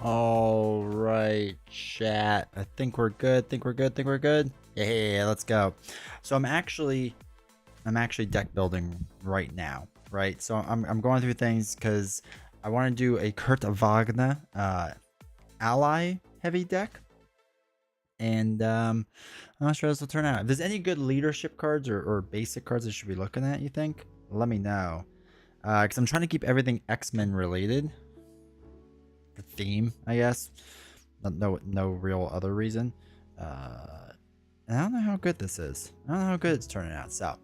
All right, chat. I think we're good. Think we're good. Think we're good. Yeah, let's go. So I'm actually deck building right now, right? So I'm going through things because I want to do a Kurt Wagner ally heavy deck, and I'm not sure how this will turn out. If there's any good leadership cards or basic cards I should be looking at, you think? Let me know, because I'm trying to keep everything X-Men related. The theme, I guess. No real other reason. And I don't know how good this is. I don't know how good it's turning out. So,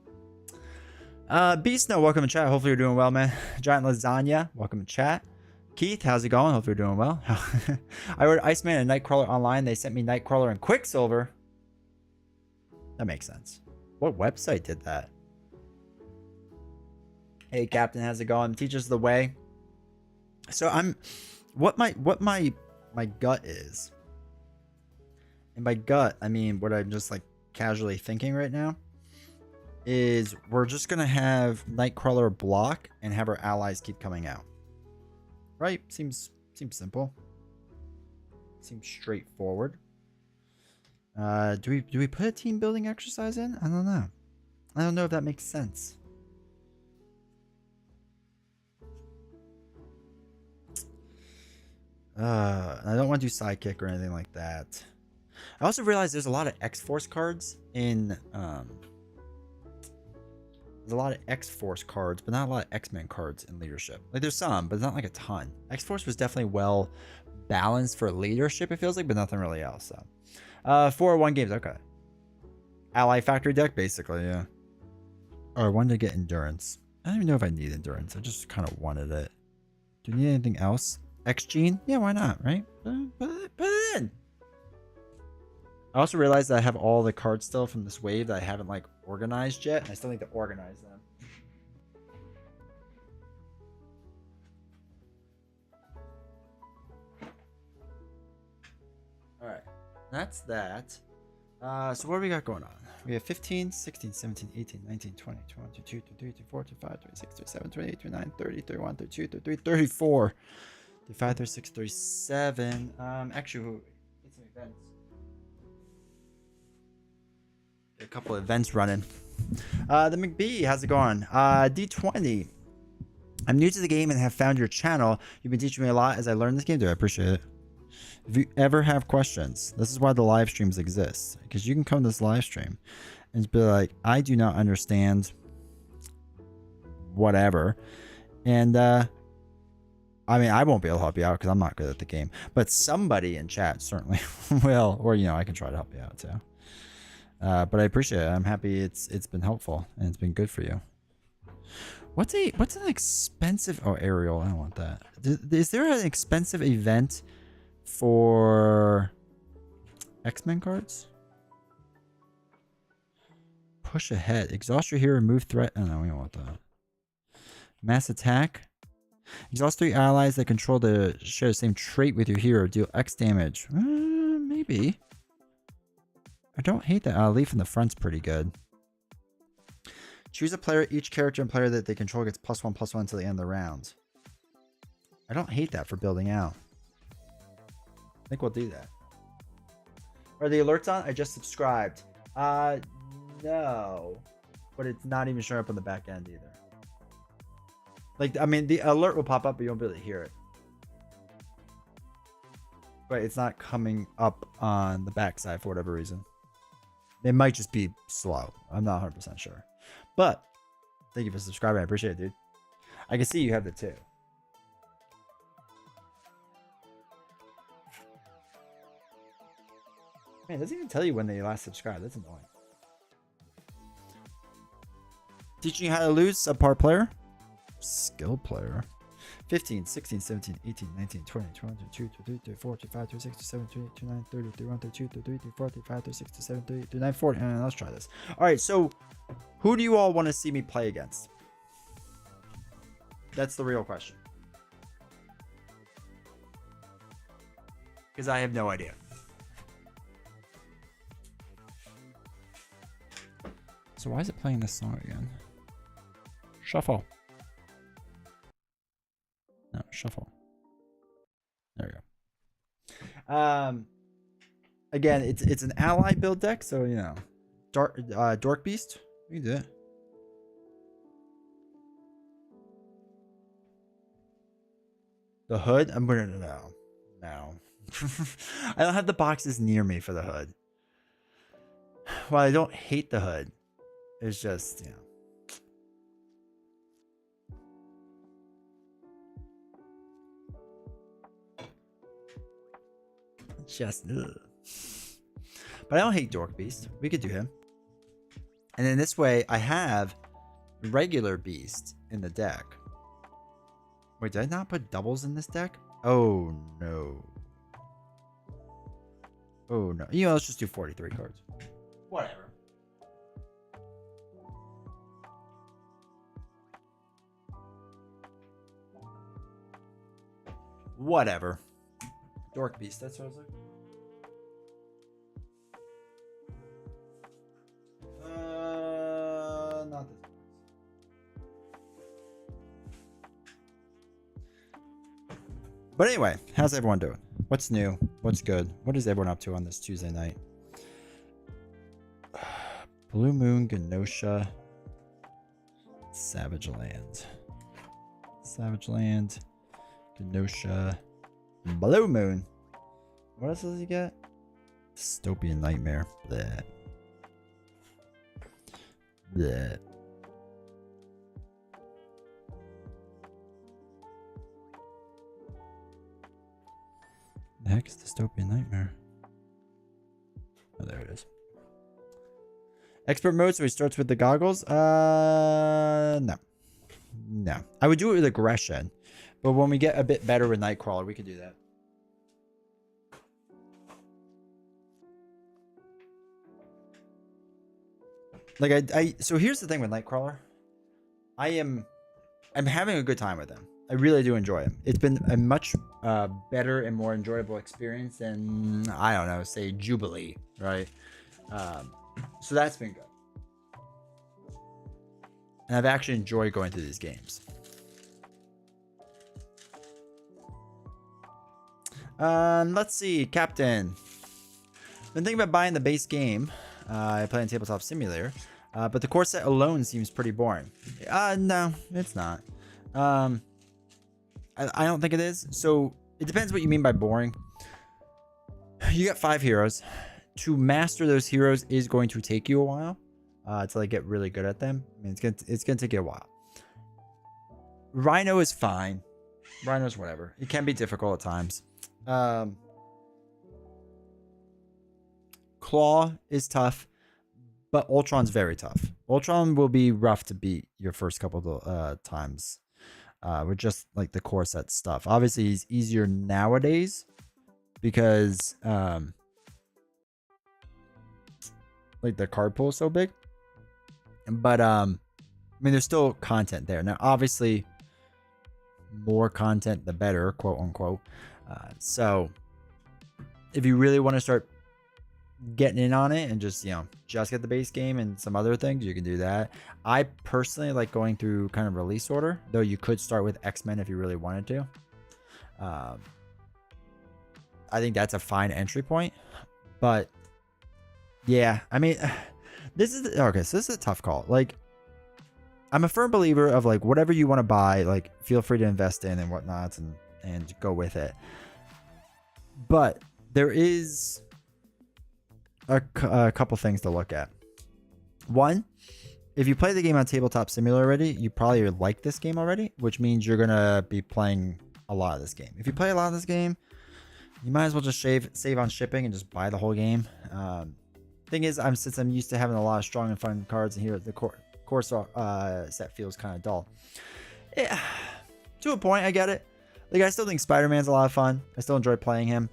Beast Snow, welcome to chat. Hopefully you're doing well, man. Giant Lasagna, welcome to chat. Keith, how's it going? Hopefully you're doing well. I ordered Iceman and Nightcrawler online. They sent me Nightcrawler and Quicksilver. That makes sense. What website did that? Hey, Captain, how's it going? Teach us the way. So what my gut is, and by gut I mean what I'm just like casually thinking right now, is we're just gonna have Nightcrawler block and have our allies keep coming out. Right? Seems simple. Seems straightforward. Do we put a team building exercise in? I don't know. I don't know if that makes sense. I don't want to do sidekick or anything like that. I also realized there's a lot of X-Force cards in there's a lot of X-Force cards, but not a lot of X-Men cards in leadership. Like there's some, but not like a ton. X-Force was definitely well balanced for leadership, it feels like, but nothing really else. So 401 games, okay. Ally factory deck, basically, yeah. Oh, I wanted to get endurance. I don't even know if I need endurance. I just kind of wanted it. Do you need anything else? X-Gene? Yeah, why not, right? Put it in. I also realized that I have all the cards still from this wave that I haven't like organized yet, and I still need to organize them. Alright, that's that. So what do we got going on? We have 15, 16, 17, 18, 19, 20, 21, 22, 23, 24, 25, 26, 27, 28, 29, 30, 31, 32, 33, 34. 35, 36, 37. Actually, get some events. Get a couple of events running. The McBee, how's it going? D20. I'm new to the game and have found your channel. You've been teaching me a lot as I learn this game. I appreciate it. If you ever have questions, this is why the live streams exist. Because you can come to this live stream and be like, I do not understand whatever. And, I mean, I won't be able to help you out because I'm not good at the game. But somebody in chat certainly will. Or, you know, I can try to help you out too. But I appreciate it. I'm happy it's been helpful and it's been good for you. What's an expensive... Oh, Ariel. I don't want that. Is there an expensive event for X-Men cards? Push ahead. Exhaust your hero. Remove threat. Oh, no, we don't want that. Mass attack. Exhaust 3 allies that share the same trait with your hero. Deal X damage. Maybe. I don't hate that. Leaf in the front's pretty good. Choose a player. Each character and player that they control gets +1/+1 until the end of the round. I don't hate that for building out. I think we'll do that. Are the alerts on? I just subscribed. No. But it's not even showing up on the back end either. Like, I mean, the alert will pop up, but you won't be able to hear it. But it's not coming up on the backside for whatever reason. It might just be slow. I'm not 100% sure. But, thank you for subscribing. I appreciate it, dude. I can see you have the 2. Man, it doesn't even tell you when they last subscribed. That's annoying. Teaching you how to lose, subpar player. Skill player. 15, 16, 17, 18, 19, 20, 22, 23, 24, 25, 26, 27, 28, 29, 30, 31, 32, 33, 34, 35, 36, 37, 38, 39, 40. Let's try this. All right, so who do you all want to see me play against? That's the real question. Because I have no idea. So why is it playing this song again? Shuffle. No, shuffle. There we go. Um, again, it's an ally build deck, so you know, Dork Beast. We can do it. The hood? I'm gonna no. I don't have the boxes near me for the hood. Well, I don't hate the hood. It's just, you know. It's just, ugh. But I don't hate Dork Beast. We could do him. And then this way, I have regular Beast in the deck. Wait, did I not put doubles in this deck? Oh, no. Oh, no. You know, let's just do 43 cards. Whatever. Whatever. Dork Beast, that's what I was like. Not this. But anyway, how's everyone doing? What's new? What's good? What is everyone up to on this Tuesday night? Blue Moon, Genosha, Savage Land. Savage Land, Genosha, Blue Moon. What else does he get? Dystopian Nightmare. Bleh. Bleh. The heck is Dystopian Nightmare? Oh, there it is. Expert mode, so he starts with the goggles. No. I would do it with aggression, but when we get a bit better with Nightcrawler, we could do that. Like so here's the thing with Nightcrawler. I'm having a good time with him. I really do enjoy him. It's been a much better and more enjoyable experience than, I don't know, say Jubilee, right? So that's been good. And I've actually enjoyed going through these games. Let's see, Captain. Been thinking about buying the base game. I play on Tabletop Simulator, but the core set alone seems pretty boring. No, it's not. I don't think it is. So it depends what you mean by boring. You got 5 heroes. To master those heroes is going to take you a while until I get really good at them. I mean, it's gonna take you a while. Rhino is fine. Rhino's whatever. It can be difficult at times. Claw is tough, but Ultron's very tough. Ultron will be rough to beat your first couple of times. With just like the core set stuff. Obviously, he's easier nowadays because like the card pool is so big. But I mean, there's still content there. Now, obviously, more content the better, quote unquote. So if you really want to start getting in on it and just, you know, just get the base game and some other things, you can do that. I personally like going through kind of release order, though you could start with X-Men if you really wanted to. I think that's a fine entry point, but yeah, I mean, this is okay. So this is a tough call. Like, I'm a firm believer of like whatever you want to buy, like feel free to invest in and whatnot and go with it. But there is a couple things to look at. One, if you play the game on Tabletop Simulator already, you probably like this game already, which means you're gonna be playing a lot of this game. If you play a lot of this game, you might as well just save on shipping and just buy the whole game. Thing is, since I'm used to having a lot of strong and fun cards, and here the core set feels kind of dull. Yeah, to a point, I get it. Like, I still think Spider-Man's a lot of fun. I still enjoy playing him.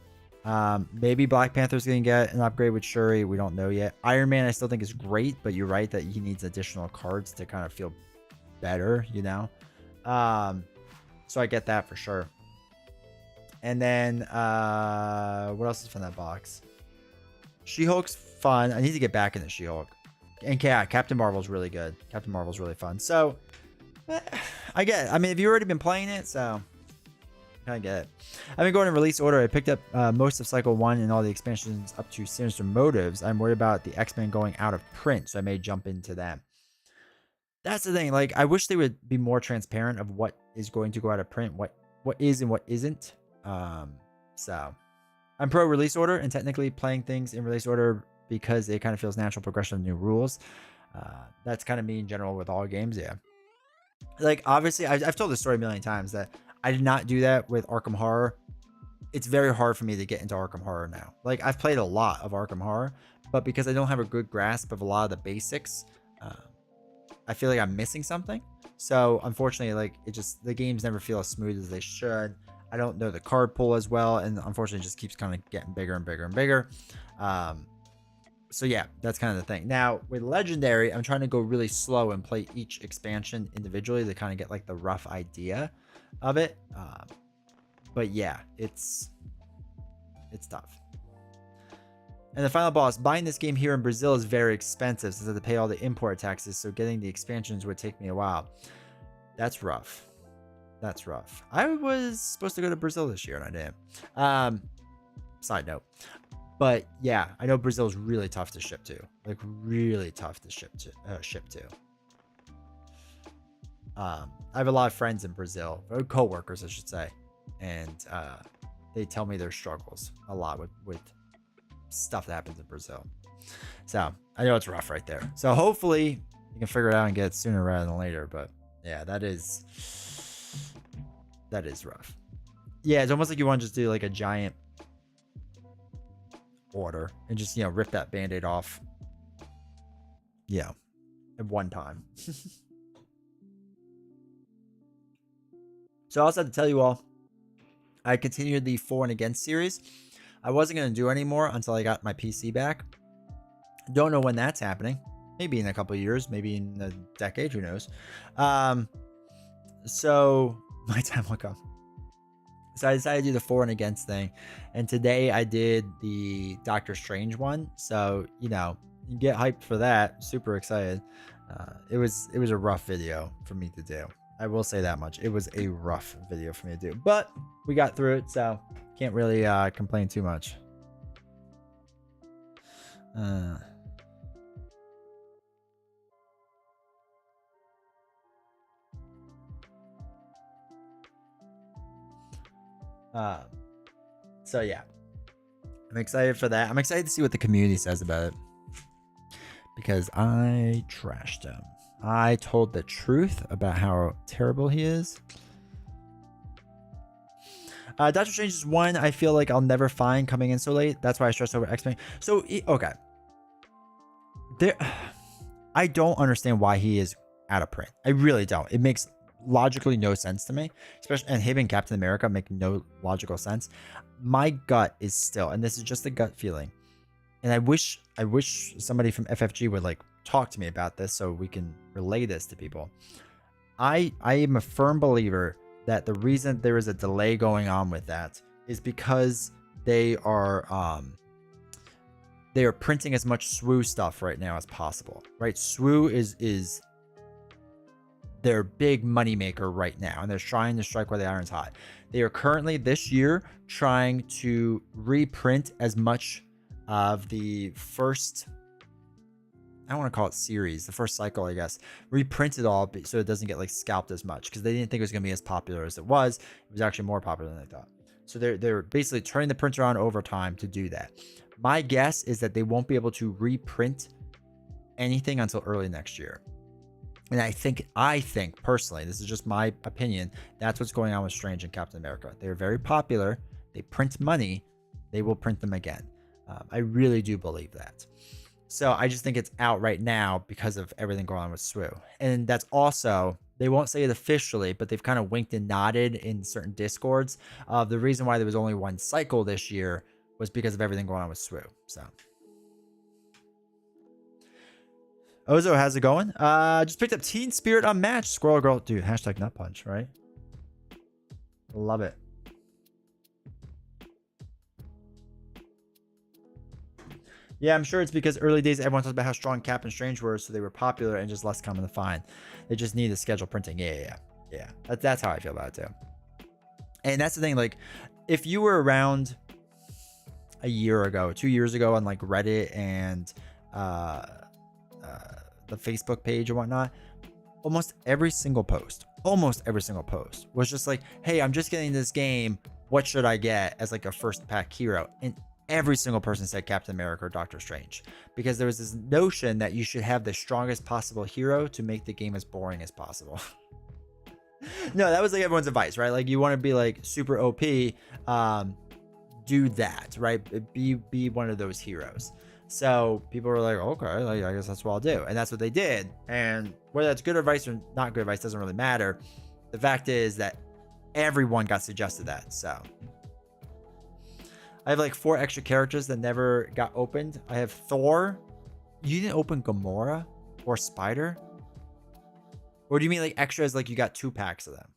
Maybe Black Panther's gonna get an upgrade with Shuri. We don't know yet. Iron Man I still think is great, but you're right that he needs additional cards to kind of feel better, you know? So I get that for sure. And then what else is from that box? She-Hulk's fun. I need to get back into She-Hulk. And yeah, Captain Marvel's really good. Captain Marvel's really fun. So I get it. I mean, if you've already been playing it, so Kind of get it. I've been going in release order. I picked up most of Cycle 1 and all the expansions up to Sinister Motives. I'm worried about the X-Men going out of print, so I may jump into them. That's the thing. Like, I wish they would be more transparent of what is going to go out of print, what is and what isn't. So I'm pro release order and technically playing things in release order because it kind of feels natural progression of new rules. That's kind of me in general with all games. Yeah. Like, obviously, I've told this story a million times that I did not do that with Arkham Horror. It's very hard for me to get into Arkham Horror now. Like, I've played a lot of Arkham Horror, but because I don't have a good grasp of a lot of the basics, I feel like I'm missing something. So unfortunately, like, the games never feel as smooth as they should. I don't know the card pool as well, and unfortunately it just keeps kind of getting bigger and bigger and bigger. So yeah, that's kind of the thing. Now with Legendary, I'm trying to go really slow and play each expansion individually to kind of get like the rough idea of it. But yeah, it's tough. And the final boss, buying this game here in Brazil is very expensive since I have to pay all the import taxes, so getting the expansions would take me a while. That's rough. That's rough. I was supposed to go to Brazil this year and I didn't. Side note. But yeah, I know Brazil is really tough to ship to. Like, really tough to ship to. I have a lot of friends in Brazil, or co-workers, I should say. And they tell me their struggles a lot with stuff that happens in Brazil. So I know it's rough right there. So hopefully you can figure it out and get it sooner rather than later. But yeah, that is rough. Yeah, it's almost like you want to just do like a giant order and just, rip that band-aid off. Yeah, at one time. So I also have to tell you all, I continued the For and Against series. I wasn't going to do anymore until I got my PC back. Don't know when that's happening. Maybe in a couple of years, maybe in a decade, who knows. So my time will come. So I decided to do the For and Against thing. And today I did the Doctor Strange one. So, you get hyped for that. Super excited. It was a rough video for me to do. I will say that much. It was a rough video for me to do. But we got through it, so can't really complain too much. So yeah, I'm excited for that. I'm excited to see what the community says about it, because I trashed him. I told the truth about how terrible he is. Doctor Strange is one I feel like I'll never find coming in so late. That's why I stressed over X-Men. So, okay. I don't understand why he is out of print. I really don't. It makes logically no sense to me. Especially, and him and Captain America make no logical sense. My gut is still, and this is just a gut feeling, and I wish somebody from FFG would like talk to me about this so we can relay this to people. I am a firm believer that the reason there is a delay going on with that is because they are printing as much SWU stuff right now as possible. Right? SWU is their big money maker right now, and they're trying to strike while the iron's hot. They are currently this year trying to reprint as much of the first, I don't want to call it series, the first cycle, I guess, reprint it all so it doesn't get like scalped as much, because they didn't think it was going to be as popular as it was. It was actually more popular than they thought. So they're basically turning the printer on over time to do that. My guess is that they won't be able to reprint anything until early next year. And I think personally, this is just my opinion, that's what's going on with Strange and Captain America. They're very popular. They print money. They will print them again. I really do believe that. So I just think it's out right now because of everything going on with SWU. And that's also, they won't say it officially, but they've kind of winked and nodded in certain Discords. The reason why there was only one cycle this year was because of everything going on with SWU. So Ozo, how's it going? Just picked up Teen Spirit Unmatched. Squirrel Girl. Dude, hashtag nut punch, right? Love it. Yeah, I'm sure it's because early days everyone talked about how strong Cap and Strange were, so they were popular and just less common to find. They just need to schedule printing. Yeah. That's how I feel about it too. And that's the thing, like, if you were around a year ago, 2 years ago on like Reddit and uh, the Facebook page and whatnot, almost every single post was just like, hey, I'm just getting this game. What should I get as like a first pack hero? And every single person said Captain America or Doctor Strange, because there was this notion that you should have the strongest possible hero to make the game as boring as possible. No, that was like everyone's advice, right? Like, you want to be like super OP, do that, right? Be one of those heroes. So people were like, okay, like, I guess that's what I'll do. And that's what they did. And whether that's good advice or not good advice doesn't really matter. The fact is that everyone got suggested that. So I have like 4 extra characters that never got opened. I have Thor. You didn't open Gamora or Spider? Or do you mean like extras, like you got 2 packs of them?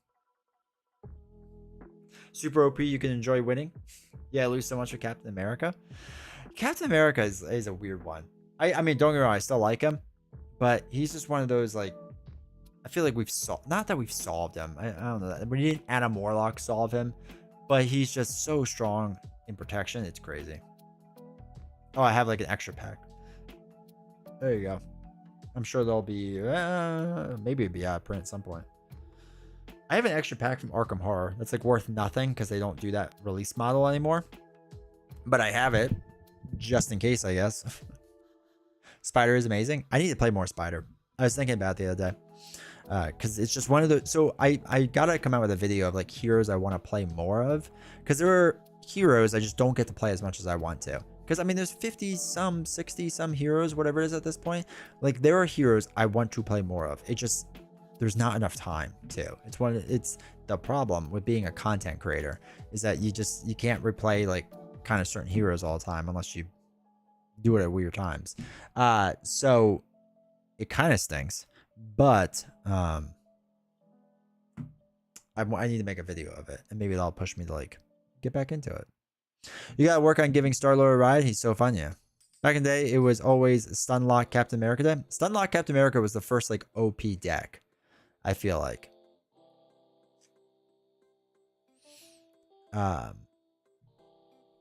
Super OP, you can enjoy winning. Yeah, I lose so much for Captain America. Captain America is a weird one. I mean, don't get me wrong, I still like him, but he's just one of those, like, I feel like we've solved, not that we've solved him. I don't know that. We didn't Adam Warlock solve him, but he's just so strong in protection. It's crazy. Oh, I have like an extra pack. There you go. I'm sure there'll be, maybe it'll be out of print at some point. I have an extra pack from Arkham Horror that's like worth nothing because they don't do that release model anymore. But I have it just in case, I guess. Spider is amazing. I need to play more Spider. I was thinking about it the other day. Because it's just one of the, so I gotta come out with a video of like heroes I want to play more of, because there are heroes I just don't get to play as much as I want to. Because I mean, there's 50 some 60 some heroes, whatever it is at this point. Like, there are heroes I want to play more of. It just, there's not enough time to. It's the problem with being a content creator, is that you can't replay like kind of certain heroes all the time unless you do it at weird times. So it kind of stinks. But I need to make a video of it, and maybe that'll push me to like get back into it. You gotta work on giving Star-Lord a ride. He's so fun, yeah. Back in the day, it was always Stunlock Captain America Day. Stunlock Captain America was the first like OP deck, I feel like. And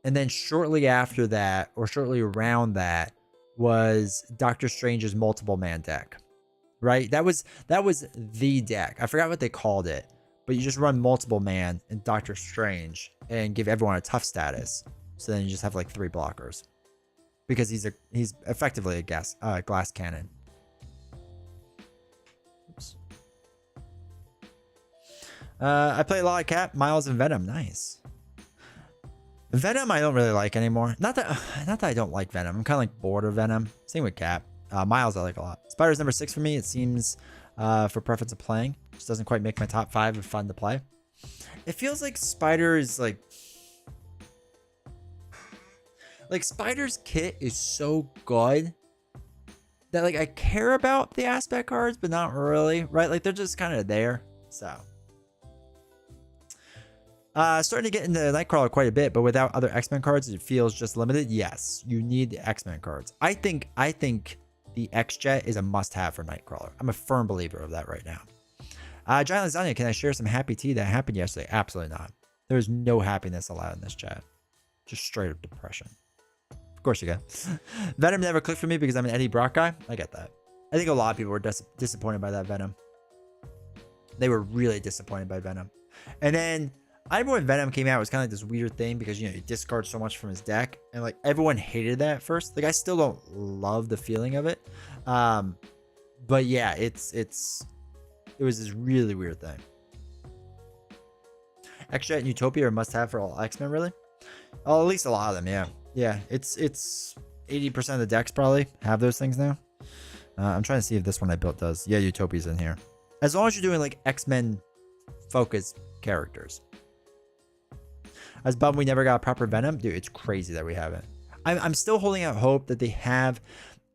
then shortly after that, or shortly around that, was Doctor Strange's multiple man deck. Right? That was the deck. I forgot what they called it, but you just run multiple man and Doctor Strange and give everyone a tough status. So then you just have like 3 blockers, because he's effectively a glass cannon. Oops. I play a lot of Cap, Miles, and Venom. Nice. Venom I don't really like anymore. Not that I don't like Venom. I'm kind of like bored of Venom. Same with Cap. Miles I like a lot. Spider's number 6 for me. It seems for preference of playing. Just doesn't quite make my top 5 of fun to play. It feels like Spider is like Spider's kit is so good that like I care about the aspect cards, but not really, right? Like, they're just kind of there. So starting to get into Nightcrawler quite a bit, but without other X-Men cards, it feels just limited. Yes, you need the X-Men cards. I think the X-Jet is a must-have for Nightcrawler. I'm a firm believer of that right now. Giant Lasagna, can I share some happy tea that happened yesterday? Absolutely not. There's no happiness allowed in this chat. Just straight up depression. Of course you can. Venom never clicked for me because I'm an Eddie Brock guy. I get that. I think a lot of people were disappointed by that Venom. They were really disappointed by Venom. And then I remember when Venom came out, it was kind of like this weird thing because, you know, he discards so much from his deck, and like everyone hated that at first. Like, I still don't love the feeling of it. But yeah, it was this really weird thing. X-Jet and Utopia are must have for all X-Men, really? Oh, at least a lot of them, yeah. Yeah, it's 80% of the decks probably have those things now. I'm trying to see if this one I built does. Yeah, Utopia's in here. As long as you're doing like X-Men focused characters. I was bummed we never got a proper Venom. Dude, it's crazy that we haven't. I'm still holding out hope that they have.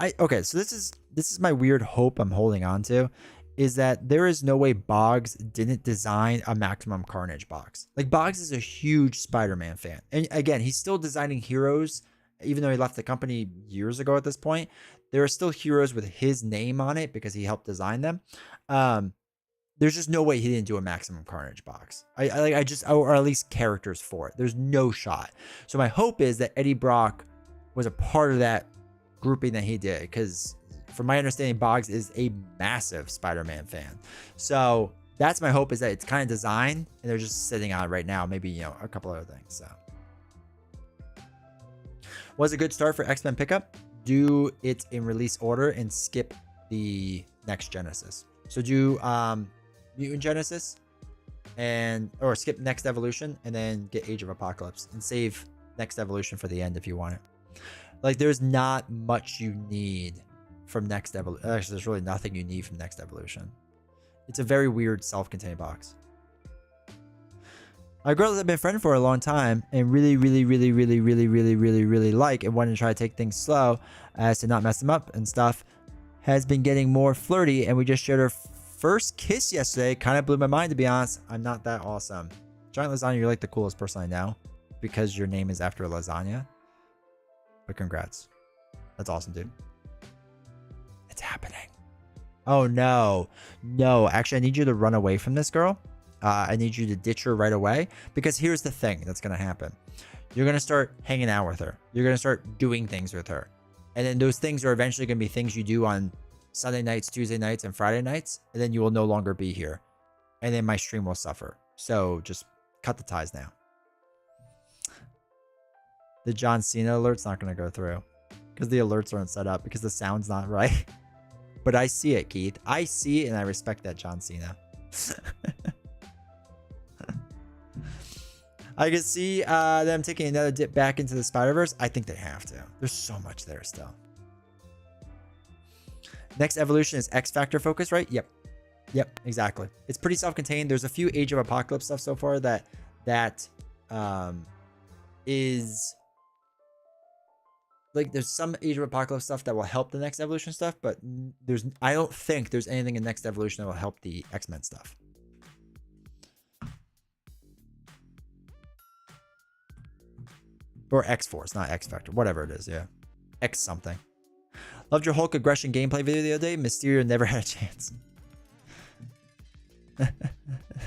Okay, so this is my weird hope I'm holding on to, is that there is no way Boggs didn't design a Maximum Carnage box. Like, Boggs is a huge Spider-Man fan. And again, he's still designing heroes, even though he left the company years ago at this point. There are still heroes with his name on it because he helped design them. There's just no way he didn't do a Maximum Carnage box. Or at least characters for it. There's no shot. So my hope is that Eddie Brock was a part of that grouping that he did, because from my understanding, Boggs is a massive Spider-Man fan. So that's my hope, is that it's kind of designed and they're just sitting on it right now. Maybe, you know, a couple other things. So was a good start for X-Men pickup. Do it in release order and skip the next Genesis. So do Mutant Genesis or skip Next Evolution and then get Age of Apocalypse and save Next Evolution for the end if you want it. Like, there's not much you need from Next Evolution. Actually, there's really nothing you need from Next Evolution. It's a very weird self-contained box. A girl that I've been friends for a long time and really like, and wanted to try to take things slow as to not mess them up and stuff, has been getting more flirty, and we just shared her first kiss yesterday. Kind of blew my mind, to be honest. I'm not that awesome. Giant Lasagna, you're like the coolest person I know because your name is after lasagna. But congrats. That's awesome, dude. It's happening. Oh, no. No, actually, I need you to run away from this girl. I need you to ditch her right away, because here's the thing that's going to happen. You're going to start hanging out with her. You're going to start doing things with her. And then those things are eventually going to be things you do on Sunday nights, Tuesday nights, and Friday nights. And then you will no longer be here. And then my stream will suffer. So just cut the ties now. The John Cena alert's not going to go through because the alerts aren't set up because the sound's not right. But I see it, Keith. I see it, and I respect that, John Cena. I can see them taking another dip back into the Spider-Verse. I think they have to. There's so much there still. Next Evolution is X Factor focus, right? Yep. Yep, exactly. It's pretty self-contained. There's a few Age of Apocalypse stuff so far that is... Like, there's some Age of Apocalypse stuff that will help the Next Evolution stuff, but I don't think there's anything in Next Evolution that will help the X-Men stuff. Or X-Force, not X-Factor. Whatever it is, yeah. X something. Loved your Hulk aggression gameplay video the other day. Mysterio never had a chance.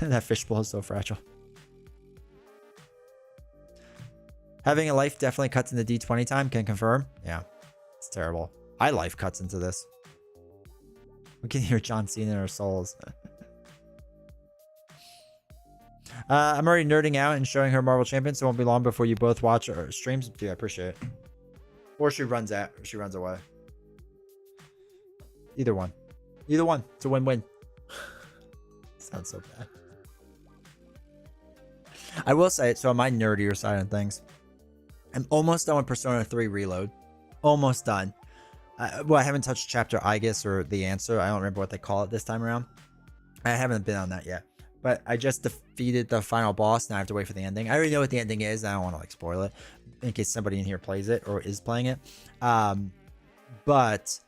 That fishbowl is so fragile. Having a life definitely cuts into D20 time. Can confirm. Yeah, it's terrible. I life cuts into this. We can hear John Cena in our souls. I'm already nerding out and showing her Marvel Champion, so it won't be long before you both watch our streams. Dude, I appreciate it. Or she runs away. Either one. Either one. It's a win-win. Sounds so bad. I will say it, so on my nerdier side of things, I'm almost done with Persona 3 Reload. Almost done. Well, I haven't touched Chapter I guess, or The Answer. I don't remember what they call it this time around. I haven't been on that yet. But I just defeated the final boss. Now I have to wait for the ending. I already know what the ending is. I don't want to like spoil it in case somebody in here plays it or is playing it. But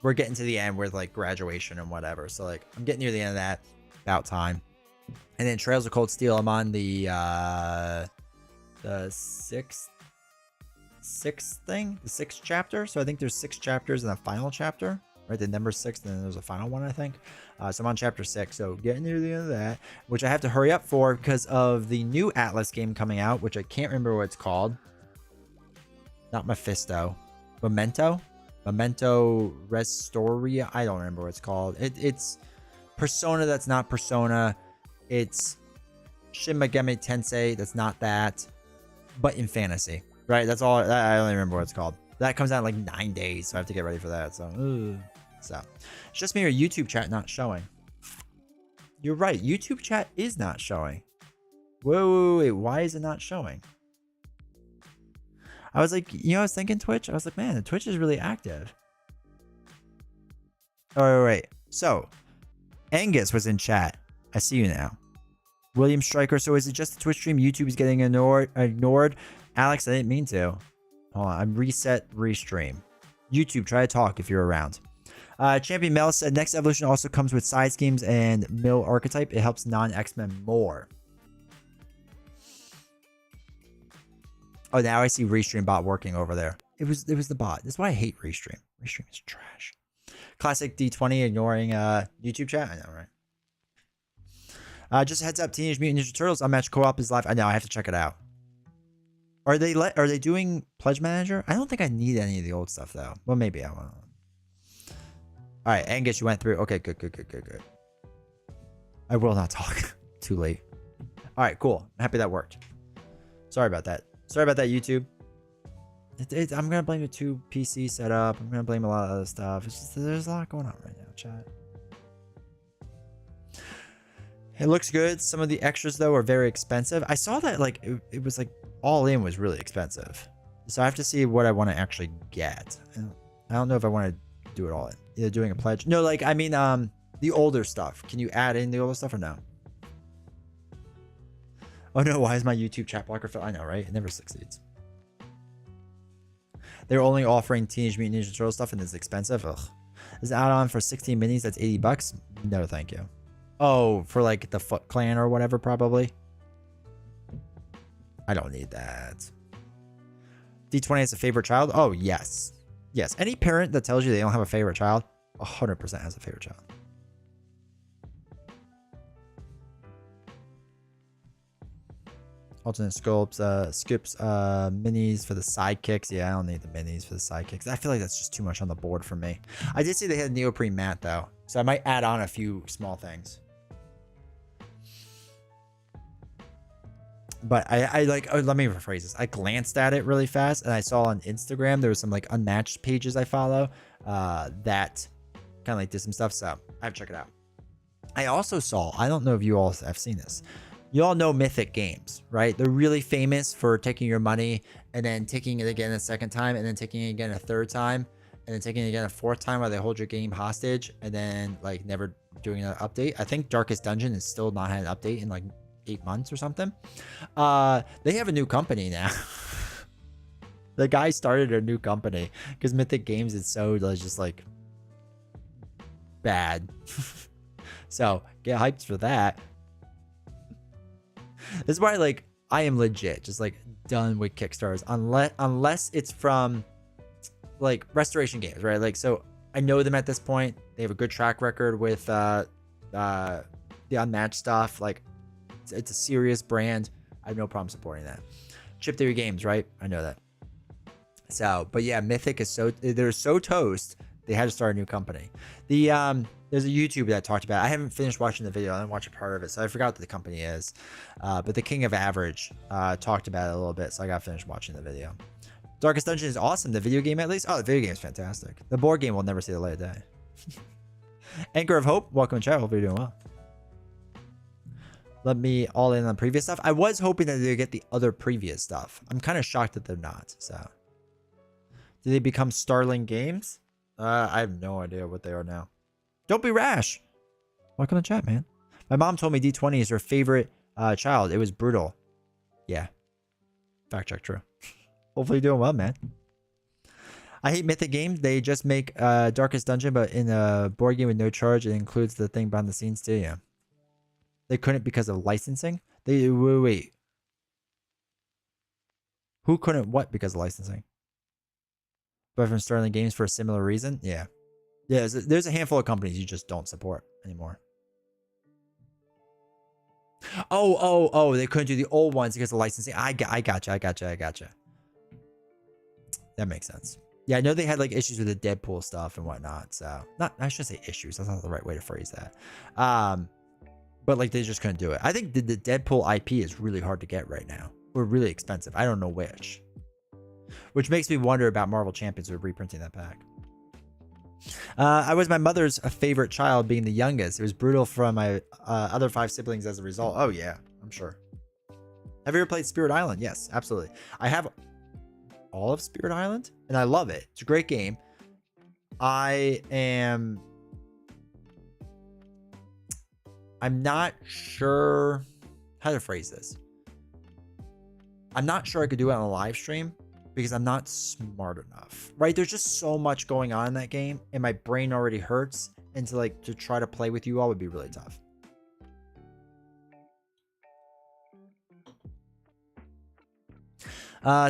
we're getting to the end with like graduation and whatever. So like I'm getting near the end of that. About time. And then Trails of Cold Steel. I'm on the sixth thing, the sixth chapter. So I think there's 6 chapters in the final chapter. Right, the number 6, and then there's a final one, I think. So I'm on chapter 6, so getting near the end of that, which I have to hurry up for because of the new Atlas game coming out, which I can't remember what it's called. Not Mephisto. Memento Restoria. I don't remember what it's called. It's Persona that's not Persona. It's Shin Megami Tensei that's not that, but in fantasy. Right, that's all. I don't remember what it's called. That comes out in like 9 days, so I have to get ready for that. So it's just me or YouTube chat not showing. You're right. YouTube chat is not showing. Wait. Why is it not showing? I was like, I was thinking Twitch. I was like, man, the Twitch is really active. Oh, wait. So, Angus was in chat. I see you now. William Stryker. So is it just the Twitch stream? YouTube is getting ignored? Alex, I didn't mean to. Hold on. I'm reset, restream. YouTube, try to talk if you're around. Champion Mel said, Next Evolution also comes with side schemes and mill archetype. It helps non-X-Men more. Oh, now I see Restream bot working over there. It was the bot. That's why I hate Restream. Restream is trash. Classic D20 ignoring YouTube chat. I know, right? Just a heads up, Teenage Mutant Ninja Turtles Unmatched Co-op is live. I know, I have to check it out. Are they doing Pledge Manager? I don't think I need any of the old stuff though. Well, maybe I want. All right, Angus, you went through. Okay, good. I will not talk. Too late. All right, cool. I'm happy that worked. Sorry about that. Sorry about that, YouTube. I'm gonna blame the 2 PC setup. I'm gonna blame a lot of other stuff. It's just there's a lot going on right now, chat. It looks good. Some of the extras though are very expensive. I saw that like it was like all in was really expensive. So I have to see what I want to actually get. I don't know if I want to do it all in. Either doing a pledge. No, like I mean the older stuff. Can you add in the older stuff or no? Oh no, why is my YouTube chat blocker fail? I know, right? It never succeeds. They're only offering Teenage Mutant Ninja Turtle stuff and it's expensive. Ugh. Is add-on for 16 minis that's $80? No, thank you. Oh, for like the Foot Clan or whatever, probably. I don't need that. D20 has a favorite child? Oh, yes. Yes. Any parent that tells you they don't have a favorite child, 100% has a favorite child. Alternate scopes, skips, minis for the sidekicks. Yeah, I don't need the minis for the sidekicks. I feel like that's just too much on the board for me. I did see they had neoprene mat though, so I might add on a few small things. But I like, oh, let me rephrase this. I glanced at it really fast and I saw on Instagram there was some like unmatched pages I follow that kind of like did some stuff, so I have to check it out. I also saw, I don't know if you all have seen this. You all know Mythic Games, right? They're really famous for taking your money and then taking it again a second time and then taking it again a third time and then taking it again a fourth time while they hold your game hostage and then like never doing an update. I think Darkest Dungeon is still not had an update in like 8 months or something. They have a new company now. The guy started a new company because Mythic Games is so just like bad. So get hyped for that. This is why like I am legit just like done with Kickstarters unless it's from like Restoration Games, right? Like, so I know them at this point. They have a good track record with the unmatched stuff. Like it's a serious brand. I have no problem supporting that. Chip Theory Games, right? I know that. So, but yeah, Mythic is they're so toast. They had to start a new company. There's a YouTuber that talked about it. I haven't finished watching the video. I didn't watch a part of it, so I forgot what the company is. But the King of Average talked about it a little bit, so I got finished watching the video. Darkest Dungeon is awesome. The video game, at least. Oh, the video game is fantastic. The board game will never see the light of day. Anchor of Hope, welcome to chat. Hope you're doing well. Let me all in on previous stuff. I was hoping that they'd get the other previous stuff. I'm kind of shocked that they're not. So, did they become Starling Games? I have no idea what they are now. Don't be rash. Welcome to chat, man. My mom told me D20 is her favorite child. It was brutal. Yeah. Fact check, true. Hopefully you're doing well, man. I hate Mythic Games. They just make Darkest Dungeon, but in a board game with no charge, it includes the thing behind the scenes too. Yeah. They couldn't because of licensing. Wait. Who couldn't what because of licensing? But from Sterling Games for a similar reason? Yeah. Yeah, there's a handful of companies you just don't support anymore. Oh, they couldn't do the old ones because of licensing. I gotcha. That makes sense. Yeah, I know they had like issues with the Deadpool stuff and whatnot. So, I should say issues. That's not the right way to phrase that. But like they just couldn't do it. I think the Deadpool IP is really hard to get right now. Or really expensive. I don't know which. Which makes me wonder about Marvel Champions with reprinting that pack. I was my mother's favorite child, being the youngest. It was brutal for my other 5 siblings as a result. Oh yeah, I'm sure. Have you ever played Spirit Island? Yes, absolutely. I have all of Spirit Island, and I love it. It's a great game. I'm not sure how to phrase this. I'm not sure I could do it on a live stream because I'm not smart enough, right? There's just so much going on in that game and my brain already hurts. And to try to play with you all would be really tough.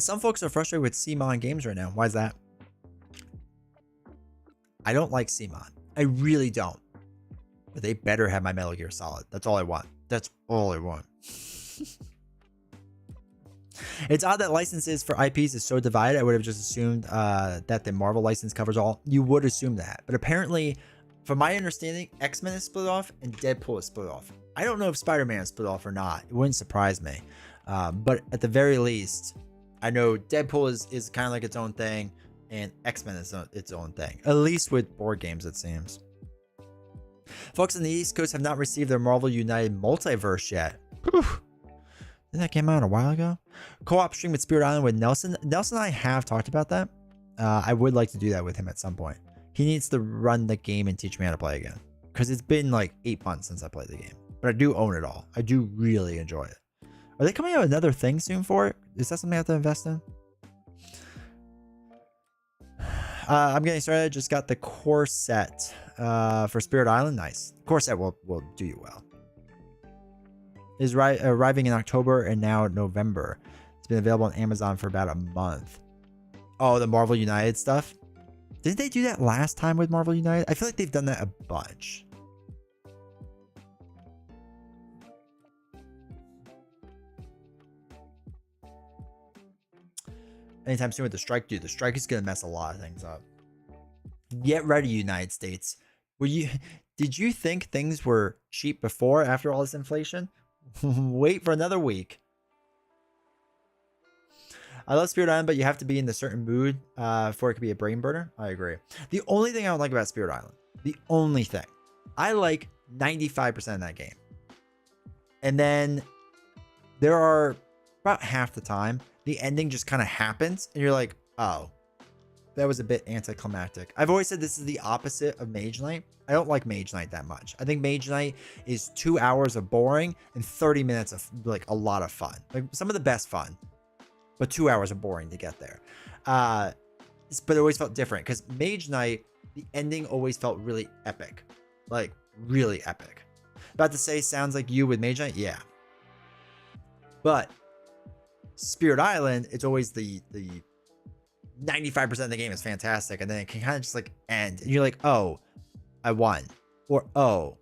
Some folks are frustrated with CMON games right now. Why is that? I don't like CMON. I really don't. But they better have my Metal Gear Solid. That's all I want. That's all I want. It's odd that licenses for IPs is so divided. I would have just assumed that the Marvel license covers all. You would assume that. But apparently, from my understanding, X-Men is split off and Deadpool is split off. I don't know if Spider-Man is split off or not. It wouldn't surprise me. But at the very least, I know Deadpool is kind of like its own thing, and X-Men is its own thing. At least with board games, it seems. Folks on the East Coast have not received their Marvel United Multiverse yet. Whew. Didn't that came out a while ago? Co-op stream at Spirit Island with Nelson. Nelson and I have talked about that. I would like to do that with him at some point. He needs to run the game and teach me how to play again. Because it's been like 8 months since I played the game. But I do own it all. I do really enjoy it. Are they coming out with another thing soon for it? Is that something I have to invest in? I'm getting started. Just got the core set for Spirit Island. Nice. Core set will do you well. Is arriving in October and now November. It's been available on Amazon for about a month. Oh, the Marvel United stuff. Didn't they do that last time with Marvel United? I feel like they've done that a bunch. Anytime soon with the strike, dude. The strike is gonna mess a lot of things up. Get ready, United States. Did you think things were cheap before after all this inflation? Wait for another week. I love Spirit Island, but you have to be in a certain mood for it to be a brain burner. I agree. The only thing I don't like about Spirit Island, the only thing, I like 95% of that game. And then there are about half the time, the ending just kind of happens and you're like, oh, that was a bit anticlimactic. I've always said this is the opposite of Mage Knight. I don't like Mage Knight that much. I think Mage Knight is 2 hours of boring and 30 minutes of like a lot of fun. Like some of the best fun, but 2 hours of boring to get there. But it always felt different because Mage Knight, the ending always felt really epic. Like really epic. About to say sounds like you with Mage Knight? Yeah. But Spirit Island, it's always the 95% of the game is fantastic. And then it can kind of just like end. And you're like, oh, I won. Or, oh,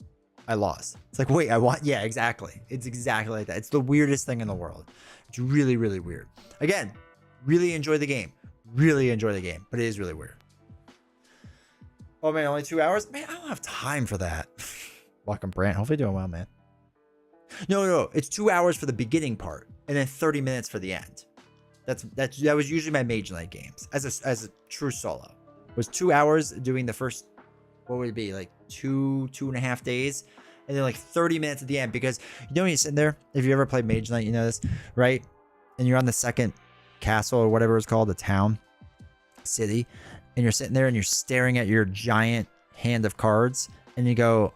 I lost. It's like, wait, I won? Yeah, exactly. It's exactly like that. It's the weirdest thing in the world. It's really, really weird. Again, really enjoy the game. Really enjoy the game. But it is really weird. Oh, man, only 2 hours? Man, I don't have time for that. Welcome, Brant. Hopefully doing well, man. No. It's 2 hours for the beginning part. And then 30 minutes for the end. That was usually my Mage Knight games. As a true solo. It was 2 hours doing the first... What would it be? Like two and a half days. And then like 30 minutes at the end. Because you know when you're sitting there, if you ever played Mage Knight, you know this, right? And you're on the second castle or whatever it's called, the town, city. And you're sitting there and you're staring at your giant hand of cards. And you go,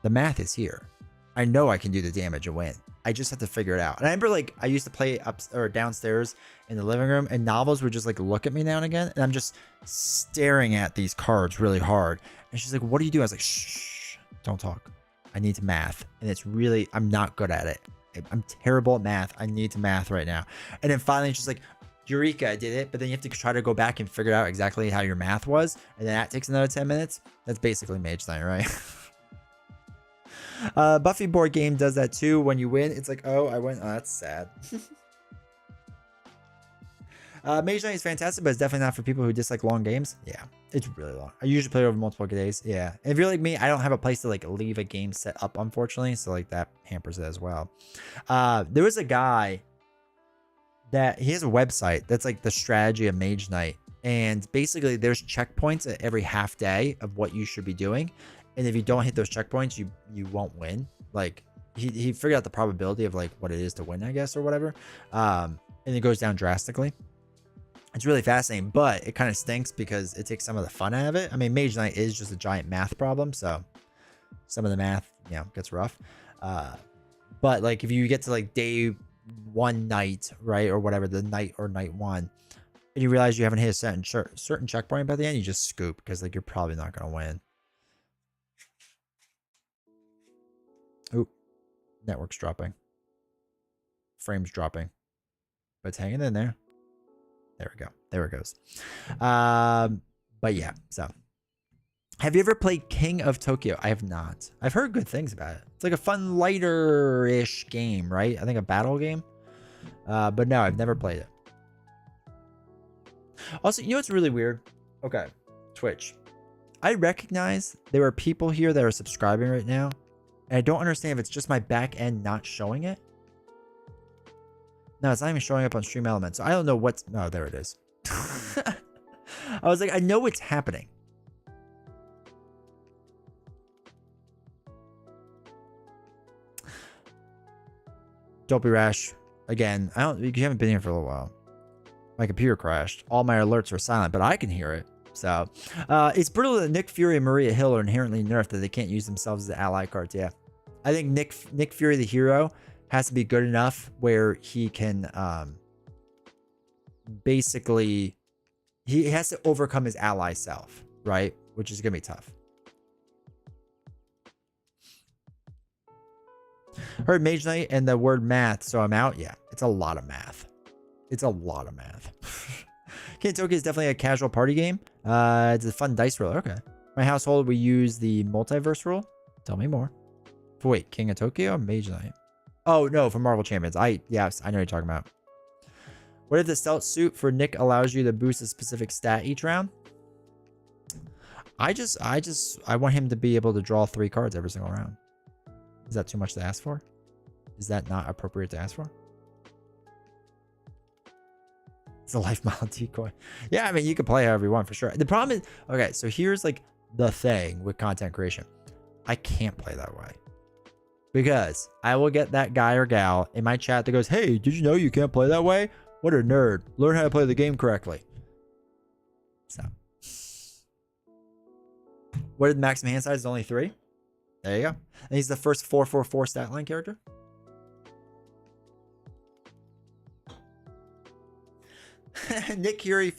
the math is here. I know I can do the damage and win. I just have to figure it out. And I remember like I used to play up or downstairs in the living room and novels would just like look at me now and again. And I'm just staring at these cards really hard. And she's like, what do you do? I was like, shh, don't talk. I need to math. And it's really, I'm not good at it. I'm terrible at math. I need to math right now. And then finally it's just like, Eureka, I did it. But then you have to try to go back and figure out exactly how your math was. And then that takes another 10 minutes. That's basically Mage Knight, right? Buffy board game does that too. When you win, it's like, oh, I win. Oh, that's sad. Mage Knight is fantastic, but it's definitely not for people who dislike long games. Yeah, it's really long. I usually play it over multiple days. Yeah, and if you're like me, I don't have a place to like leave a game set up, unfortunately. So like that hampers it as well. There was a guy that he has a website that's like the strategy of Mage Knight, and basically there's checkpoints at every half day of what you should be doing. And if you don't hit those checkpoints, you won't win. Like he figured out the probability of like what it is to win, I guess, or whatever. And it goes down drastically. It's really fascinating, but it kind of stinks because it takes some of the fun out of it. I mean, Mage Knight is just a giant math problem, so some of the math, you know, gets rough. But like if you get to like day one night, right, or whatever, the night or night one, and you realize you haven't hit a certain checkpoint by the end, you just scoop because like you're probably not gonna win. Oop, network's dropping. Frames dropping. But it's hanging in there. There we go. There it goes. But yeah, so Have you ever played King of Tokyo? I have not. I've heard good things about it. It's like a fun, lighter-ish game, right? I think a battle game. But no, I've never played it. Also, you know what's really weird? Okay, Twitch. I recognize there are people here that are subscribing right now. And I don't understand if it's just my back end not showing it. No, it's not even showing up on Stream Elements. So I don't know what's... Oh, there it is. I was like, I know it's happening. Don't be rash. Again, you haven't been here for a little while. My computer crashed. All my alerts were silent, but I can hear it. So, it's brutal that Nick Fury and Maria Hill are inherently nerfed that they can't use themselves as ally cards. Yeah. I think Nick Fury, the hero, has to be good enough where he can, basically, he has to overcome his ally self, right? Which is going to be tough. Heard Mage Knight and the word math, so I'm out. Yeah, it's a lot of math. It's a lot of math. King Tokyo is definitely a casual party game. It's a fun dice roller. Okay. My household, we use the multiverse rule. Tell me more. But wait, King of Tokyo or Mage Knight? Oh, no, for Marvel Champions. Yes, I know what you're talking about. What if the stealth suit for Nick allows you to boost a specific stat each round? I want him to be able to draw 3 cards every single round. Is that too much to ask for? Is that not appropriate to ask for? It's a life model decoy. Yeah, I mean, you can play however you want for sure. The problem is, okay, so here's like the thing with content creation. I can't play that way. Because I will get that guy or gal in my chat that goes, hey, did you know you can't play that way? What a nerd. Learn how to play the game correctly. So. What is the maximum hand size? It's only 3. There you go. And he's the first 4/4/4 stat line character. Nick Fury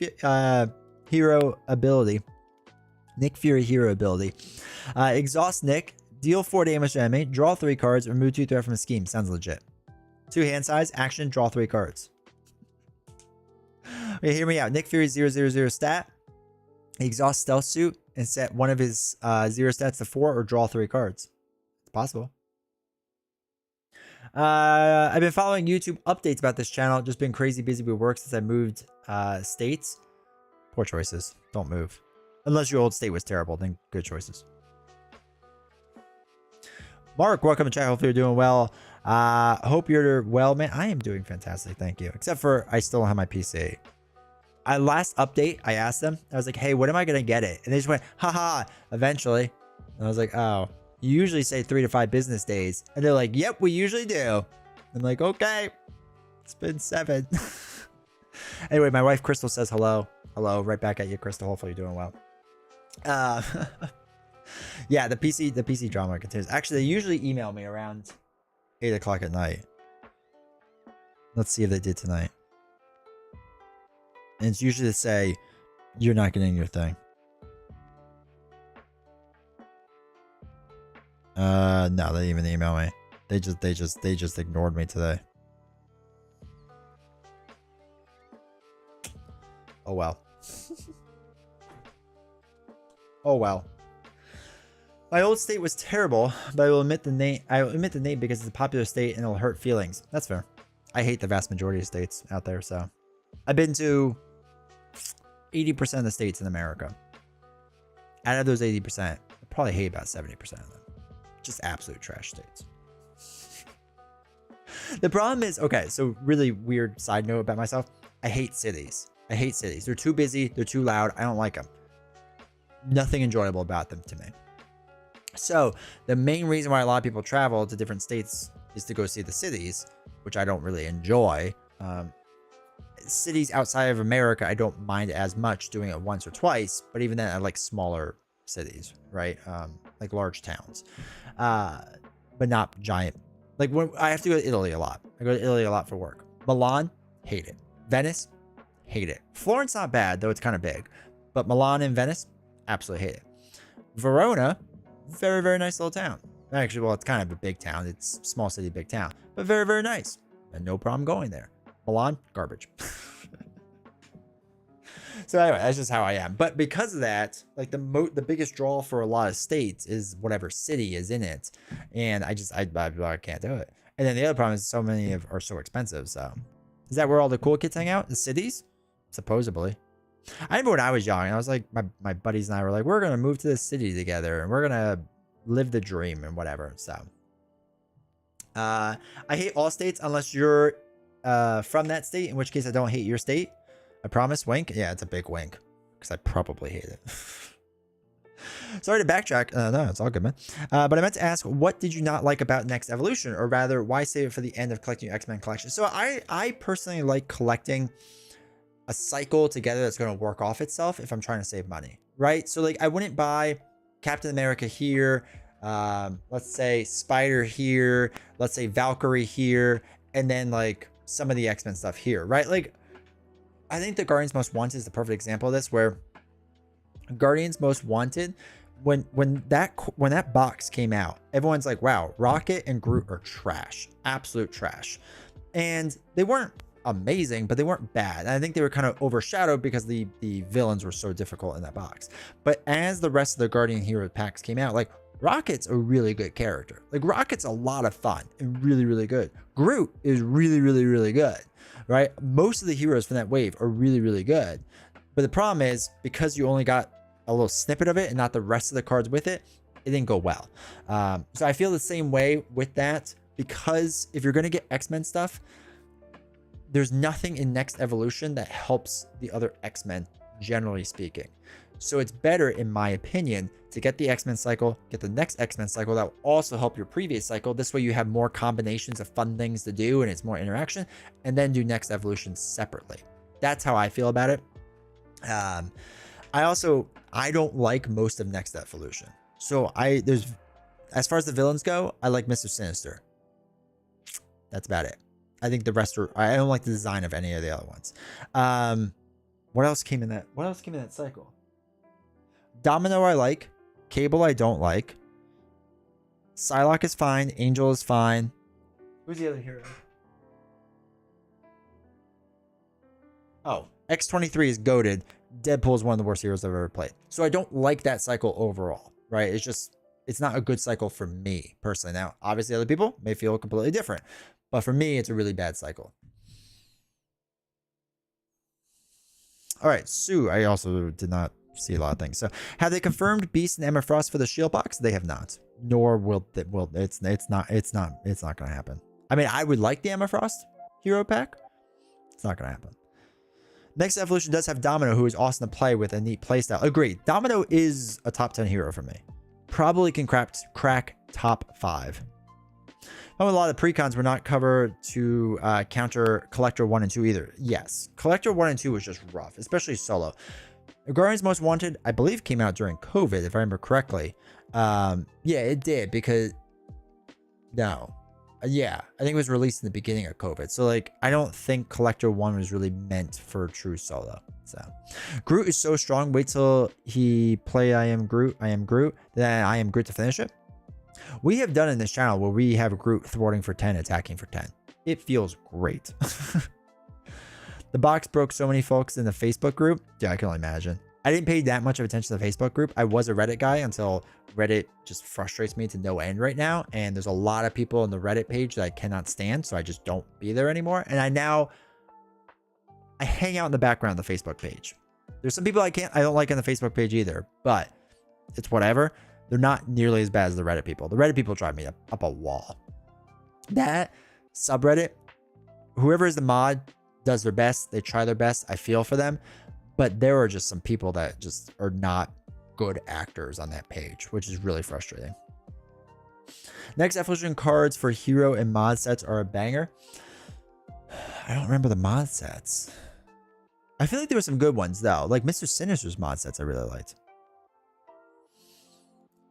hero ability. Nick Fury hero ability. Exhaust Nick. Deal 4 damage to enemy. Draw 3 cards. Remove 2 threat from a scheme. Sounds legit. 2 hand size. Action. Draw 3 cards. Okay, hear me out. Nick Fury 0/0/0 stat. Exhaust stealth suit and set one of his 0 stats to 4 or draw 3 cards. It's possible. I've been following YouTube updates about this channel. Just been crazy busy with work since I moved states. Poor choices. Don't move. Unless your old state was terrible, then good choices. Mark, welcome to chat. Hopefully you're doing well. Hope you're well, man. I am doing fantastic. Thank you. Except for I still don't have my PC. Last update, I asked them. I was like, hey, when am I going to get it? And they just went, haha, eventually. And I was like, oh, you usually say 3 to 5 business days. And they're like, yep, we usually do. I'm like, okay, it's been 7. Anyway, my wife, Crystal, says hello. Hello, right back at you, Crystal. Hopefully you're doing well. Yeah, the PC drama continues. Actually, they usually email me around 8 o'clock at night. Let's see if they did tonight. And it's usually to say, you're not getting your thing. No, they didn't even email me. They just ignored me today. Oh well. Oh well. My old state was terrible, but I will admit the name. I will admit the name because it's a popular state and it'll hurt feelings. That's fair. I hate the vast majority of states out there, so I've been to 80% of the states in America. Out of those 80%, I probably hate about 70% of them. Just absolute trash states. The problem is, okay, so really weird side note about myself. I hate cities. I hate cities. They're too busy. They're too loud. I don't like them. Nothing enjoyable about them to me. So the main reason why a lot of people travel to different states is to go see the cities, which I don't really enjoy. Cities outside of America, I don't mind as much doing it once or twice, but even then I like smaller cities, right? Like large towns, but not giant. Like when I have to go to Italy a lot. I go to Italy a lot for work. Milan, hate it. Venice, hate it. Florence, not bad, though it's kind of big, but Milan and Venice, absolutely hate it. Verona, very, very nice little town. Actually, well, it's kind of a big town. It's small city, big town, but very, very nice. And no problem going there. Milan, garbage. So anyway, that's just how I am. But because of that, like the biggest draw for a lot of states is whatever city is in it, and I can't do it. And then the other problem is so many are so expensive. So is that where all the cool kids hang out? The cities, supposedly. I remember when I was young, I was like, my buddies and I were like, we're gonna move to this city together, and we're gonna live the dream and whatever. So I hate all states unless you're from that state, in which case I don't hate your state. I promise. Wink. Yeah, it's a big wink because I probably hate it. Sorry to backtrack. No, it's all good, man. But I meant to ask, what did you not like about Next Evolution, or rather, why save it for the end of collecting your X-Men collection? So I personally like collecting a cycle together that's going to work off itself if I'm trying to save money, right? So like I wouldn't buy Captain America here, let's say Spider here, let's say Valkyrie here, and then like some of the X-Men stuff here, right? Like I think the Guardians Most Wanted is the perfect example of this, where Guardians Most Wanted, when that box came out, everyone's like, wow, Rocket and Groot are trash, absolute trash. And they weren't amazing, but they weren't bad. And I think they were kind of overshadowed because the villains were so difficult in that box. But as the rest of the Guardian Hero packs came out, like Rocket's a really good character. Like Rocket's a lot of fun and really, really good. Groot is really, really, really good, right? Most of the heroes from that wave are really, really good. But the problem is, because you only got a little snippet of it and not the rest of the cards with it, it didn't go well. So I feel the same way with that, because if you're going to get X-Men stuff, there's nothing in Next Evolution that helps the other X-Men, generally speaking. So it's better, in my opinion, to get the X-Men cycle, get the next X-Men cycle that will also help your previous cycle. This way you have more combinations of fun things to do and it's more interaction, and then do Next Evolution separately. That's how I feel about it. I don't like most of Next Evolution. So as far as the villains go, I like Mr. Sinister. That's about it. I think the rest are, I don't like the design of any of the other ones. What else came in that cycle? Domino I like. Cable I don't like. Psylocke is fine. Angel is fine. Who's the other hero? Oh, X-23 is goated. Deadpool is one of the worst heroes I've ever played. So I don't like that cycle overall, right? It's not a good cycle for me personally. Now, obviously other people may feel completely different, but for me, it's a really bad cycle. All right, Sue, I also did not see a lot of things. So have they confirmed Beast and Emma Frost for the Shield box? They have not, nor will it's not going to happen. I mean, I would like the Emma Frost hero pack. It's not going to happen. Next Evolution does have Domino, who is awesome to play with, a neat playstyle. Agreed. Domino is a top 10 hero for me. Probably can crack top 5. A lot of the precons were not covered to counter Collector 1 and 2 either. Yes, Collector 1 and 2 was just rough, especially solo. Guardians Most Wanted, I believe, came out during COVID, if I remember correctly. Yeah, it did, because... No. Yeah, I think it was released in the beginning of COVID. So, like, I don't think Collector 1 was really meant for true solo. So, Groot is so strong. Wait till he play I Am Groot, then I Am Groot to finish it. We have done in this channel where we have Groot thwarting for 10, attacking for 10. It feels great. The box broke so many folks in the Facebook group. Yeah, I can only imagine. I didn't pay that much of attention to the Facebook group. I was a Reddit guy until Reddit just frustrates me to no end right now. And there's a lot of people on the Reddit page that I cannot stand. So I just don't be there anymore. And I hang out in the background of the Facebook page. There's some people I don't like on the Facebook page either, but it's whatever. They're not nearly as bad as the Reddit people. The Reddit people drive me up a wall. That subreddit, whoever is the mod does their best. They try their best. I feel for them. But there are just some people that just are not good actors on that page, which is really frustrating. Next Evolution cards for hero and mod sets are a banger. I don't remember the mod sets. I feel like there were some good ones, though. Like Mr. Sinister's mod sets I really liked.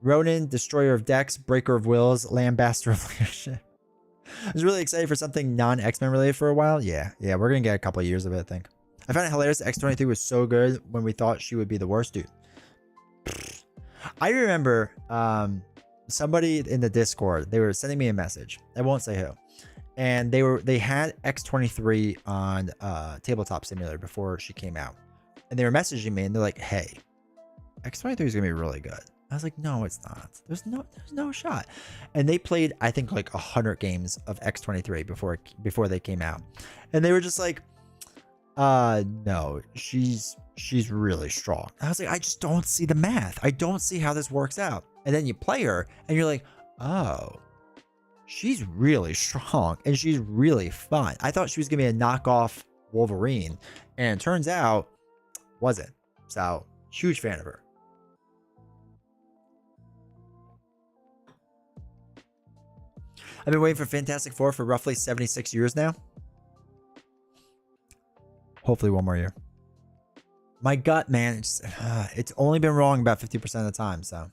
Ronin, Destroyer of Decks, Breaker of Wills, Lambaster of Leadership. I was really excited for something non-X-Men related for a while. Yeah, we're going to get a couple of years of it, I think. I found it hilarious that X-23 was so good when we thought she would be the worst, dude. I remember somebody in the Discord, they were sending me a message. I won't say who. And they had X-23 on Tabletop Simulator before she came out. and they were messaging me, and they're like, "Hey, X23 is gonna be really good." I was like, "No, it's not. There's no shot." And they played, I think, like 100 games of X23 before they came out, and they were just like, no, she's really strong." I was like, I just don't see the math. I don't see how this works out. And then you play her, and you're like, oh, she's really strong, and she's really fun. I thought she was gonna be a knockoff Wolverine, and it turns out wasn't. So huge fan of her. I've been waiting for Fantastic Four for roughly 76 years now. Hopefully one more year. My gut, man, it's only been wrong about 50% of the time. So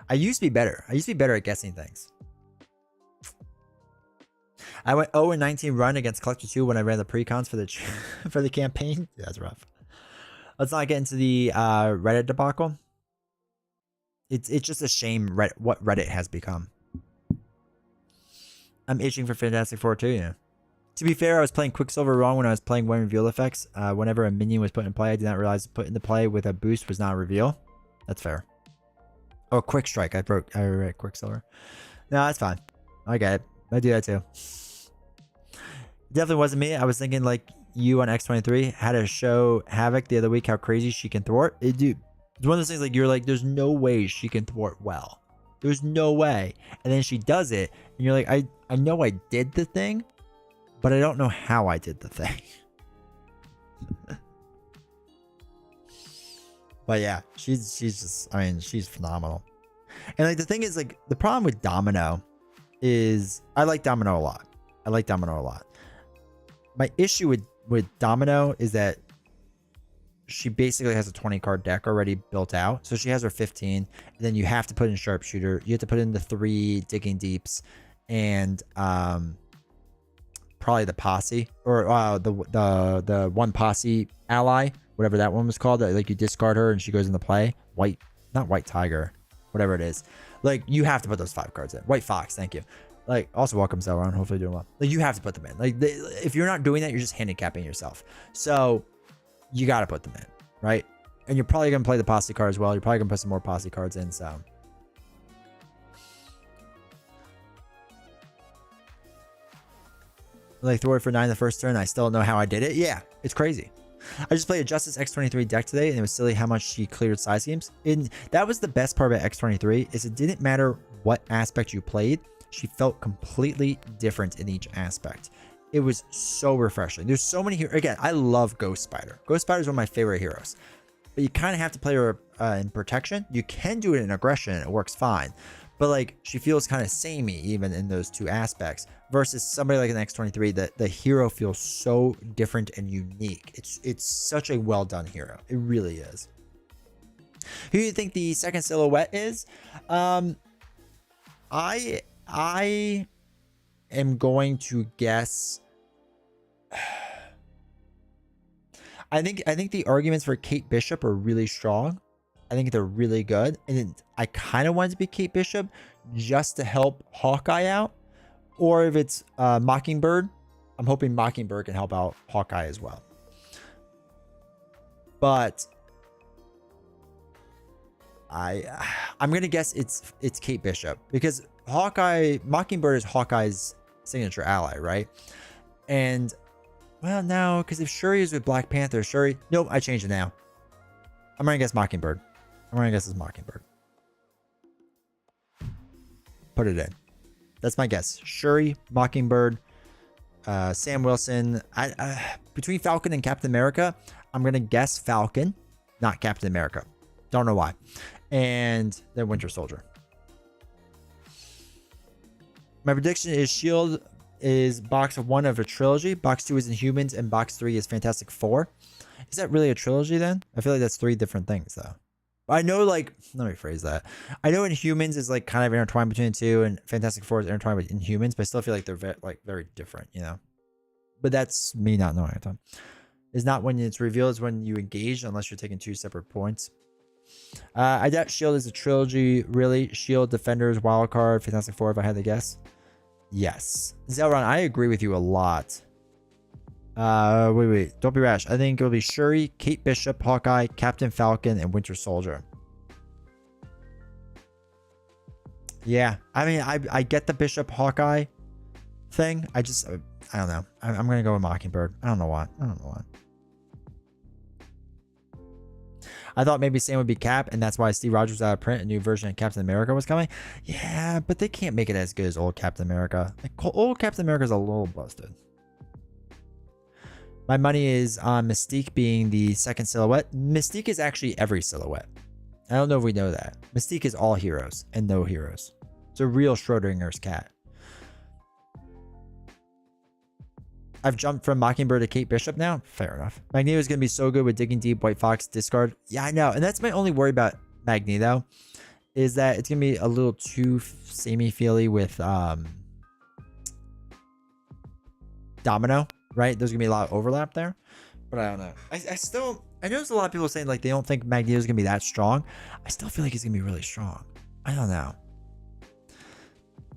I used to be better. I used to be better at guessing things. I went 0-19 run against Collector 2 when I ran the pre-cons for the for the campaign. Yeah, that's rough. Let's not get into the Reddit debacle. It's just a shame what Reddit has become. I'm itching for Fantastic Four too, yeah. To be fair, I was playing Quicksilver wrong when I was playing one reveal effects. Whenever a minion was put in play, I did not realize put into play with a boost was not a reveal. That's fair. Oh, Quick Strike. I read Quicksilver. No, that's fine. I get it. I do that too. Definitely wasn't me. I was thinking like you on X23 had to show Havoc the other week how crazy she can thwart. Dude, it's one of those things like you're like, there's no way she can thwart well. There's no way. And then she does it, and you're like, I know I did the thing, but I don't know how I did the thing. But yeah, she's just, I mean, she's phenomenal. And like the thing is, like, the problem with Domino is I like Domino a lot. My issue with Domino is that she basically has a 20 card deck already built out. So she has her 15, and then you have to put in Sharpshooter. You have to put in the 3 Digging Deeps, and probably the Posse, or the one Posse ally, whatever that one was called. That like you discard her and she goes into play. Not White Tiger, whatever it is. Like you have to put those 5 cards in. White Fox, thank you. Like, also welcome Zelron, hopefully doing well. Like you have to put them in. Like if you're not doing that, you're just handicapping yourself. So you got to put them in, right? And you're probably going to play the Posse card as well. You're probably going to put some more Posse cards in, so. Like throw it for 9 the first turn. I still don't know how I did it. Yeah, it's crazy. I just played a Justice X23 deck today, and it was silly how much she cleared side schemes. And that was the best part about X23 is it didn't matter what aspect you played. She felt completely different in each aspect. It was so refreshing. There's so many here. Again, I love Ghost Spider. Ghost Spider is one of my favorite heroes. But you kind of have to play her in protection. You can do it in aggression, and it works fine. But like she feels kind of samey even in those 2 aspects. Versus somebody like an X23, that the hero feels so different and unique. It's such a well done hero. It really is. Who do you think the second silhouette is? I am going to guess. I think the arguments for Kate Bishop are really strong. I think they're really good, and I kind of want it to be Kate Bishop just to help Hawkeye out. Or if it's Mockingbird, I'm hoping Mockingbird can help out Hawkeye as well. But I'm gonna guess it's Kate Bishop, because Mockingbird is Hawkeye's signature ally, right? And well, no, because if Shuri is with Black Panther, nope, I changed it now. I'm gonna guess Mockingbird. I'm gonna guess it's Mockingbird. Put it in. That's my guess. Shuri, Mockingbird, Sam Wilson. Between Falcon and Captain America, I'm gonna guess Falcon, not Captain America. Don't know why. And then Winter Soldier. My prediction is S.H.I.E.L.D. is box 1 of a trilogy. Box 2 is Inhumans, and box 3 is Fantastic Four. Is that really a trilogy then? I feel like that's 3 different things though. I know, like, let me phrase that. I know Inhumans is like kind of intertwined between the 2, and Fantastic Four is intertwined with Inhumans, but I still feel like they're very different, you know. But that's me not knowing it. It's not when it's revealed; it's when you engage, unless you're taking 2 separate points. I doubt S.H.I.E.L.D. is a trilogy. Really, S.H.I.E.L.D., Defenders, Wildcard, Fantastic Four. If I had to guess, yes. Zelron, I agree with you a lot. Wait. Don't be rash. I think it'll be Shuri, Kate Bishop, Hawkeye, Captain Falcon, and Winter Soldier. Yeah. I mean, I get the Bishop Hawkeye thing. I don't know. I'm going to go with Mockingbird. I don't know why. I thought maybe Sam would be Cap, and that's why Steve Rogers was out of print. A new version of Captain America was coming. Yeah, but they can't make it as good as old Captain America. Like, old Captain America is a little busted. My money is on Mystique being the second silhouette. Mystique is actually every silhouette. I don't know if we know that. Mystique is all heroes and no heroes. It's a real Schrodinger's cat. I've jumped from Mockingbird to Kate Bishop now. Fair enough. Magneto is going to be so good with digging deep. White Fox discard. Yeah, I know. And that's my only worry about Magneto, is that it's going to be a little too samey-feely with Domino, right? There's going to be a lot of overlap there. But I don't know. I know there's a lot of people saying like they don't think Magneto is going to be that strong. I still feel like he's going to be really strong. I don't know.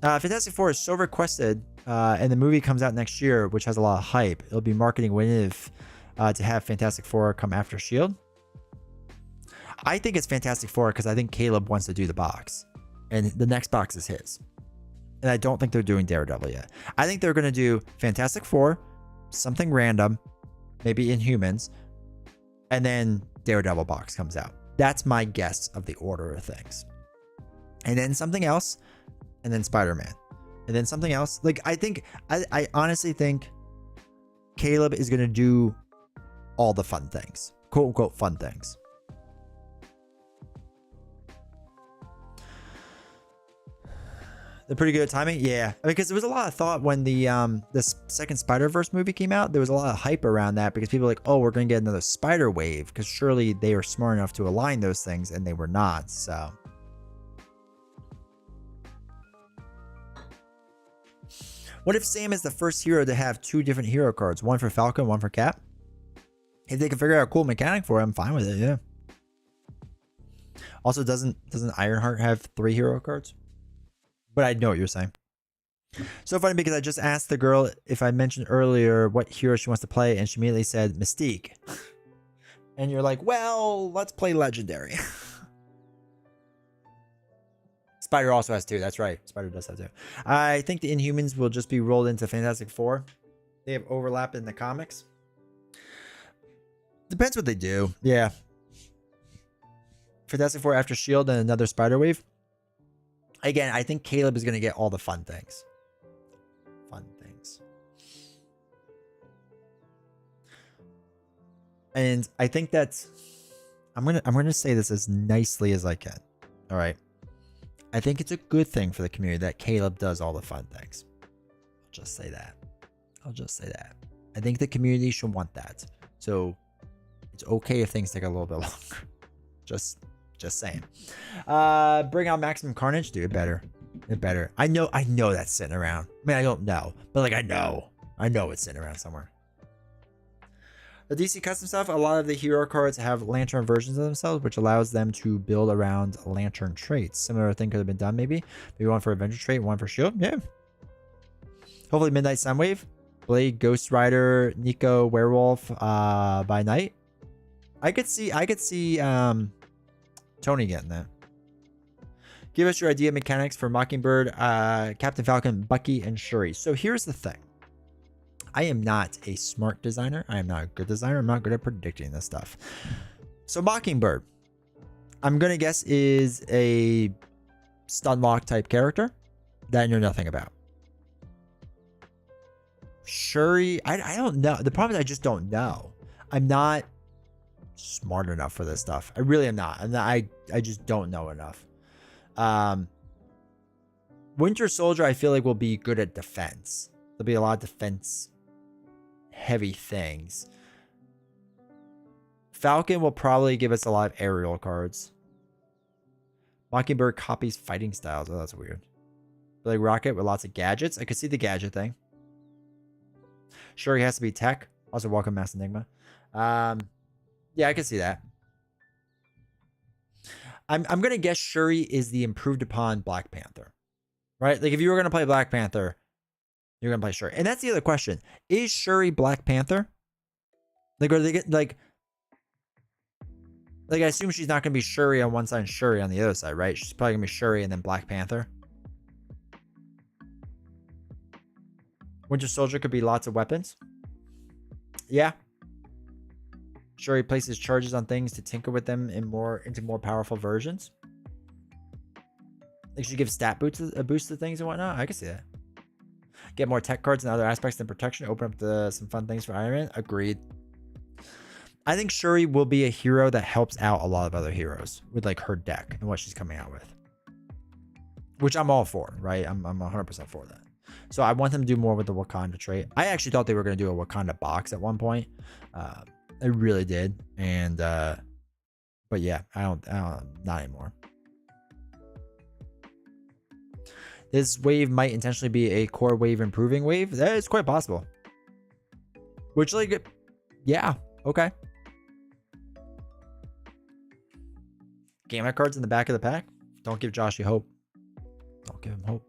Fantastic Four is so requested, and the movie comes out next year, which has a lot of hype. It'll be marketing win-if to have Fantastic Four come after S.H.I.E.L.D. I think it's Fantastic Four because I think Caleb wants to do the box, and the next box is his. And I don't think they're doing Daredevil yet. I think they're going to do Fantastic Four, something random, maybe Inhumans, and then Daredevil box comes out. That's my guess of the order of things. And then something else, and then Spider-Man, and then something else. Like, I honestly think Caleb is going to do all the fun things, quote unquote fun things. They're pretty good at timing. Yeah, because there was a lot of thought when the second Spider-Verse movie came out. There was a lot of hype around that because people were like, oh, we're going to get another Spider Wave, because surely they were smart enough to align those things, and they were not. So what if Sam is the first hero to have two different hero cards, one for Falcon, one for Cap? If they can figure out a cool mechanic for it, I'm fine with it. Yeah. Also, doesn't Ironheart have 3 hero cards? But I know what you're saying. So funny because I just asked the girl if I mentioned earlier what hero she wants to play, and she immediately said Mystique. And you're like, well, let's play Legendary. Spider also has 2. That's right. Spider does have 2. I think the Inhumans will just be rolled into Fantastic Four. They have overlap in the comics. Depends what they do. Yeah. Fantastic Four after S.H.I.E.L.D. and another Spider Wave. Again, I think Caleb is going to get all the fun things. And I think that's... I'm gonna say this as nicely as I can. All right. I think it's a good thing for the community that Caleb does all the fun things. I'll just say that. I think the community should want that. So it's okay if things take a little bit longer. Just saying. Bring out Maximum Carnage, dude. It better. I know that's sitting around. I mean, I don't know, but like I know it's sitting around somewhere. The DC custom stuff, a lot of the hero cards have Lantern versions of themselves, which allows them to build around Lantern traits. Similar thing could have been done, maybe one for Avenger trait, one for Shield. Yeah. Hopefully Midnight Sunwave, Blade, Ghost Rider, Nico, Werewolf, by night. I could see Tony getting that. Give us your idea of mechanics for Mockingbird, Captain Falcon, Bucky, and Shuri. So here's the thing. I am not a smart designer. I am not a good designer. I'm not good at predicting this stuff. So Mockingbird, I'm going to guess, is a Stunlock type character that I know nothing about. Shuri, I don't know. The problem is I just don't know. I'm not smart enough for this stuff. I really am not. And I just don't know enough. Winter Soldier, I feel like, will be good at defense. There'll be a lot of defense heavy things. Falcon will probably give us a lot of aerial cards. Mockingbird copies fighting styles. Oh, that's weird. Like Rocket with lots of gadgets. I could see the gadget thing. Shuri has to be tech. Also, welcome Mass Enigma. Yeah, I can see that. I'm gonna guess Shuri is the improved upon Black Panther, right? Like if you were gonna play Black Panther, You're gonna play Shuri, and that's the other question: is Shuri Black Panther? Like, are they get like I assume she's not gonna be Shuri on one side and Shuri on the other side, right? She's probably gonna be Shuri and then Black Panther. Winter Soldier could be lots of weapons. Yeah. Shuri places charges on things to tinker with them into more powerful versions. Like she gives stat a boost to things and whatnot. I can see that. Get more tech cards and other aspects than protection. Open up some fun things for Iron Man. Agreed. I think Shuri will be a hero that helps out a lot of other heroes with like her deck and what she's coming out with, which I'm all for, right? I'm 100% for that. So I want them to do more with the Wakanda trait. I actually thought they were going to do a Wakanda box at one point. I really did, and but yeah, I don't, not anymore. This wave might intentionally be a core wave improving wave. That is quite possible. Which, like, yeah, okay. Gamma cards in the back of the pack. Don't give Joshy hope. Don't give him hope.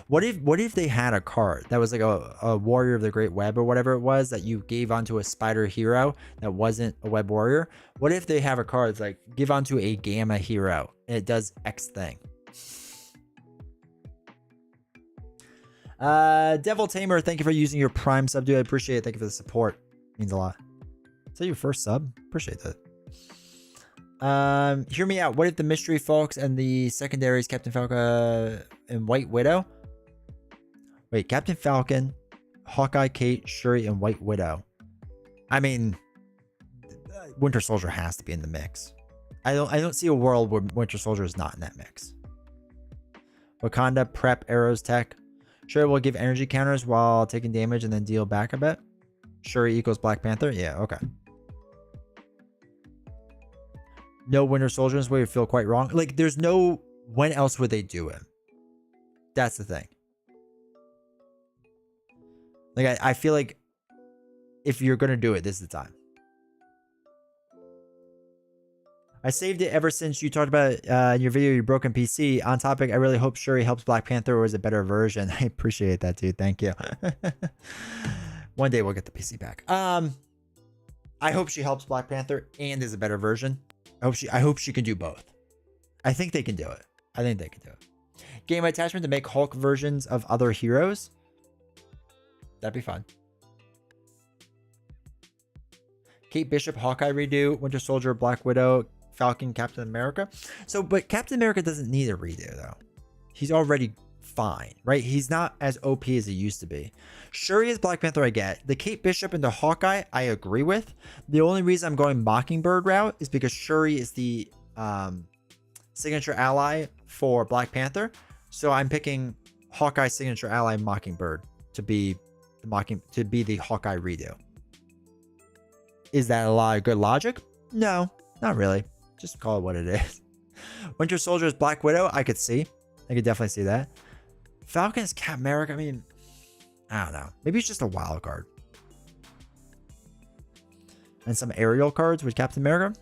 What if they had a card that was like a warrior of the Great Web or whatever it was that you gave onto a spider hero that wasn't a web warrior? What if they have a card that's like give onto a gamma hero and it does X thing? Devil Tamer, thank you for using your Prime sub, dude. I appreciate it. Thank you for the support. It means a lot. Is that your first sub? Appreciate that. Hear me out. What if the mystery folks and the secondaries, Captain Falcon and White Widow? Wait, Captain Falcon, Hawkeye, Kate, Shuri, and White Widow. I mean, Winter Soldier has to be in the mix. I don't see a world where Winter Soldier is not in that mix. Wakanda, prep, arrows, tech. Shuri will give energy counters while taking damage and then deal back a bit. Shuri equals Black Panther. Yeah, okay. No Winter Soldier in this way would feel quite wrong. Like, there's no... When else would they do it? That's the thing. Like, I feel like if you're going to do it, this is the time. I saved it ever since you talked about in your video, your broken PC. On topic, I really hope Shuri helps Black Panther or is a better version. I appreciate that, dude. Thank you. One day we'll get the PC back. I hope she helps Black Panther and is a better version. I hope she can do both. I think they can do it. I think they can do it. Game attachment to make Hulk versions of other heroes. That'd be fun. Kate Bishop, Hawkeye redo, Winter Soldier, Black Widow, Falcon, Captain America. So, but Captain America doesn't need a redo though. He's already fine, right? He's not as OP as he used to be. Shuri is Black Panther, I get. The Kate Bishop and the Hawkeye, I agree with. The only reason I'm going Mockingbird route is because Shuri is the signature ally for Black Panther. So I'm picking Hawkeye signature ally Mockingbird to be the Hawkeye redo. Is that a lot of good logic? No, not really. Just call it what it is. Winter Soldier is Black Widow. I could see. I could definitely see that. Falcon is Captain America. I mean, I don't know. Maybe it's just a wild card. And some aerial cards with Captain America.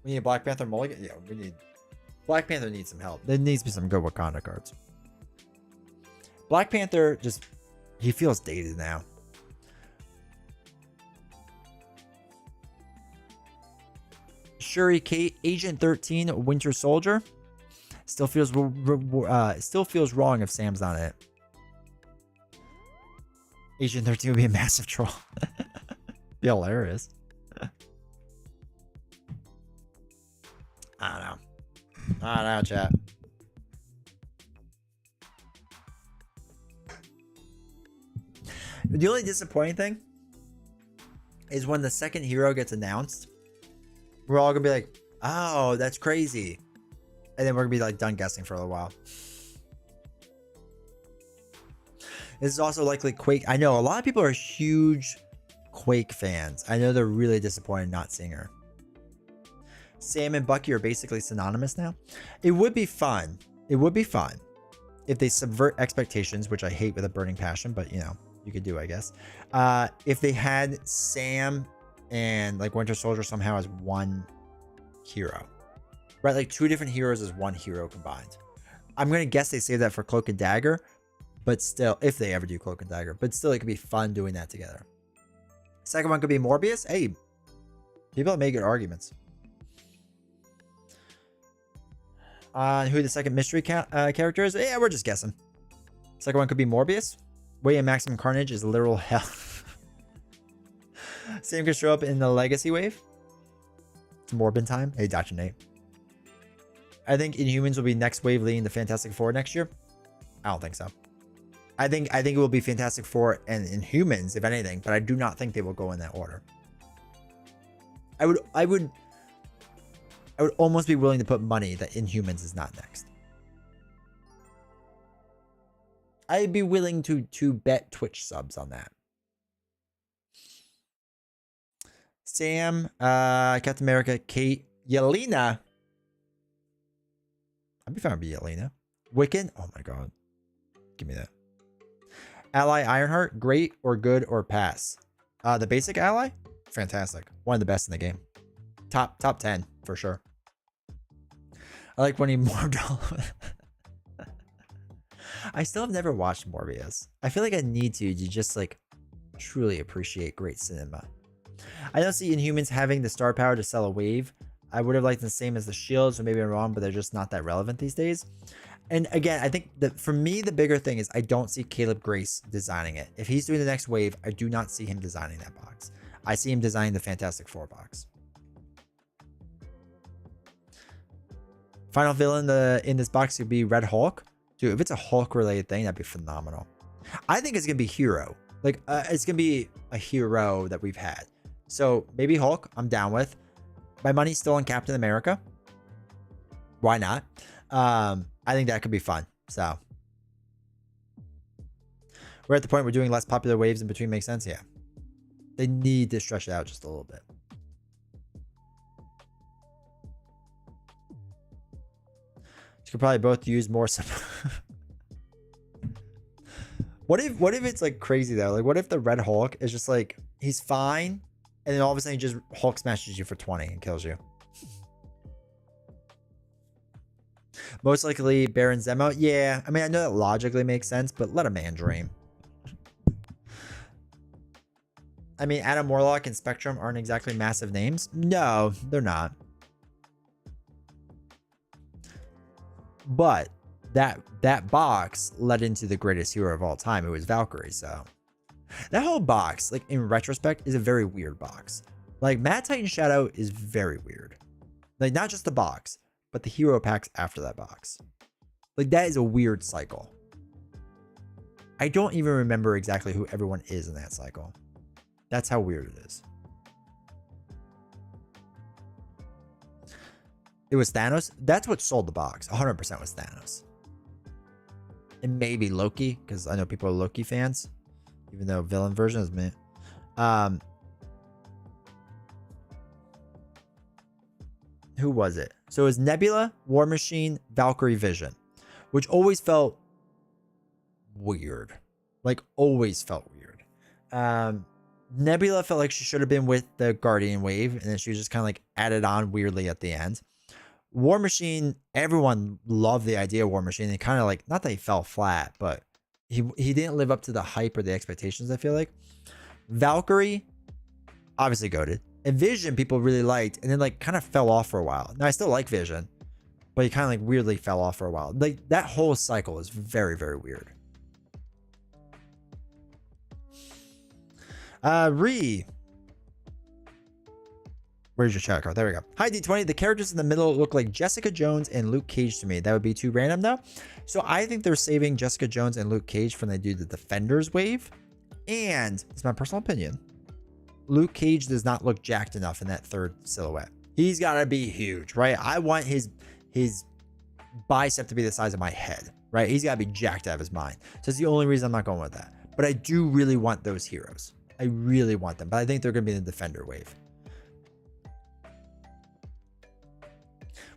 We need a Black Panther mulligan. Yeah, we need... Black Panther needs some help. There needs to be some good Wakanda cards. Black Panther just... He feels dated now. Shuri, Kate, Agent 13, Winter Soldier. Still feels wrong if Sam's not it. Agent 13 would be a massive troll. Be hilarious. I don't know, chat. The only disappointing thing is when the second hero gets announced, we're all gonna be like, oh, that's crazy. And then we're gonna be like done guessing for a little while. This is also likely Quake. I know a lot of people are huge Quake fans. I know they're really disappointed not seeing her. Sam and Bucky are basically synonymous now. It would be fun. It would be fun if they subvert expectations, which I hate with a burning passion, but you know, you could do, I guess. If they had Sam and like Winter Soldier somehow as one hero, right? Like two different heroes as one hero combined. I'm going to guess they save that for Cloak and Dagger. But still, if they ever do Cloak and Dagger. But still, it could be fun doing that together. Second one could be Morbius. Hey, people have made good arguments. Who the second mystery character is? Yeah, we're just guessing. Second one could be Morbius. Way in Maximum Carnage is literal hell. Same could show up in the Legacy wave. It's Morbin time. Hey, Dr. Nate. I think Inhumans will be next wave leading the Fantastic Four next year. I don't think so. I think it will be Fantastic Four and Inhumans, if anything, but I do not think they will go in that order. I would almost be willing to put money that Inhumans is not next. I'd be willing to bet Twitch subs on that. Sam, Captain America, Kate, Yelena. I'd be fine with Yelena. Wiccan. Oh my god. Give me that. Ally Ironheart, great or good or pass. The basic ally, fantastic. One of the best in the game. Top 10 for sure. I like when he morphed all of it. I still have never watched Morbius. I feel like I need to just like truly appreciate great cinema. I don't see Inhumans having the star power to sell a wave. I would have liked the same as the Shield, so maybe I'm wrong, but they're just not that relevant these days. And again, I think that for me, the bigger thing is I don't see Caleb Grace designing it. If he's doing the next wave, I do not see him designing that box. I see him designing the Fantastic Four box. Final villain in this box could be Red Hulk. Dude, if it's a Hulk related thing, that'd be phenomenal. I think it's going to be Hero. Like, it's going to be a hero that we've had. So maybe Hulk, I'm down with. My money's still on Captain America. Why not? I think that could be fun. So we're at the point where doing less popular waves in between makes sense. Yeah. They need to stretch it out just a little bit. You could probably both use more. What if it's like crazy though? Like what if the Red Hulk is just like, he's fine. And then all of a sudden he just Hulk smashes you for 20 and kills you. Most likely Baron Zemo. Yeah, I mean, I know that logically makes sense, but let a man dream. I mean, Adam Warlock and Spectrum aren't exactly massive names. No, they're not. But that box led into the greatest hero of all time. It was Valkyrie, so... That whole box, like in retrospect, is a very weird box. Like Mad Titan Shadow is very weird. Like not just the box, but the hero packs after that box. Like that is a weird cycle. I don't even remember exactly who everyone is in that cycle. That's how weird it is. It was Thanos. That's what sold the box. 100% was Thanos. And maybe Loki, because I know people are Loki fans. Even though villain version is me. Who was it? So it was Nebula, War Machine, Valkyrie, Vision. Which always felt weird. Like always felt weird. Nebula felt like she should have been with the Guardian Wave. And then she was just kind of like added on weirdly at the end. War Machine, everyone loved the idea of War Machine. They kind of like, not that he fell flat, but he didn't live up to the hype or the expectations, I feel like. Valkyrie, obviously goated. And Vision, people really liked, and then like kind of fell off for a while. Now, I still like Vision, but he kind of like weirdly fell off for a while. Like that whole cycle is very, very weird. Where's your chat card? There we go. Hi, D20. The characters in the middle look like Jessica Jones and Luke Cage to me. That would be too random, though. So I think they're saving Jessica Jones and Luke Cage when they do the Defenders wave. And it's my personal opinion. Luke Cage does not look jacked enough in that third silhouette. He's got to be huge, right? I want his bicep to be the size of my head, right? He's got to be jacked out of his mind. So it's the only reason I'm not going with that. But I do really want those heroes. I really want them. But I think they're going to be in the Defender wave.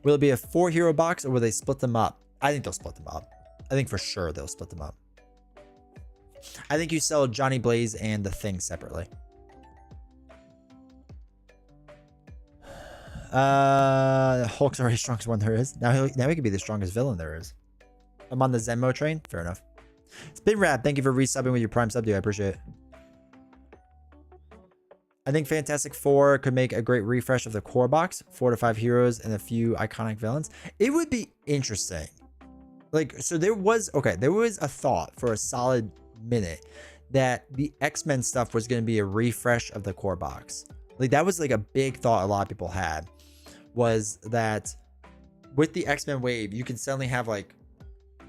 Will it be a 4-hero box or will they split them up? I think they'll split them up. I think for sure they'll split them up. I think you sell Johnny Blaze and the Thing separately. Hulk's already strongest one there is. Now he can be the strongest villain there is. I'm on the Zenmo train. Fair enough. Spin Rap, thank you for resubbing with your Prime sub, dude. I appreciate it. I think Fantastic Four could make a great refresh of the core box. 4 to 5 heroes and a few iconic villains. It would be interesting. Like, so there was a thought for a solid minute that the X-Men stuff was going to be a refresh of the core box. Like, that was like a big thought a lot of people had, was that with the X-Men wave, you can suddenly have like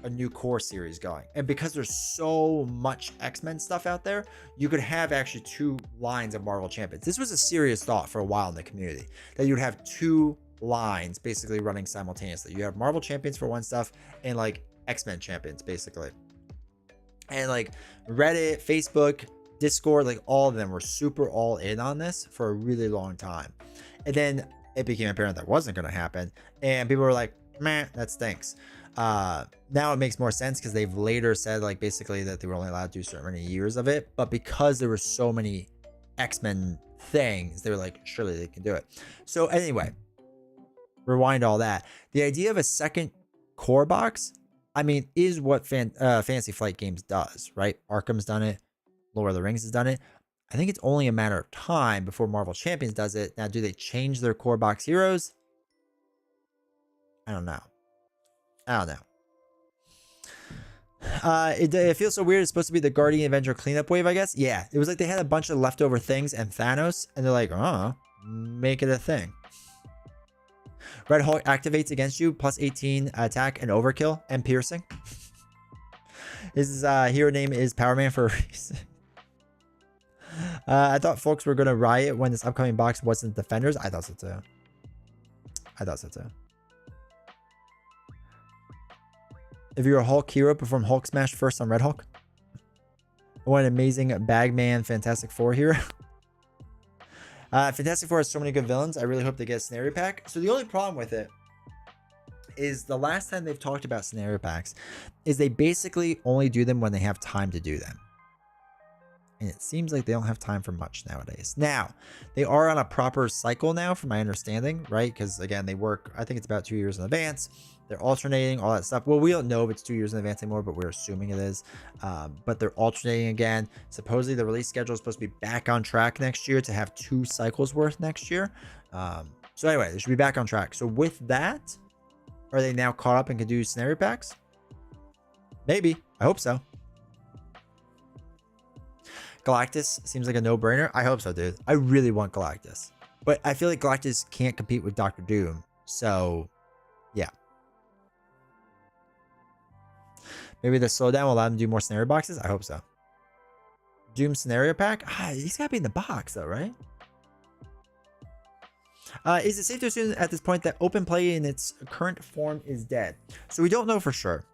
a new core series going. And because there's so much X-Men stuff out there, you could have actually 2 lines of Marvel Champions. This was a serious thought for a while in the community, that you'd have 2 lines basically running simultaneously. You have Marvel Champions for one stuff and like X-Men Champions basically. And like Reddit, Facebook, Discord, like all of them were super all in on this for a really long time. And then it became apparent that wasn't going to happen. And people were like, man, that stinks. Now it makes more sense because they've later said like basically that they were only allowed to do certain many years of it. But because there were so many X-Men things, they were like, surely they can do it. So anyway, rewind all that. The idea of a second core box, I mean, is what Fantasy Flight Games does, right? Arkham's done it. Lord of the Rings has done it. I think it's only a matter of time before Marvel Champions does it. Now, do they change their core box heroes? I don't know. It feels so weird. It's supposed to be the Guardian Avenger cleanup wave, I guess. Yeah, it was like they had a bunch of leftover things and Thanos, and they're like, oh, make it a thing. Red Hulk activates against you, plus 18 attack and overkill and piercing. His hero name is Power Man for a reason. I thought folks were going to riot when this upcoming box wasn't Defenders. I thought so too. If you're a Hulk hero, perform Hulk Smash first on Red Hulk. What an amazing Bagman Fantastic Four hero. Fantastic Four has so many good villains. I really hope they get a scenario pack. So the only problem with it is the last time they've talked about scenario packs is they basically only do them when they have time to do them. And it seems like they don't have time for much nowadays. Now, they are on a proper cycle now, from my understanding, right? Because again, they work, I think it's about 2 years in advance. They're alternating, all that stuff. Well, we don't know if it's 2 years in advance anymore, but we're assuming it is. But they're alternating again. Supposedly the release schedule is supposed to be back on track next year to have 2 cycles worth next year. So anyway, they should be back on track. So with that, are they now caught up and can do scenario packs? Maybe. I hope so. Galactus seems like a no-brainer. I hope so, dude. I really want Galactus. But I feel like Galactus can't compete with Doctor Doom. So, yeah. Maybe the slowdown will allow them to do more scenario boxes? I hope so. Doom scenario pack? He's got to be in the box, though, right? Is it safe to assume at this point that open play in its current form is dead? So we don't know for sure.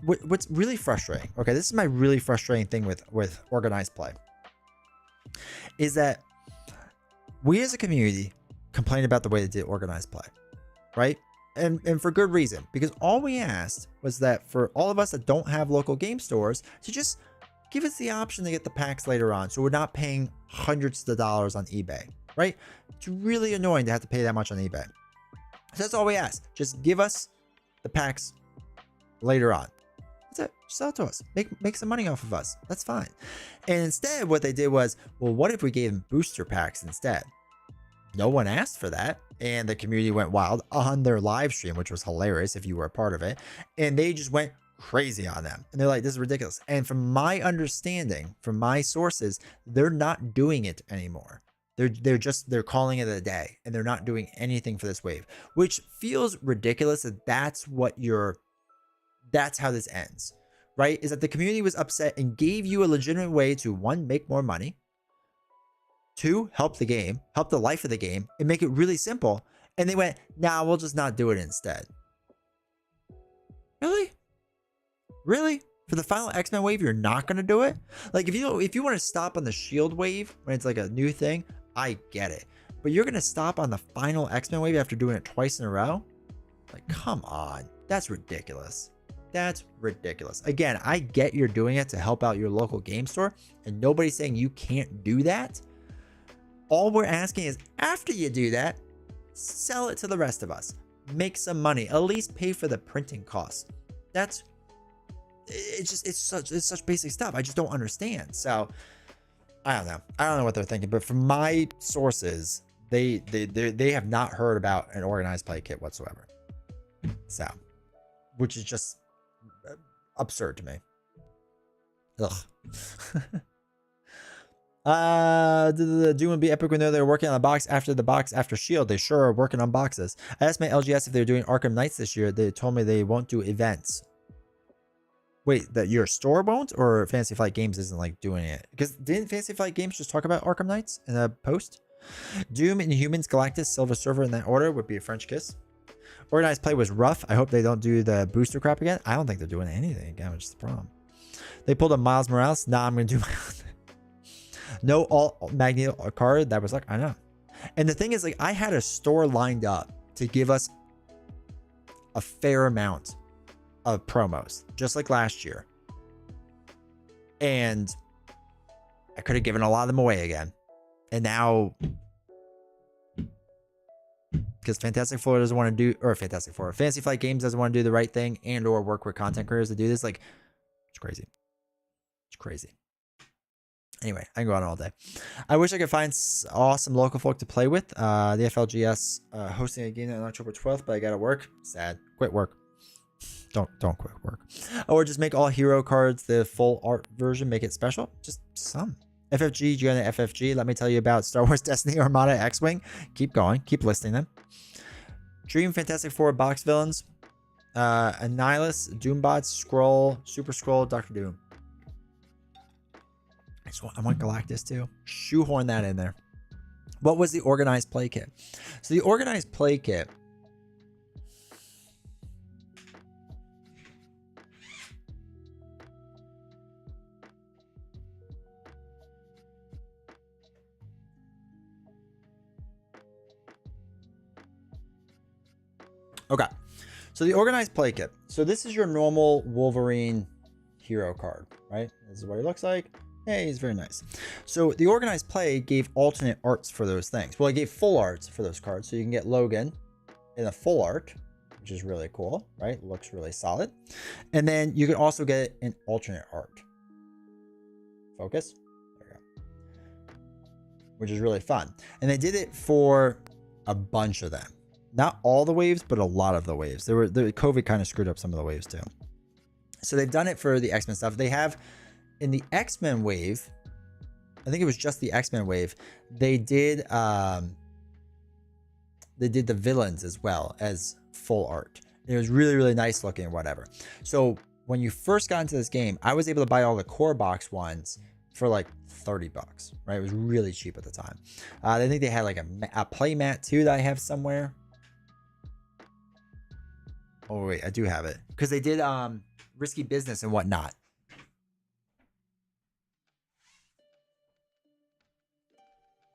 What's really frustrating, okay, this is my really frustrating thing with organized play, is that we as a community complain about the way they did organized play, right? And for good reason, because all we asked was that for all of us that don't have local game stores to just give us the option to get the packs later on, so we're not paying hundreds of dollars on eBay, right? It's really annoying to have to pay that much on eBay. So that's all we asked. Just give us the packs later on. That's it. Sell it to us. Make some money off of us. That's fine. And instead, what they did was, well, what if we gave them booster packs instead? No one asked for that, and the community went wild on their live stream, which was hilarious if you were a part of it. And they just went crazy on them, and they're like, this is ridiculous. And from my understanding, from my sources, they're not doing it anymore. They're calling it a day, and they're not doing anything for this wave, which feels ridiculous. That's how this ends, right? Is that the community was upset and gave you a legitimate way to, 1, make more money, 2, help the game, help the life of the game, and make it really simple. And they went, nah, we'll just not do it instead. Really? For the final X-Men wave, you're not going to do it? Like, if you want to stop on the Shield wave when it's like a new thing, I get it. But you're going to stop on the final X-Men wave after doing it twice in a row? Like, come on. That's ridiculous. That's ridiculous. Again, I get you're doing it to help out your local game store, and nobody's saying you can't do that. All we're asking is, after you do that, sell it to the rest of us. make some money. At least pay for the printing costs. It's such basic stuff. I just don't understand. So I don't know what they're thinking, but from my sources, they have not heard about an organized play kit whatsoever. So, which is just absurd to me. Ugh. Doom would be epic when they're working on the box after Shield. They sure are working on boxes. I asked my LGS if they're doing Arkham Knights this year. They told me they won't do events. Wait, that your store won't, or Fantasy Flight Games isn't like doing it? Because didn't Fantasy Flight Games just talk about Arkham Knights in a post? Doom, Inhumans, Galactus, Silver Surfer in that order would be a French kiss. Organized play was rough. I hope they don't do the booster crap again. I don't think they're doing anything again, which is the problem. They pulled a Miles Morales. Nah, I'm gonna do my own. No alt Magneto card. That was like, I know. And the thing is, like, I had a store lined up to give us a fair amount of promos, just like last year. And I could have given a lot of them away again. And now, because Fantastic Four doesn't want to do, or Fantastic Four, Fantasy Flight Games doesn't want to do the right thing and or work with content creators to do this, like, it's crazy. It's crazy. Anyway, I can go on all day. I wish I could find awesome local folk to play with. The FLGS hosting a game on October 12th, but I gotta work. Sad. Quit work. Don't quit work. Or just make all hero cards the full art version. Make it special. Just some. FFG, Gianna FFG. Let me tell you about Star Wars Destiny, Armada, X-Wing. Keep going. Keep listing them. Dream Fantastic Four box villains. Annihilus, Doombots, Skrull, Super Skrull, Doctor Doom. I want Galactus too. Shoehorn that in there. What was the organized play kit? So the organized play kit. Okay. So the organized play kit. So this is your normal Wolverine hero card, right? This is what he looks like. Hey, he's very nice. So the organized play gave alternate arts for those things. Well, it gave full arts for those cards. So you can get Logan in a full art, which is really cool, right? Looks really solid. And then you can also get an alternate art. Focus. There we go. Which is really fun. And they did it for a bunch of them. Not all the waves, but a lot of the waves. The COVID kind of screwed up some of the waves too. So they've done it for the X-Men stuff. They have in the X-Men wave, I think it was just the X-Men wave, they did the villains as well as full art. It was really, really nice looking and whatever. So when you first got into this game, I was able to buy all the core box ones for like $30, right? It was really cheap at the time. I think they had like a play mat too that I have somewhere. Oh wait, I do have it because they did Risky Business and whatnot.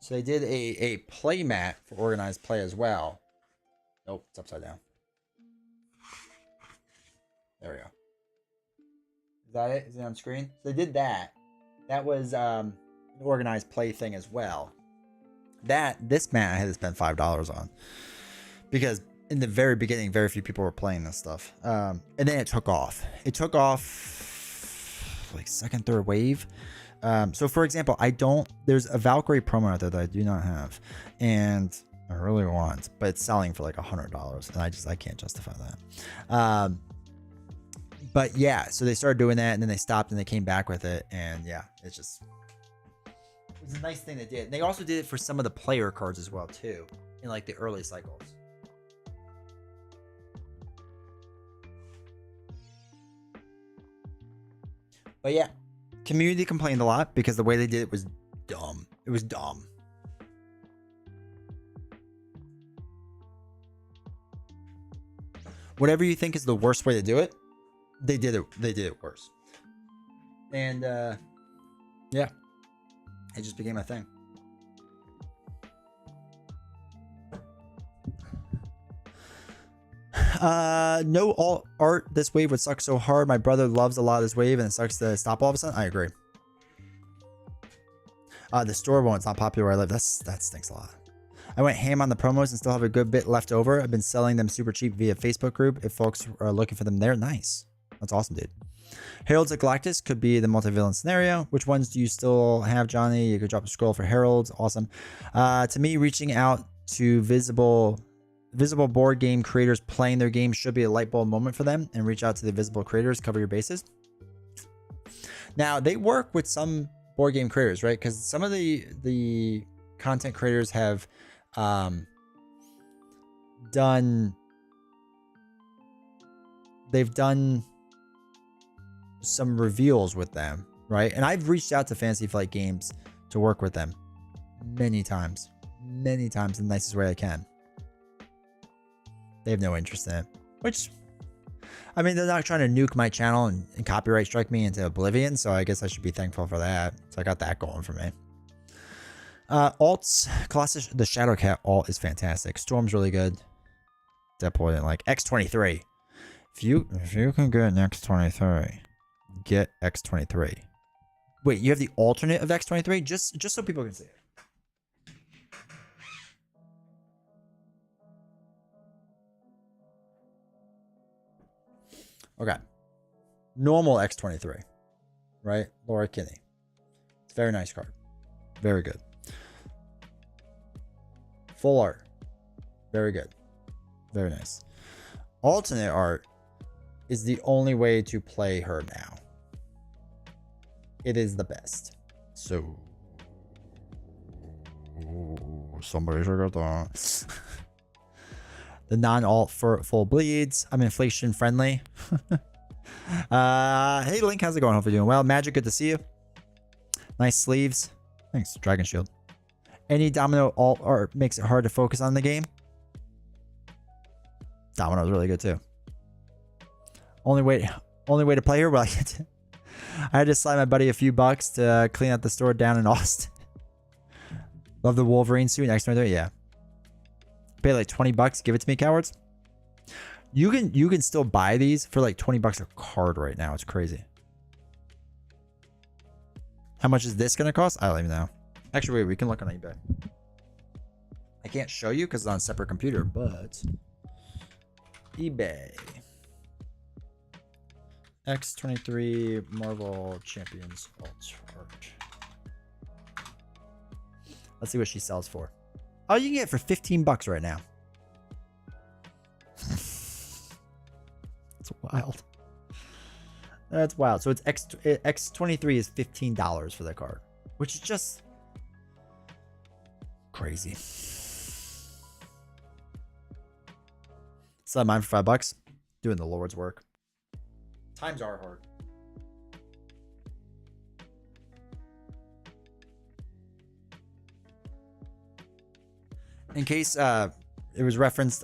So they did a play mat for organized play as well. Nope, it's upside down. There we go. Is that it? Is it on screen? So they did that. That was an organized play thing as well. This mat I had to spend $5 on. Because in the very beginning, very few people were playing this stuff. And then it took off. It took off like second, third wave. So for example, there's a Valkyrie promo out there that I do not have and I really want, but it's selling for like $100 and I can't justify that. But yeah, so they started doing that and then they stopped and they came back with it. And yeah, it was a nice thing they did. And they also did it for some of the player cards as well too, in like the early cycles. But yeah, community complained a lot because the way they did it was dumb. It was dumb. Whatever you think is the worst way to do it, they did it worse. And yeah, it just became a thing. No alt art this wave would suck so hard. My brother loves a lot of this wave and it sucks to stop all of a sudden. I agree. The store won't. It's not popular where I live. That stinks a lot. I went ham on the promos and still have a good bit left over. I've been selling them super cheap via Facebook group. If folks are looking for them there, nice. That's awesome, dude. Heralds of Galactus could be the multi-villain scenario. Which ones do you still have, Johnny? You could drop a scroll for Heralds. Awesome. To me, reaching out to visible board game creators playing their game should be a light bulb moment for them, and reach out to the visible creators, cover your bases. Now, they work with some board game creators, right? Because some of the content creators have they've done some reveals with them, right? And I've reached out to Fantasy Flight Games to work with them many times in the nicest way I can. They have no interest in it, which, I mean, they're not trying to nuke my channel and copyright strike me into oblivion, so I guess I should be thankful for that. So I got that going for me. Alts, Colossus, the Shadowcat alt is fantastic. Storm's really good. Deadpool didn't like X23. If you can get an X23, get X23. Wait, you have the alternate of X23? Just so people can see it. Okay. Normal X23. Right? Laura Kinney. It's a very nice card. Very good. Full art. Very good. Very nice. Alternate art is the only way to play her now. It is the best. So, somebody should get that. The non-alt for full bleeds. I'm inflation friendly. Hey Link, how's it going? Hope you're doing well. Magic, good to see you. Nice sleeves. Thanks. Dragon Shield. Any Domino alt art makes it hard to focus on the game. Domino's really good too. Only way to play her. Well, I had to slide my buddy a few bucks to clean out the store down in Austin. Love the Wolverine suit. Next one there, yeah. Pay like 20 bucks. Give it to me, cowards. You can still buy these for like 20 bucks a card right now. It's crazy. How much is this gonna cost? I don't even know. Actually, wait, we can look on eBay. I can't show you because it's on a separate computer, but eBay. X23 Marvel Champions alt art. Let's see what she sells for. Oh, you can get it for 15 bucks right now. That's wild. That's wild. So it's X23 is $15 for that card, which is just crazy. Sell mine for 5 bucks. Doing the Lord's work. Times are hard. In case it was referenced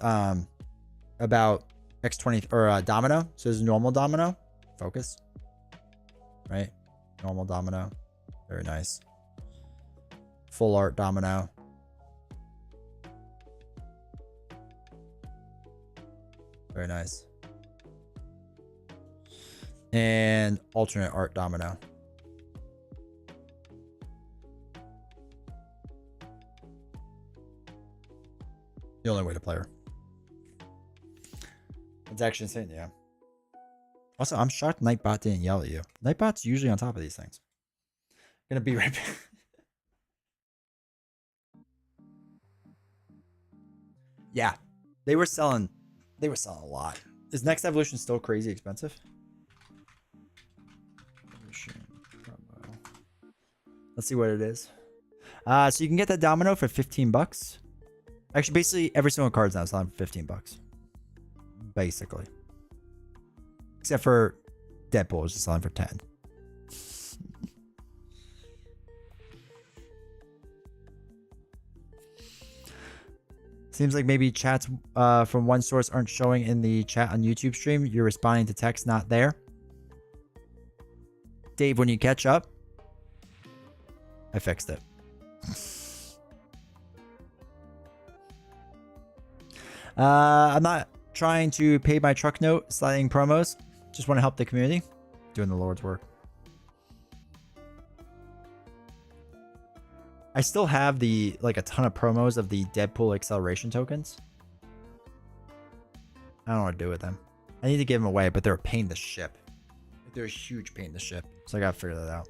about X20 or Domino. So this is normal Domino. Focus. Right? Normal Domino. Very nice. Full art Domino. Very nice. And alternate art Domino. The only way to play her. It's actually insane, yeah. Also, I'm shocked Nightbot didn't yell at you. Nightbot's usually on top of these things. Gonna be right back. Yeah. They were selling a lot. Is Next Evolution still crazy expensive? Let's see what it is. So you can get that Domino for 15 bucks. Actually, basically every single card's now selling for 15 bucks. Basically. Except for Deadpool is just selling for 10. Seems like maybe chats from one source aren't showing in the chat on YouTube stream. You're responding to text not there. Dave, when you catch up, I fixed it. I'm not trying to pay my truck note, sliding promos. Just want to help the community. Doing the Lord's work. I still have like a ton of promos of the Deadpool acceleration tokens. I don't know what to do with them. I need to give them away, but they're a pain to ship. They're a huge pain to ship. So I gotta figure that out.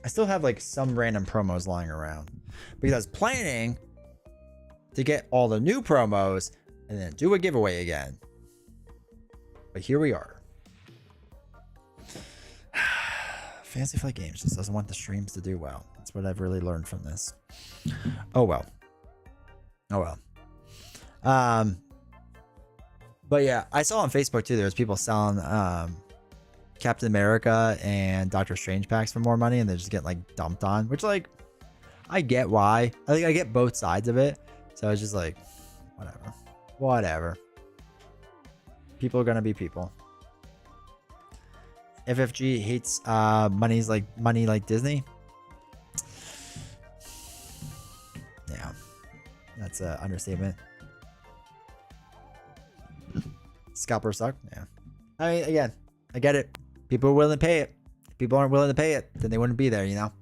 I still have like some random promos lying around because I was planning to get all the new promos and then do a giveaway again. But here we are. Fantasy Flight Games just doesn't want the streams to do well. That's what I've really learned from this. Oh well. Oh well. But yeah, I saw on Facebook too, there's people selling Captain America and Doctor Strange packs for more money, and they're just getting like dumped on, which like I get why. I think I get both sides of it. So it's just like whatever. People are gonna be people. FFG hates money like Disney. Yeah, that's an understatement. Scalpers suck. Yeah, I mean, again, I get it. People are willing to pay it. If people aren't willing to pay it, then they wouldn't be there, you know.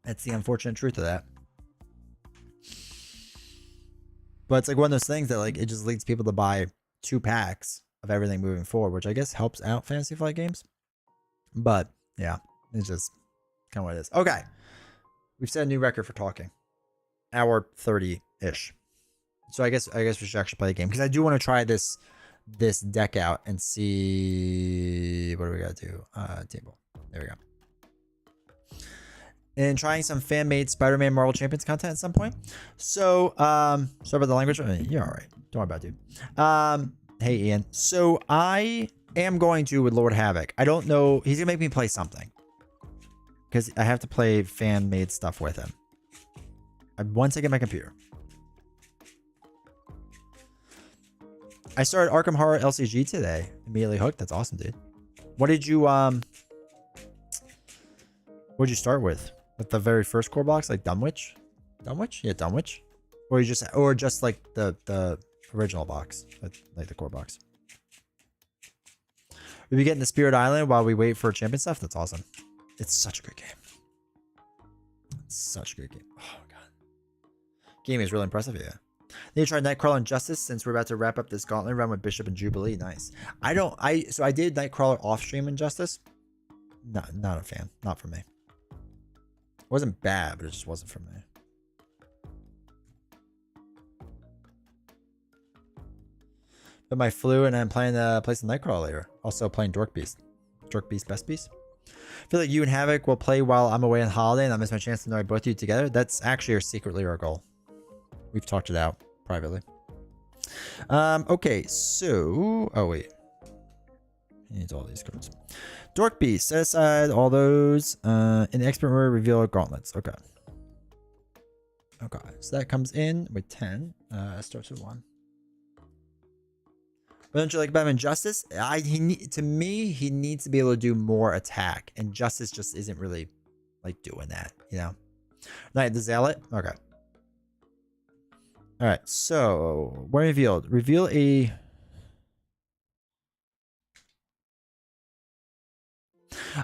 That's the unfortunate truth of that. But it's like one of those things that like it just leads people to buy 2 packs of everything moving forward, which I guess helps out Fantasy Flight Games. But yeah, it's just kind of what it is. Okay, we've set a new record for talking, hour 30-ish. So I guess we should actually play the game because I do want to try this deck out and see what do we gotta do. Table. There we go. And trying some fan-made Spider-Man Marvel Champions content at some point. So sorry about the language. You're all right. Don't worry about it, dude. Hey Ian. So I am going to with Lord Havoc. I don't know. He's gonna make me play something because I have to play fan-made stuff with him. Once I get my computer. I started Arkham Horror LCG today. Immediately hooked. That's awesome, dude. What did you what'd you start with? With the very first core box, like Dunwich? Dunwich? Yeah, Dunwich. Or just like the original box, like the core box. We'll be getting the Spirit Island while we wait for champion stuff. That's awesome. It's such a good game. It's such a good game. Oh god. Game is really impressive, yeah. Need to try Nightcrawler and Justice since we're about to wrap up this gauntlet run with Bishop and Jubilee. Nice. So I did Nightcrawler off stream and Justice. Not a fan. Not for me. It wasn't bad, but it just wasn't for me. But my flu and I'm playing play some Nightcrawler later. Also playing Dork Beast. Dork Beast, Best Beast. I feel like you and Havoc will play while I'm away on holiday and I'll miss my chance to know both of you together. That's actually secretly our goal. We've talked it out privately. Okay, so oh wait. He needs all these cards. Dork Beast, set aside all those. In the expert mode, reveal gauntlets. Okay. Okay, so that comes in with 10. Starts with 1. What don't you like about him in Justice? To me, he needs to be able to do more attack, and Justice just isn't really like doing that, you know. Knight the Zealot. Okay. All right. So when revealed, reveal a.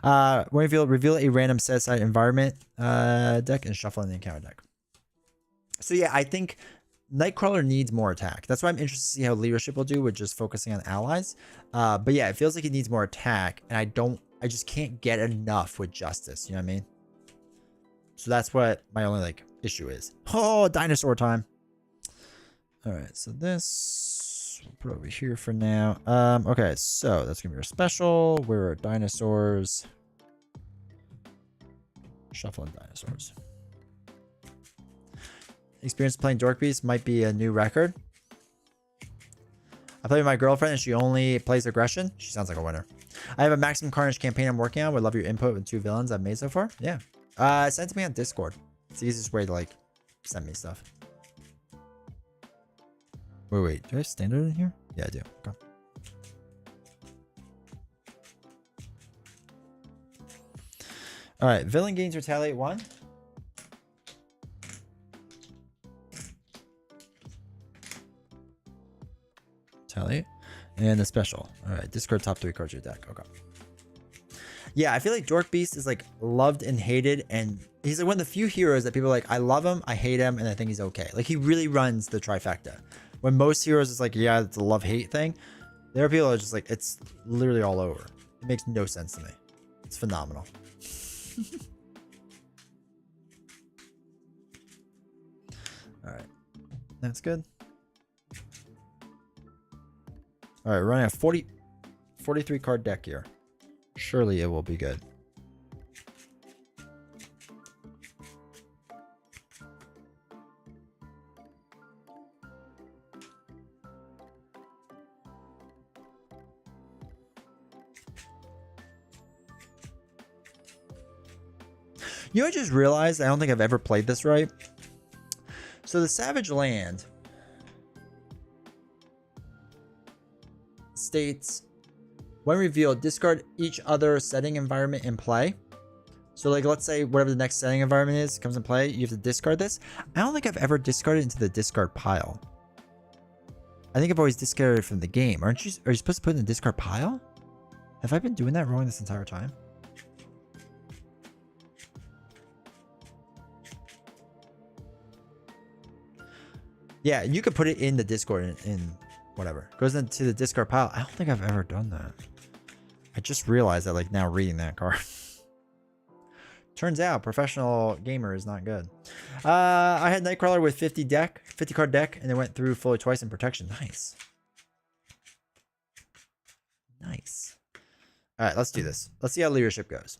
When reveal a random set aside environment deck and shuffle in the encounter deck. So yeah, I think Nightcrawler needs more attack. That's why I'm interested to see how leadership will do with just focusing on allies. But yeah, it feels like it needs more attack, and I just can't get enough with Justice. You know what I mean? So that's what my only like issue is. Oh, dinosaur time. All right, so this we'll put over here for now. Okay, so that's gonna be our special. Where are dinosaurs? Shuffling dinosaurs. Experience playing Dork Beast might be a new record. I play with my girlfriend and she only plays aggression. She sounds like a winner. I have a Maximum Carnage campaign I'm working on. Would love your input with 2 villains I've made so far. Yeah. Send it to me on Discord. It's the easiest way to like send me stuff. Wait. Do I have standard in here? Yeah, I do. Okay. All right. Villain gains retaliate 1. Retaliate. And the special. All right. Discard top 3 cards of your deck. Okay. Yeah, I feel like Dork Beast is like loved and hated, and he's like one of the few heroes that people are like, I love him, I hate him, and I think he's okay. Like he really runs the trifecta. When most heroes is like, yeah, it's a love-hate thing. There are people that are just like, it's literally all over. It makes no sense to me. It's phenomenal. All right, that's good. All right, running a 43 card deck here. Surely it will be good. You know, I just realized I don't think I've ever played this right. So the Savage Land states, when revealed, discard each other setting environment in play. So like, let's say whatever the next setting environment is comes in play, you have to discard this. I don't think I've ever discarded into the discard pile. I think I've always discarded from the game. Are you supposed to put it in the discard pile? Have I been doing that wrong this entire time? Yeah, you could put it in the Discord in whatever. Goes into the discard pile. I don't think I've ever done that. I just realized that like now reading that card. Turns out professional gamer is not good. I had Nightcrawler with 50 card deck, and it went through fully twice in protection. Nice. Nice. All right, let's do this. Let's see how leadership goes.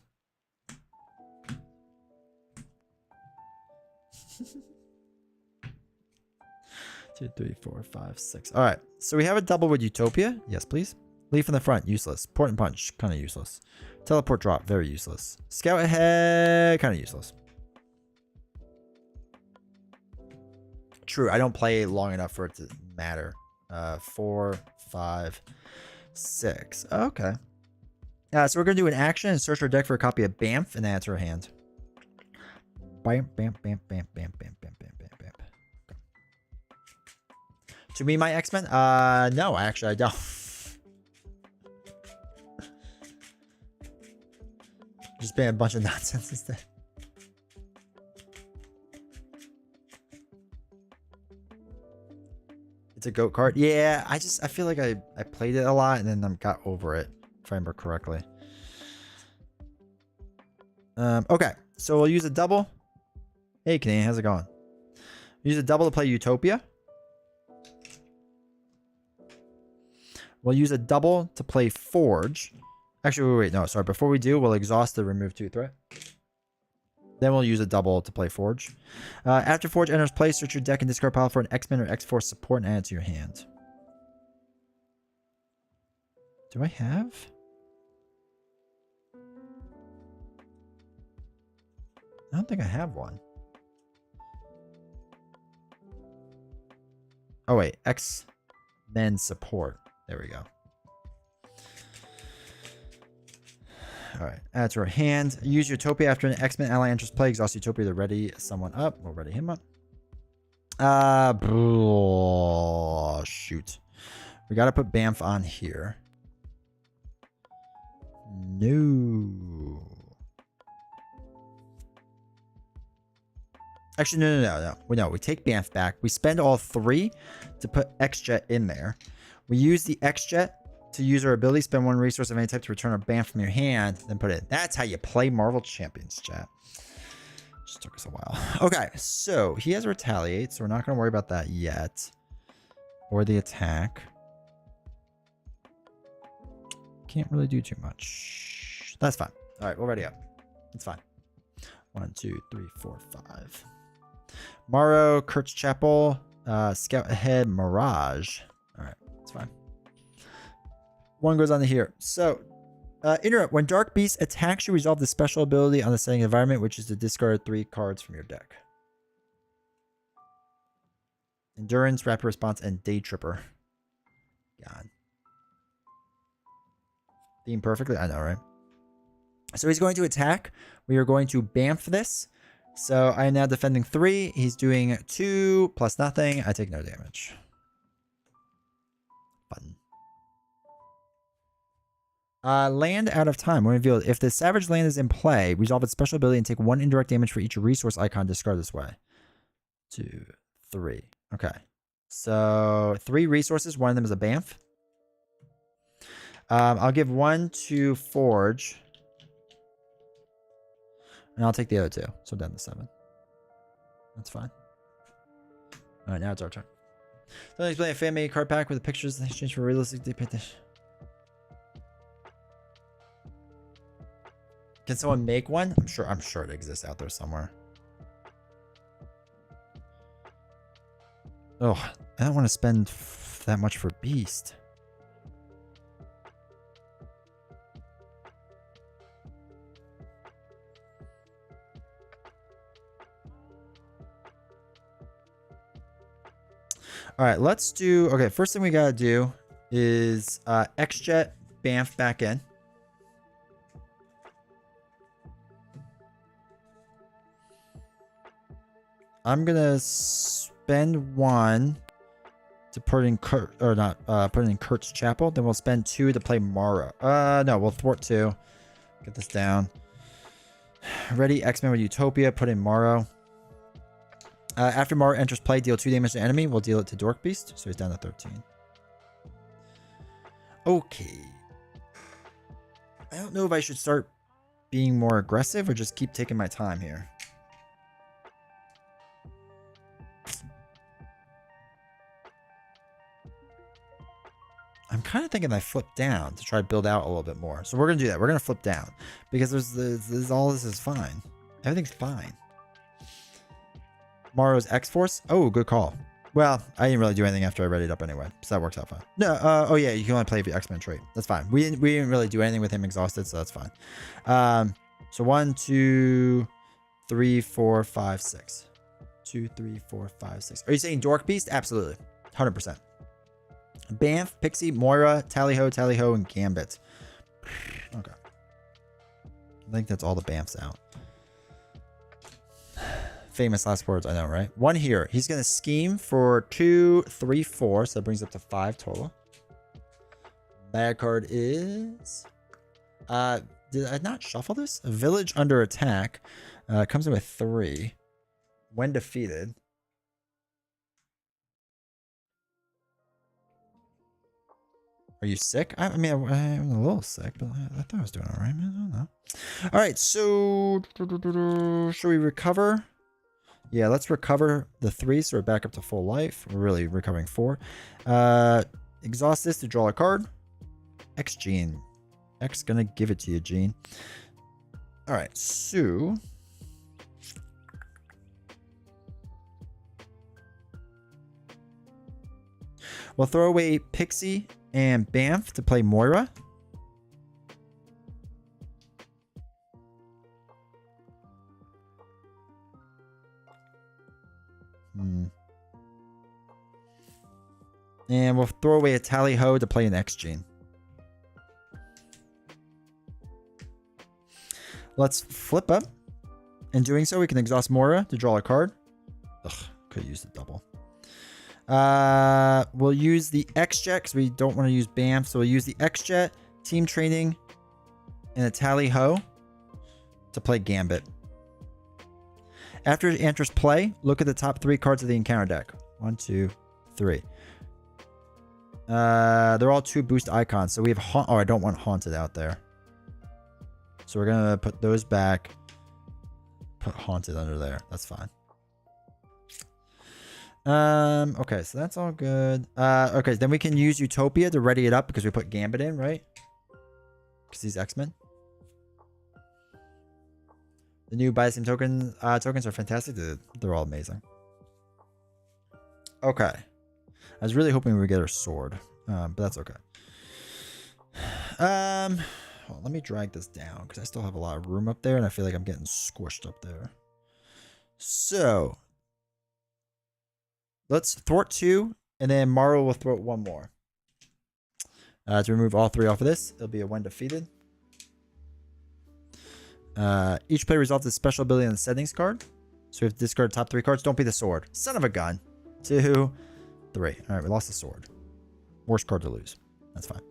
2, 3, 4, 5, 6. All right. So we have a double with Utopia. Yes, please. Leaf in the front. Useless. Port and punch. Kind of useless. Teleport drop. Very useless. Scout ahead. Kind of useless. True. I don't play long enough for it to matter. 4, 5, 6. Okay. So we're going to do an action and search our deck for a copy of Bamf and add to our hand. Bam, bam, bam, bam, bam, bam, bam, bam, bam, bam. To me, my X-Men? No, actually, I don't. Just being a bunch of nonsense instead. It's a goat card. Yeah, I feel like I played it a lot and then I got over it, if I remember correctly. Okay, so we'll use a double. Hey, Canadian, how's it going? Use a double to play Utopia. We'll use a double to play Forge. Actually, wait, no, sorry. Before we do, we'll exhaust the remove 2 threat. Then we'll use a double to play Forge. After Forge enters play, search your deck and discard pile for an X-Men or X-Force support and add it to your hand. Do I have? I don't think I have one. Oh, wait. X-Men support. There we go. Alright. Add to our hand. Use Utopia after an X-Men ally enters play. Exhaust Utopia to ready someone up. We'll ready him up. Oh, shoot. We gotta put Bamf on here. No. Actually, no. We take Bamf back. We spend all 3 to put X-Jet in there. We use the X-Jet to use our ability. Spend 1 resource of any type to return a Bamf from your hand. Then put it in. That's how you play Marvel Champions, chat. Just took us a while. Okay, so he has Retaliate, so we're not going to worry about that yet. Or the attack. Can't really do too much. That's fine. All right, we'll ready up. It's fine. 1, 2, 3, 4, 5. Morrow, Kurt's Chapel, Scout Ahead, Mirage. All right, it's fine. 1 goes on to here. So, interrupt. When Dark Beast attacks you, resolve the special ability on the setting environment, which is to discard 3 cards from your deck. Endurance, Rapid Response, and Day Tripper. God. Theme perfectly? I know, right? So he's going to attack. We are going to Bamf this. So I am now defending 3. He's doing 2 plus nothing. I take no damage. Button. Land out of time. When revealed, if the savage land is in play, resolve its special ability and take 1 indirect damage for each resource icon discarded this way. 2, 3. Okay. So 3 resources. One of them is a Bamf. I'll give 1 to Forge. And I'll take the other 2. So down to 7. That's fine. Alright, now it's our turn. So let's play a fan-made card pack with the pictures in exchange for realistic depiction. Can someone make one? I'm sure it exists out there somewhere. Oh, I don't want to spend that much for Beast. All right, let's do... Okay, first thing we got to do is X-Jet Bamf back in. I'm going to spend 1 to put in Kurt... Or not, put it in Kurt's Chapel. Then we'll spend 2 to play Mara. No, we'll thwart 2. Get this down. Ready, X-Men with Utopia. Put in Morrow. After Mara enters play, deal 2 damage to enemy. We'll deal it to Dork Beast. So he's down to 13. Okay. I don't know if I should start being more aggressive or just keep taking my time here. I'm kind of thinking I flip down to try to build out a little bit more. So we're going to do that. We're going to flip down because there's all this is fine. Everything's fine. Morrow's X-Force. Oh, good call. Well, I didn't really do anything after I read it up anyway, so that works out fine. No, oh yeah, you can only play the X-Men trait. That's fine. We didn't really do anything with him exhausted, so that's fine. So 1, 2, 3, 4, 5, 6. 2, 3, 4, 5, 6. Are you saying Dork Beast? Absolutely, 100%. Bamf, Pixie, Moira, Tally-Ho, and Gambit. Okay. I think that's all the Bamfs out. Famous last words, I know, right? 1 here. He's going to scheme for 2, 3, 4. So that brings up to 5 total. Bad card is... did I not shuffle this? A Village under attack. Comes in with 3. When defeated. Are you sick? I mean, I'm a little sick, but I thought I was doing all right, man. I don't know. All right, so... Should we recover? Yeah, let's recover the 3, so we're back up to full life. We're really recovering 4. Exhaust this to draw a card. X Gene. X gonna give it to you, Gene. All right, so... We'll throw away Pixie and Bamf to play Moira. And we'll throw away a Tally-Ho to play an X-Gene. Let's flip up. In doing so, we can exhaust Moira to draw a card. Ugh, could use the double. We'll use the X-Jet because we don't want to use Bamf. So we'll use the X-Jet, Team Training, and a Tally-Ho to play Gambit. After it enters play, look at the top 3 cards of the encounter deck. 1, 2, 3. They're all 2 boost icons. So we have oh, I don't want Haunted out there. So we're gonna put those back. Put Haunted under there. That's fine. Okay, so that's all good. Okay, then we can use Utopia to ready it up because we put Gambit in, right? Because he's X-Men. The new buy the same tokens are fantastic. They're all amazing. Okay. I was really hoping we would get our sword, but that's okay. Well, let me drag this down because I still have a lot of room up there, and I feel like I'm getting squished up there. So let's thwart 2, and then Maro will thwart 1 more. To remove all 3 off of this, it'll be a when defeated. Each player resolves a special ability on the settings card. So we have to discard top 3 cards. Don't be the sword. Son of a gun. 2, 3. All right, we lost the sword. Worst card to lose. That's fine.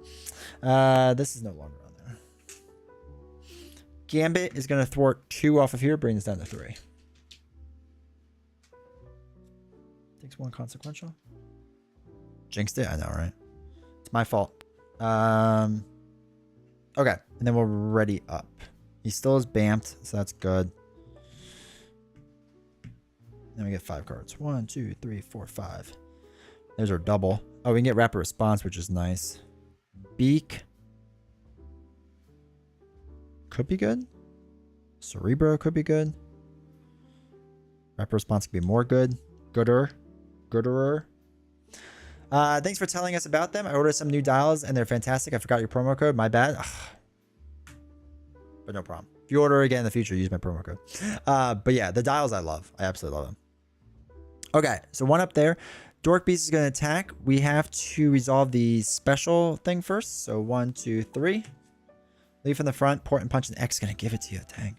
This is no longer on there. Gambit is going to thwart 2 off of here, bring this down to 3. Takes 1 consequential. Jinxed it? I know, right? It's my fault. Okay. And then we're ready up. He still is bamped, so that's good. Then we get 5 cards. 1, 2, 3, 4, 5. There's our double. Oh, we can get rapid response, which is nice. Beak. Could be good. Cerebro could be good. Rapid response could be more good. Gooder. Thanks for telling us about them. I ordered some new dials and they're fantastic. I forgot your promo code. My bad. Ugh. But no problem. If you order again in the future, use my promo code. But yeah, the dials I love. I absolutely love them. Okay, so 1 up there. Dork Beast is going to attack. We have to resolve the special thing first. So 1, 2, 3. Leave from the front. Port and punch. And X is going to give it to you. Dang.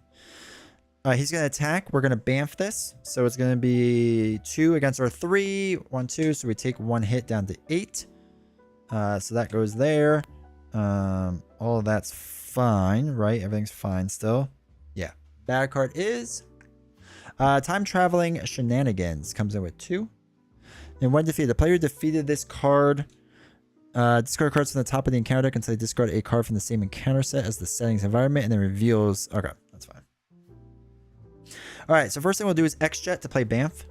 He's going to attack. We're going to bamf this. So it's going to be 2 against our 3. 1, 2. So we take 1 hit down to 8. So that goes there. All of that's fine, right? Everything's fine still. Yeah. Bad card is time traveling shenanigans. Comes in with 2. And when defeated, the player defeated this card. Discard cards from the top of the encounter deck until they discard a card from the same encounter set as the settings environment and then reveals. Okay, that's fine. All right, so first thing we'll do is X-Jet to play Banff.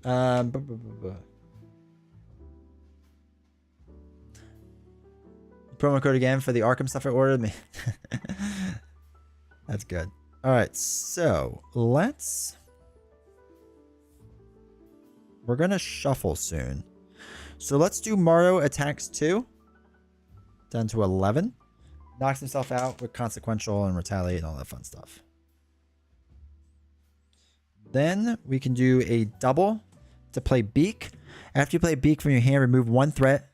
Promo code again for the Arkham stuff I ordered. That's good. All right, so we're going to shuffle soon. So let's do Mario attacks 2. Down to 11. Knocks himself out with consequential and retaliate and all that fun stuff. Then we can do a double to play Beak. After you play Beak from your hand, remove 1 threat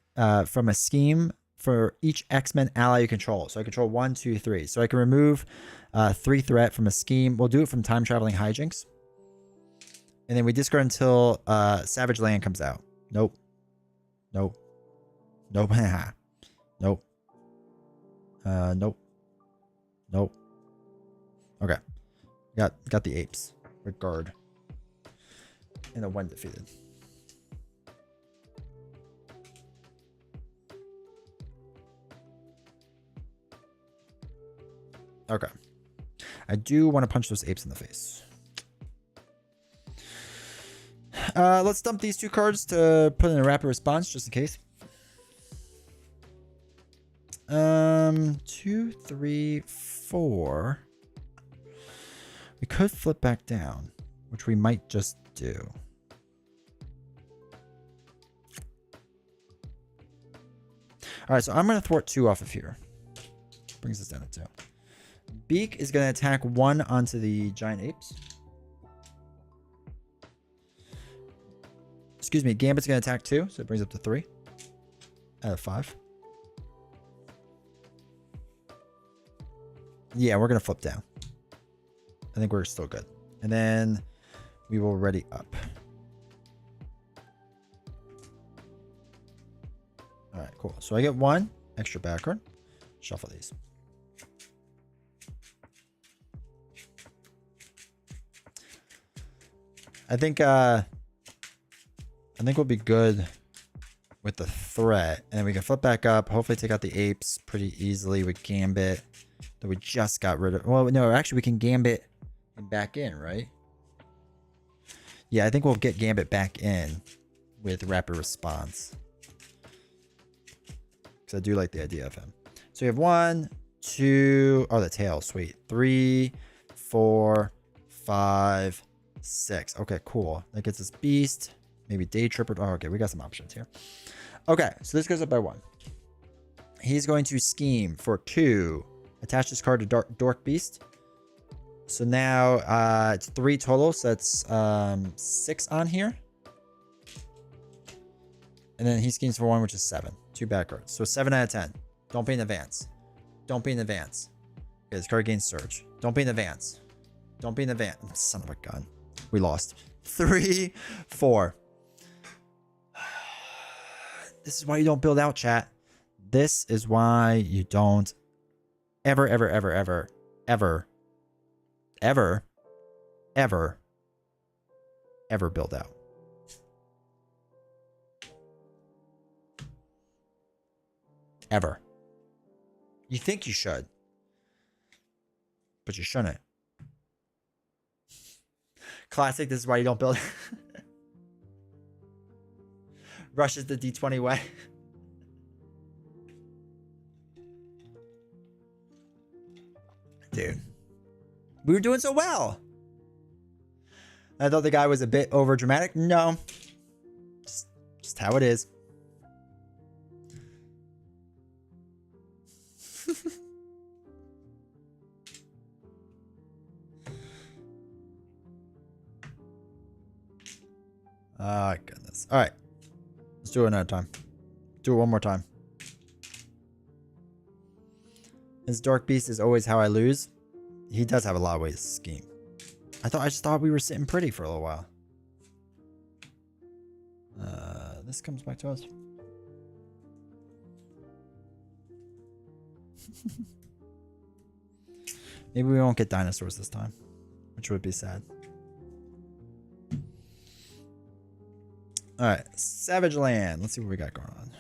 from a scheme for each X-Men ally you control. So I control 1, 2, 3. So I can remove 3 threat from a scheme. We'll do it from time traveling hijinks. And then we discard until Savage Land comes out. Nope. Nope. Nope. Nope. Nope. Nope. Okay. Got the apes with guard. And a 1 defeated. Okay. I do want to punch those apes in the face. Let's dump these 2 cards to put in a rapid response just in case. 2, 3, 4. We could flip back down, which we might just do. All right, so I'm going to thwart 2 off of here. Brings us down to 2. Beak is going to attack 1 onto the giant apes. Excuse me, Gambit's going to attack 2, so it brings up to 3 out of 5. Yeah, we're going to flip down. I think we're still good. And then we will ready up. All right, cool. So I get 1 extra back card. Shuffle these. I think we'll be good with the threat. And then we can flip back up. Hopefully take out the apes pretty easily with Gambit that we just got rid of. Well, no, actually we can Gambit and back in, right? Yeah, I think we'll get Gambit back in with rapid response. Because I do like the idea of him. So you have 1, 2, oh, the tail, sweet. 3, 4, 5, 6. Okay, cool. That gets us Beast. Maybe Day Tripper. Oh, okay, we got some options here. Okay, so this goes up by 1. He's going to scheme for 2. Attach this card to Dork Beast. So now it's 3 total. So that's 6 on here. And then he schemes for 1, which is 7. 2 back cards. So 7 out of 10. Don't be in advance. Don't be in advance. Okay, this card gains Surge. Don't be in advance. Don't be in advance. Son of a gun. We lost. 3, 4. This is why you don't build out, chat. This is why you don't ever, ever, ever, ever, ever, ever, ever, ever build out. Ever. You think you should, but you shouldn't. Classic, this is why you don't build. Rushes the D20 way. Dude. We were doing so well. I thought the guy was a bit over dramatic. No. Just how it is. Oh, goodness. All right. Let's do it another time. Do it one more time. His Dark Beast is always how I lose. He does have a lot of ways to scheme. I just thought we were sitting pretty for a little while. This comes back to us. Maybe we won't get dinosaurs this time, which would be sad. All right, Savage Land. Let's see what we got going on.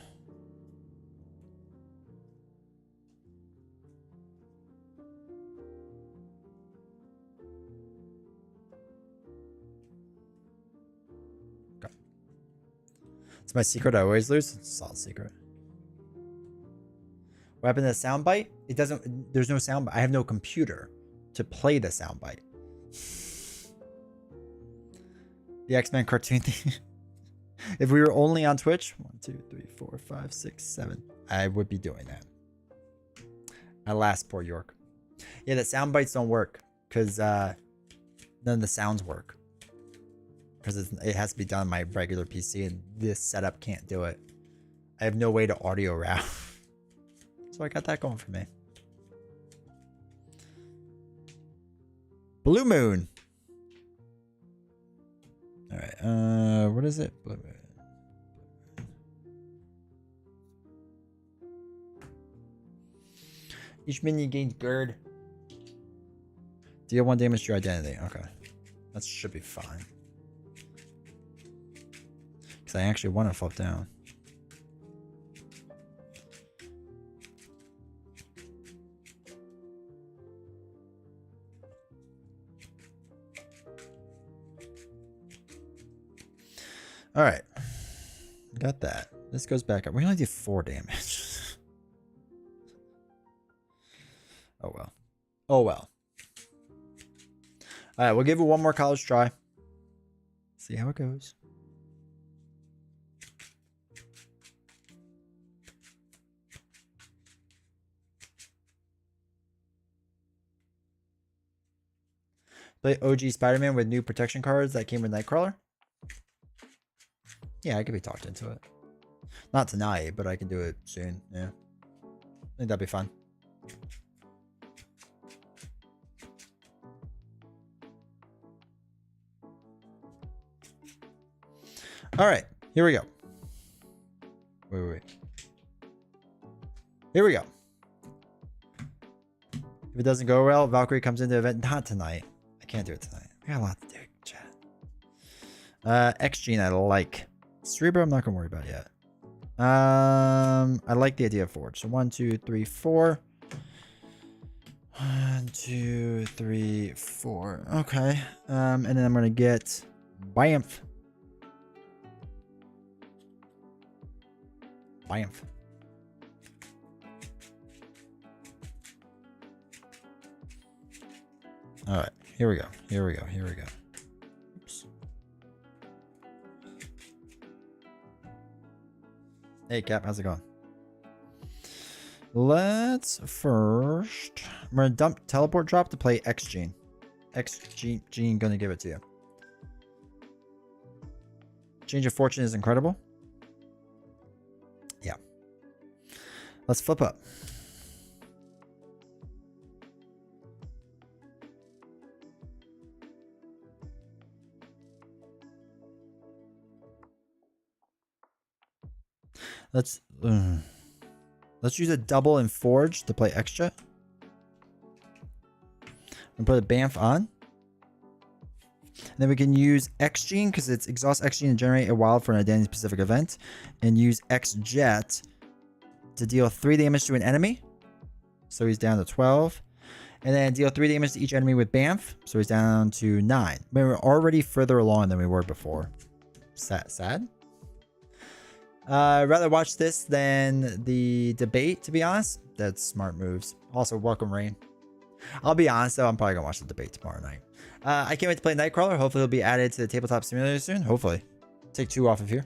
Okay. It's my secret. I always lose. It's a solid secret. What happened to the soundbite? It doesn't. There's no soundbite. I have no computer to play the soundbite. The X-Men cartoon thing. If we were only on Twitch, 1, 2, 3, 4, 5, 6, 7, I would be doing that. Alas, poor York. Yeah, the sound bites don't work because none of the sounds work because it has to be done on my regular PC, and this setup can't do it. I have no way to audio route, so I got that going for me. Blue Moon. All right. What is it? Blue Moon. Each minion gains GERD. Deal 1 damage to your identity. Okay. That should be fine. Because I actually want to flip down. Alright. Got that. This goes back up. We only did 4 damage. Oh well. Oh well. Alright, we'll give it one more college try. See how it goes. Play OG Spider-Man with new protection cards that came with Nightcrawler? Yeah, I could be talked into it. Not tonight, but I can do it soon. Yeah. I think that'd be fun. All right, here we go. Wait. Here we go. If it doesn't go well, Valkyrie comes into the event. Not tonight. I can't do it tonight. I got a lot to do, chat. X-Gene I like. Cerebro I'm not going to worry about yet. I like the idea of Forge. So 1, 2, 3, 4. 1, 2, 3, 4. Okay. And then I'm going to get Bamf. Bamf. All right. Here we go. Oops. Hey, Cap. How's it going? Let's first... I'm going to dump Teleport Drop to play X-Gene. X-Gene going to give it to you. Change of Fortune is incredible. Yeah. Let's flip up. Let's use a double and Forge to play extra. and put a Bamf on. And then we can use X Gene because it's exhaust X Gene to generate a wild for an identity specific event, and use X Jet to deal 3 damage to an enemy. So he's down to 12. And then deal 3 damage to each enemy with Bamf. So he's down to 9. But we're already further along than we were before. Sad? I'd rather watch this than the debate, to be honest. That's smart moves. Also, welcome Rain. I'll be honest though, I'm probably gonna watch the debate tomorrow night. I can't wait to play Nightcrawler. Hopefully it'll be added to the tabletop simulator soon. Hopefully. Take 2 off of here.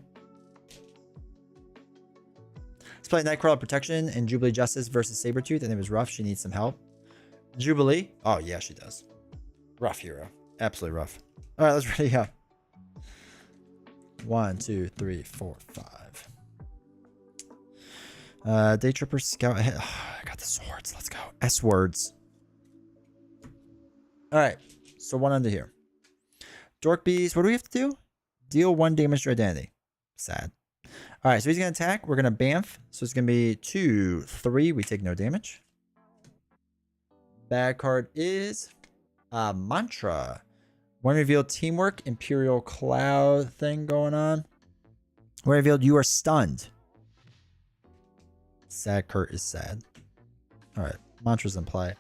Let's play Nightcrawler Protection and Jubilee Justice versus Sabretooth. And it was rough. She needs some help. Jubilee. Oh, yeah, she does. Rough hero. Absolutely rough. All right, let's ready up. 1, 2, 3, 4, 5. Day Tripper Scout ahead. Oh, I got the swords. Let's go. S words. All right. So 1 under here. Dork Beast. What do we have to do? Deal 1 damage to identity. Sad. All right. So he's going to attack. We're going to Bamf. So it's going to be 2, 3. We take no damage. Bad card is Mantra. When revealed, teamwork, Imperial Cloud thing going on. When revealed, you are stunned. Sad Kurt is sad. All right, Mantra's in play.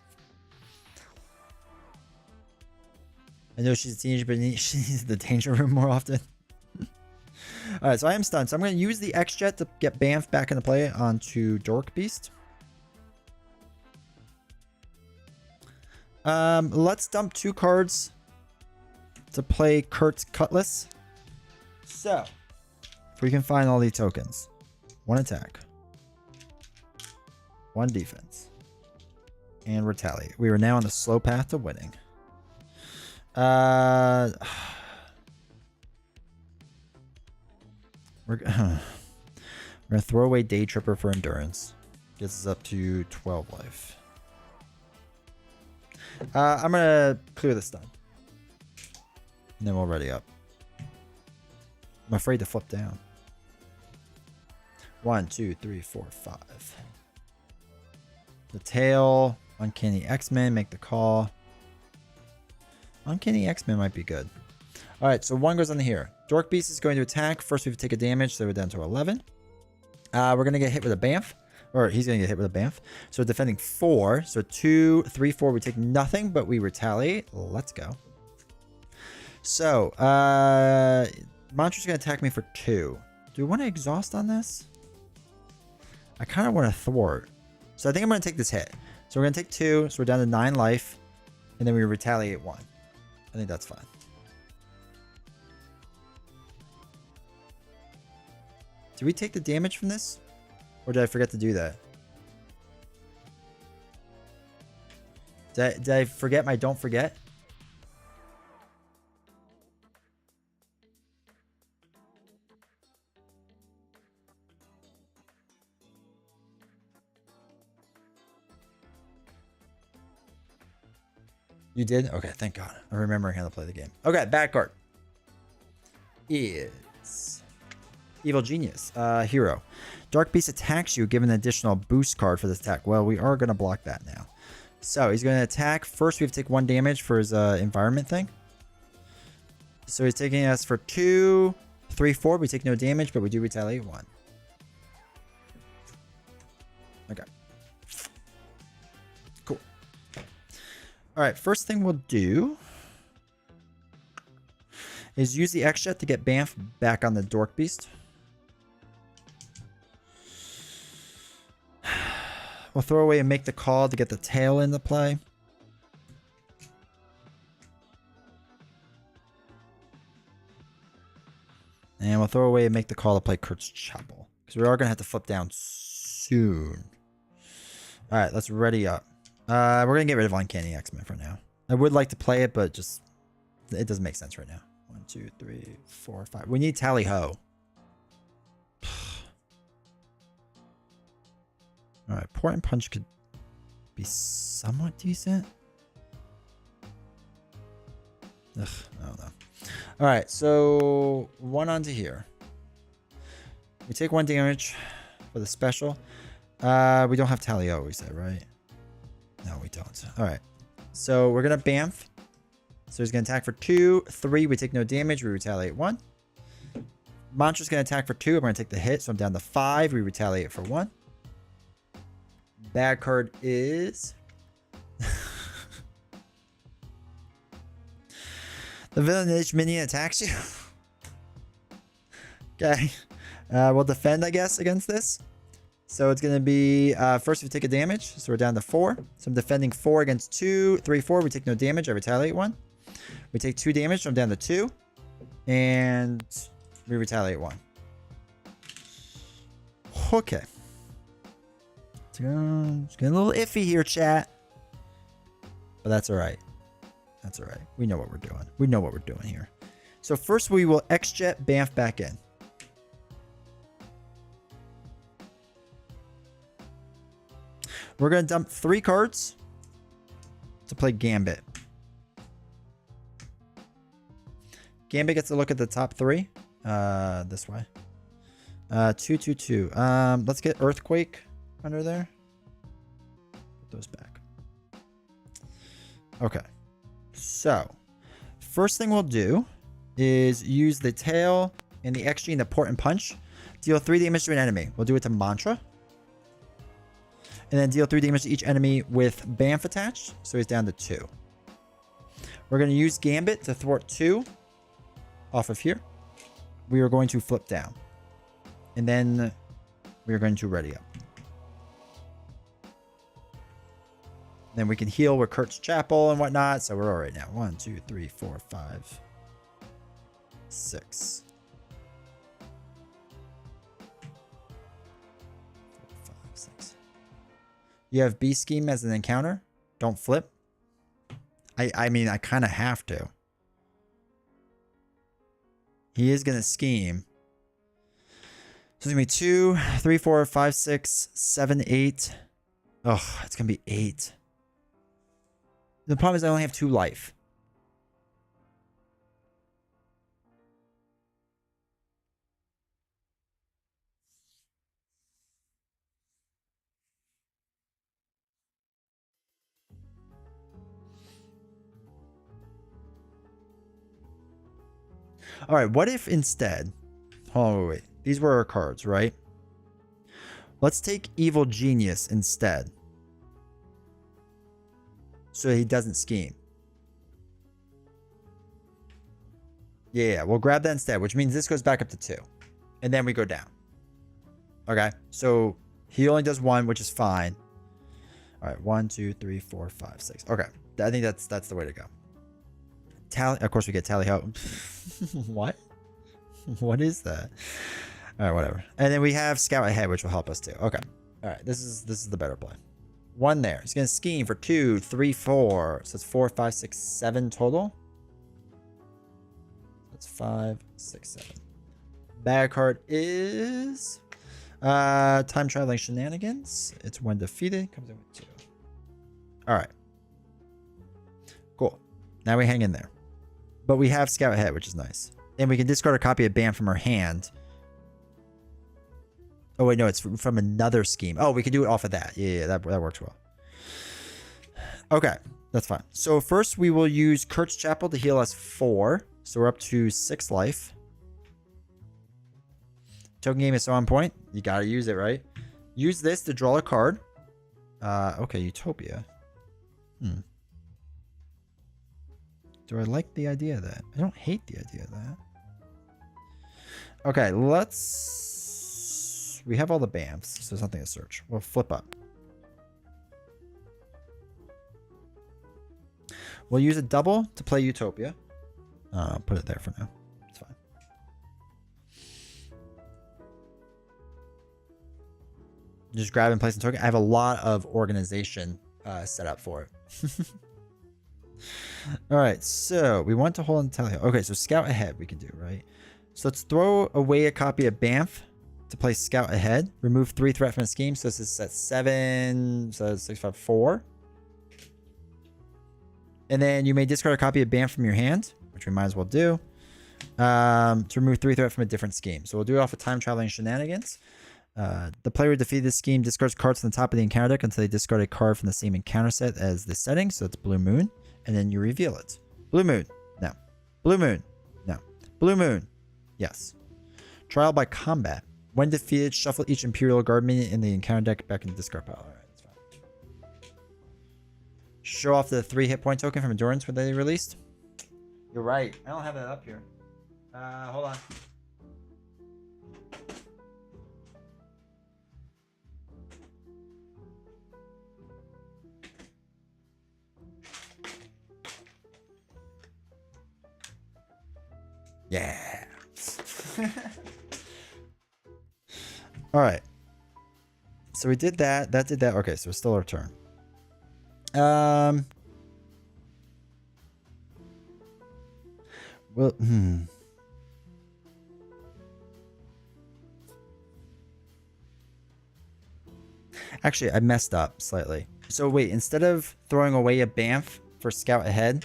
I know she's a teenager, but she needs the danger room more often. All right, so I am stunned. So I'm going to use the X-Jet to get Bamf back into play onto Dork Beast. Let's dump 2 cards to play Kurt's Cutlass. So, if we can find all these tokens. 1 attack. 1 defense. And retaliate. We are now on the slow path to winning. We're going to throw away Day Tripper for endurance. Gets us up to 12 life. I'm going to clear the stun. And then we'll ready up. I'm afraid to flip down. 1, 2, 3, 4, 5. The tail. Uncanny Xmen. Make the call. Uncanny Xmen might be good. Alright, so 1 goes on here. Dork Beast is going to attack. First we have to take a damage, so we're down to 11. We're going to get hit with a Bamf. Or he's going to get hit with a Bamf. So defending 4. So 2, 3, 4. We take nothing, but we retaliate. Let's go. So, Mantra's going to attack me for 2. Do we want to exhaust on this? I kind of want to thwart. So I think I'm going to take this hit. So we're going to take 2. So we're down to 9 life. And then we retaliate 1. I think that's fine. Did we take the damage from this? Or did I forget to do that? Did I forget my don't forget? You did? Okay, thank God. I'm remembering how to play the game. Okay, bad card is Evil Genius. Hero. Dark Beast attacks you, give an additional boost card for this attack. Well, we are going to block that now. So he's going to attack. First, we have to take 1 damage for his environment thing. So he's taking us for 2, 3, 4. We take no damage, but we do retaliate 1. Okay. Cool. All right, first thing we'll do is use the X-Jet to get Bamf back on the Dork Beast. We'll throw away and make the call to get the tail into play. And we'll throw away and make the call to play Kurt's Chapel. Because we are going to have to flip down soon. Alright, let's ready up. We're going to get rid of Uncanny X-Men for now. I would like to play it, but just it doesn't make sense right now. 1, 2, 3, 4, 5. We need Tally Ho. Alright, Port and Punch could be somewhat decent. Ugh, I don't know. Alright, so 1 onto here. We take 1 damage for the special. We don't have Tally Ho, we said, right? No, we don't. Alright. So we're going to Bamf. So he's going to attack for 2. 3, we take no damage. We retaliate 1. Mantra's going to attack for 2. I'm going to take the hit. So I'm down to 5. We retaliate for 1. Bad card is... the Village Minion attacks you. Okay. We'll defend, I guess, against this. So it's going to be... first we take a damage. So we're down to 4. So I'm defending 4 against 2. 3, 4. We take no damage. I retaliate 1. We take 2 damage. So I'm down to 2. And we retaliate 1. Okay. It's getting a little iffy here, chat. But that's all right. That's all right. We know what we're doing. We know what we're doing here. So first we will X-Jet Bamf back in. We're going to dump 3 cards to play Gambit. Gambit gets a look at the top 3. This way. 2, 2, 2. Let's get Earthquake under there. Put those back. Okay. So, first thing we'll do is use the tail and the XG and the port and punch. Deal 3 damage to an enemy. We'll do it to Mantra. And then deal 3 damage to each enemy with Bamf attached. So he's down to 2. We're going to use Gambit to thwart 2 off of here. We are going to flip down. And then we are going to ready up. Then we can heal with Kurt's Chapel and whatnot. So we're all right now. 1, 2, 3, 4, 5, 6. 4, 5, 6. You have Beast Scheme as an encounter. Don't flip. I mean, I kind of have to. He is going to scheme. So it's going to be 2, 3, 4, 5, 6, 7, 8. Oh, it's going to be 8. The problem is I only have 2 life. All right, what if instead... Hold on, wait. These were our cards, right? Let's take Evil Genius instead. So he doesn't scheme. Yeah, we'll grab that instead, which means this goes back up to 2. And then we go down. Okay, so he only does 1, which is fine. All right, 1, 2, 3, 4, 5, 6. Okay, I think that's the way to go. Tally, of course we get Tally Ho. What? What is that? All right, whatever. And then we have Scout Ahead, which will help us too. Okay. All right, this is the better play. 1 there. He's gonna scheme for 2, 3, 4. So it's 4, 5, 6, 7 total. That's 5, 6, 7. Bad card is Time Traveling Shenanigans. It's when defeated. Comes in with 2. All right. Cool. Now we hang in there. But we have Scout Ahead, which is nice. And we can discard a copy of Bam from our hand. Oh, wait, no, it's from another scheme. Oh, we can do it off of that. Yeah, that works well. Okay, that's fine. So first we will use Kurt's Chapel to heal us 4. So we're up to 6 life. Token game is so on point. You got to use it, right? Use this to draw a card. Okay, Utopia. Do I like the idea of that? I don't hate the idea of that. Okay, let's... We have all the BAMs, so there's nothing to search. We'll flip up. We'll use a double to play Utopia. I'll put it there for now. It's fine. Just grab and place a token. I have a lot of organization set up for it. All right, so we want to hold on tally. Okay, so Scout Ahead we can do, right? So let's throw away a copy of Bamf to play Scout Ahead. Remove 3 threat from the scheme. So this is at 7, so 6, 5, 4. And then you may discard a copy of Bamf from your hand, which we might as well do, to remove 3 threat from a different scheme. So we'll do it off of Time Traveling Shenanigans. The player who defeated this scheme discards cards from the top of the encounter deck until they discard a card from the same encounter set as the setting. So it's Blue Moon. And then you reveal it. Blue Moon. No. Blue Moon. No. Blue Moon. Yes. Trial by combat. When defeated, shuffle each Imperial Guard minion in the encounter deck back into the discard pile. All right, that's fine. Show off the 3 hit point token from Endurance when they released. You're right. I don't have that up here. Hold on. Yeah. All right. So we did that. That did that. Okay, so it's still our turn. Well, Actually, I messed up slightly. So wait, instead of throwing away a Banff for Scout Ahead,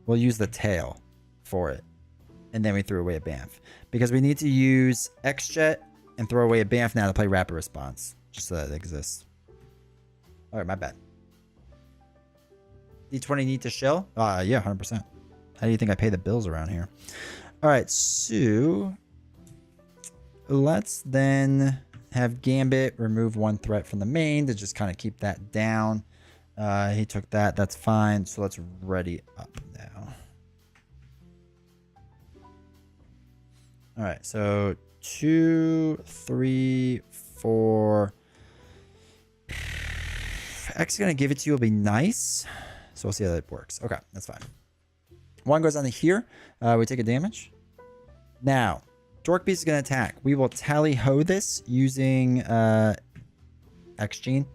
we'll use the tail for it. And then we threw away a Banff. Because we need to use X-Jet and throw away a Banff now to play Rapid Response. Just so that it exists. Alright, my bad. D20 need to shill? Yeah, 100%. How do you think I pay the bills around here? Alright, so... let's then have Gambit remove 1 threat from the main to just kind of keep that down. He took that. That's fine. So let's ready up now. All right. So 2, 3, 4. X is going to give it to you. Will be nice. So we'll see how that works. Okay. That's fine. 1 goes on to here. We take a damage. Now, Dork Beast is going to attack. We will tally-ho this using X-Gene.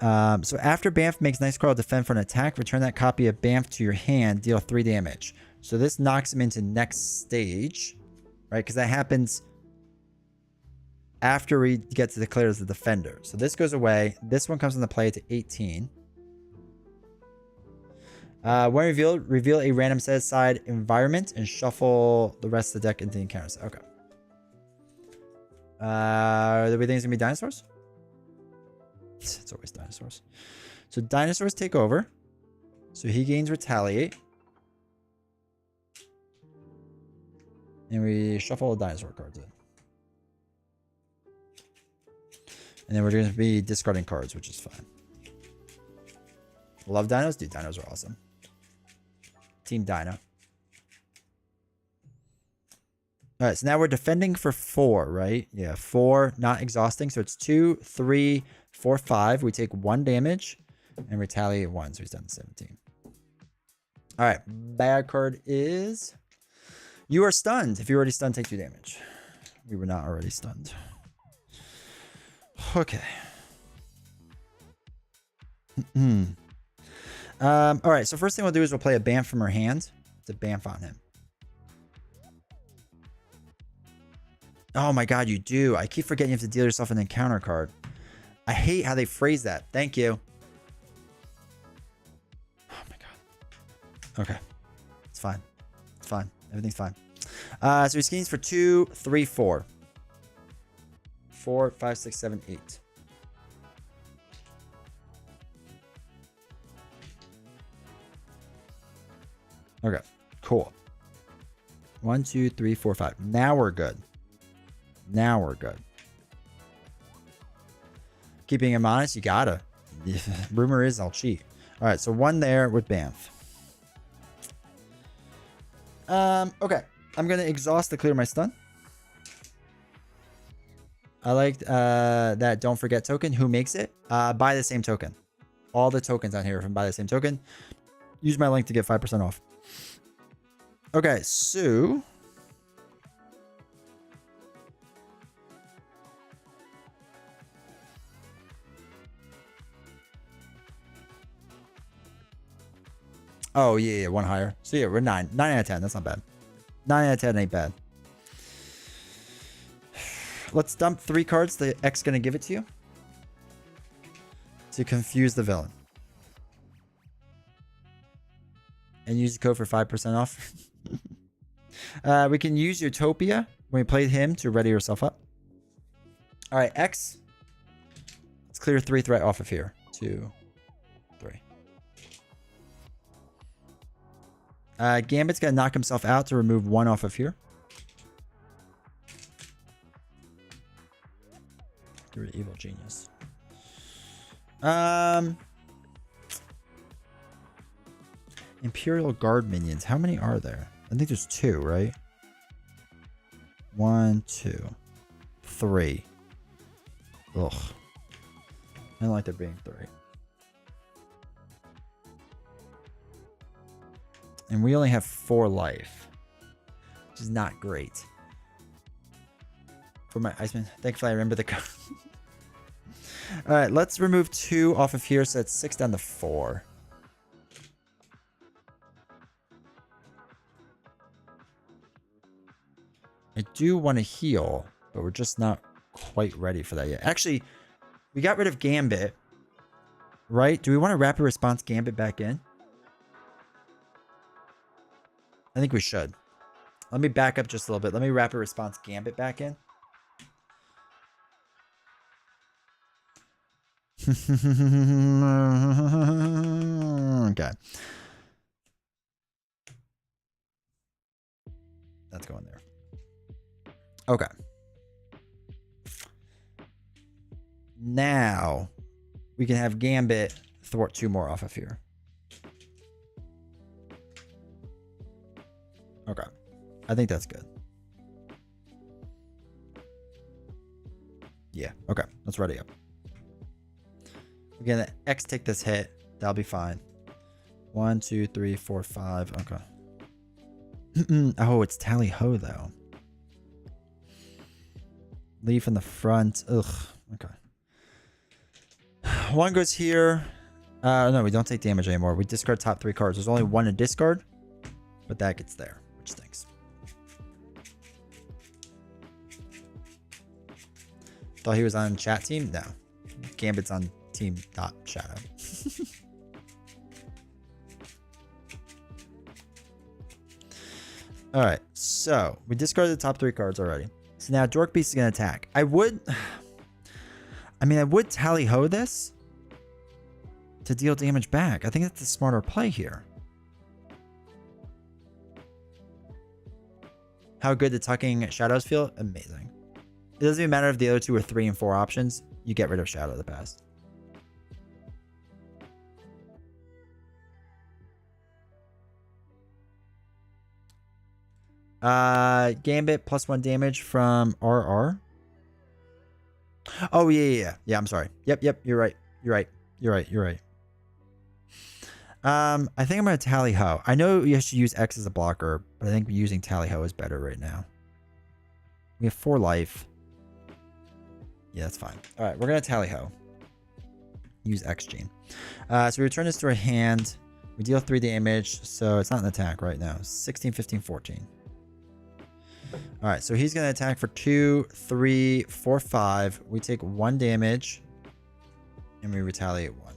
So after Banff makes Nightcrawler defend for an attack, return that copy of Banff to your hand, deal 3 damage. So this knocks him into next stage, right? Because that happens after we get to declare as the defender. So this goes away. This one comes into play to 18. When revealed, reveal a random set-aside environment and shuffle the rest of the deck into the encounter set. Okay. Do we think it's going to be dinosaurs? It's always dinosaurs. So dinosaurs take over. So he gains retaliate. And we shuffle the dinosaur cards in. And then we're going to be discarding cards, which is fine. Love dinos? Dude, dinos are awesome. Team Dino. All right, so now we're defending for 4, right? Yeah, 4, not exhausting. So it's 2, 3, 4, 5. We take 1 damage and retaliate 1. So he's done 17. All right, bad card is... you are stunned. If you're already stunned, take 2 damage. We were not already stunned. Okay. All right, so first thing we'll do is we'll play a Banff from our hand to Banff on him. Oh my god, you do. I keep forgetting you have to deal yourself an encounter card. I hate how they phrase that. Thank you. Oh my god. Okay. It's fine. It's fine. Everything's fine. So he schemes for 2, 3, 4. 4, 5, 6, 7, 8. Okay, cool. 1, 2, 3, 4, 5. Now we're good. Now we're good. Keeping him honest, you gotta. Rumor is I'll cheat. All right, so 1 there with Banff. Okay, I'm gonna exhaust to clear my stun. I like that don't forget token. Who makes it? Buy the same token. All the tokens on here from buy the same token. Use my link to get 5% off. Okay, so... oh, yeah, 1 higher. So, yeah, we're 9. 9 out of 10. That's not bad. 9 out of 10 ain't bad. Let's dump 3 cards. The X going to give it to you. To confuse the villain. And use the code for 5% off. We can use Utopia when we played him to ready yourself up. All right, X. Let's clear 3 threat off of here. 2, 3. Gambit's gonna knock himself out to remove 1 off of here. Get rid of Evil Genius. Imperial Guard minions. How many are there? I think there's 2, right? 1, 2, 3. Ugh. I don't like there being 3. And we only have 4 life, which is not great. For my Iceman, thankfully I remember the code. All right, let's remove 2 off of here, so that's 6 down to 4. I do want to heal, but we're just not quite ready for that yet. Actually, we got rid of Gambit, right? Do we want to rapid response Gambit back in? I think we should. Let me back up just a little bit. Let me rapid response Gambit back in. Okay. That's going there. Okay. Now we can have Gambit thwart 2 more off of here. Okay. I think that's good. Yeah. Okay. Let's ready up. Again, the X take this hit. That'll be fine. 1, 2, 3, 4, 5. Okay. Oh, it's Tally Ho though. Leaf in the front. Ugh. Okay. 1 goes here. No, we don't take damage anymore. We discard top 3 cards. There's only 1 to discard, but that gets there, which stinks. Thought he was on chat team? No. Gambit's on team.shadow. Alright, so we discarded the top 3 cards already. So now Dork Beast is going to attack. I would Tally Ho this to deal damage back. I think that's a smarter play here. How good the tucking shadows feel? Amazing. It doesn't even matter if the other 2 are 3 and 4 options. You get rid of Shadow of the Past. Gambit +1 damage from RR. Oh, yeah. I'm sorry. Yep. You're right. I think I'm going to Tally Ho. I know you should use X as a blocker, but I think using Tally Ho is better right now. We have 4 life. Yeah, that's fine. All right, we're going to Tally Ho. Use X gene. So we return this to our hand. We deal 3 damage, so it's not an attack right now. 16, 15, 14. All right, so he's going to attack for 2, 3, 4, 5. We take 1 damage, and we retaliate 1.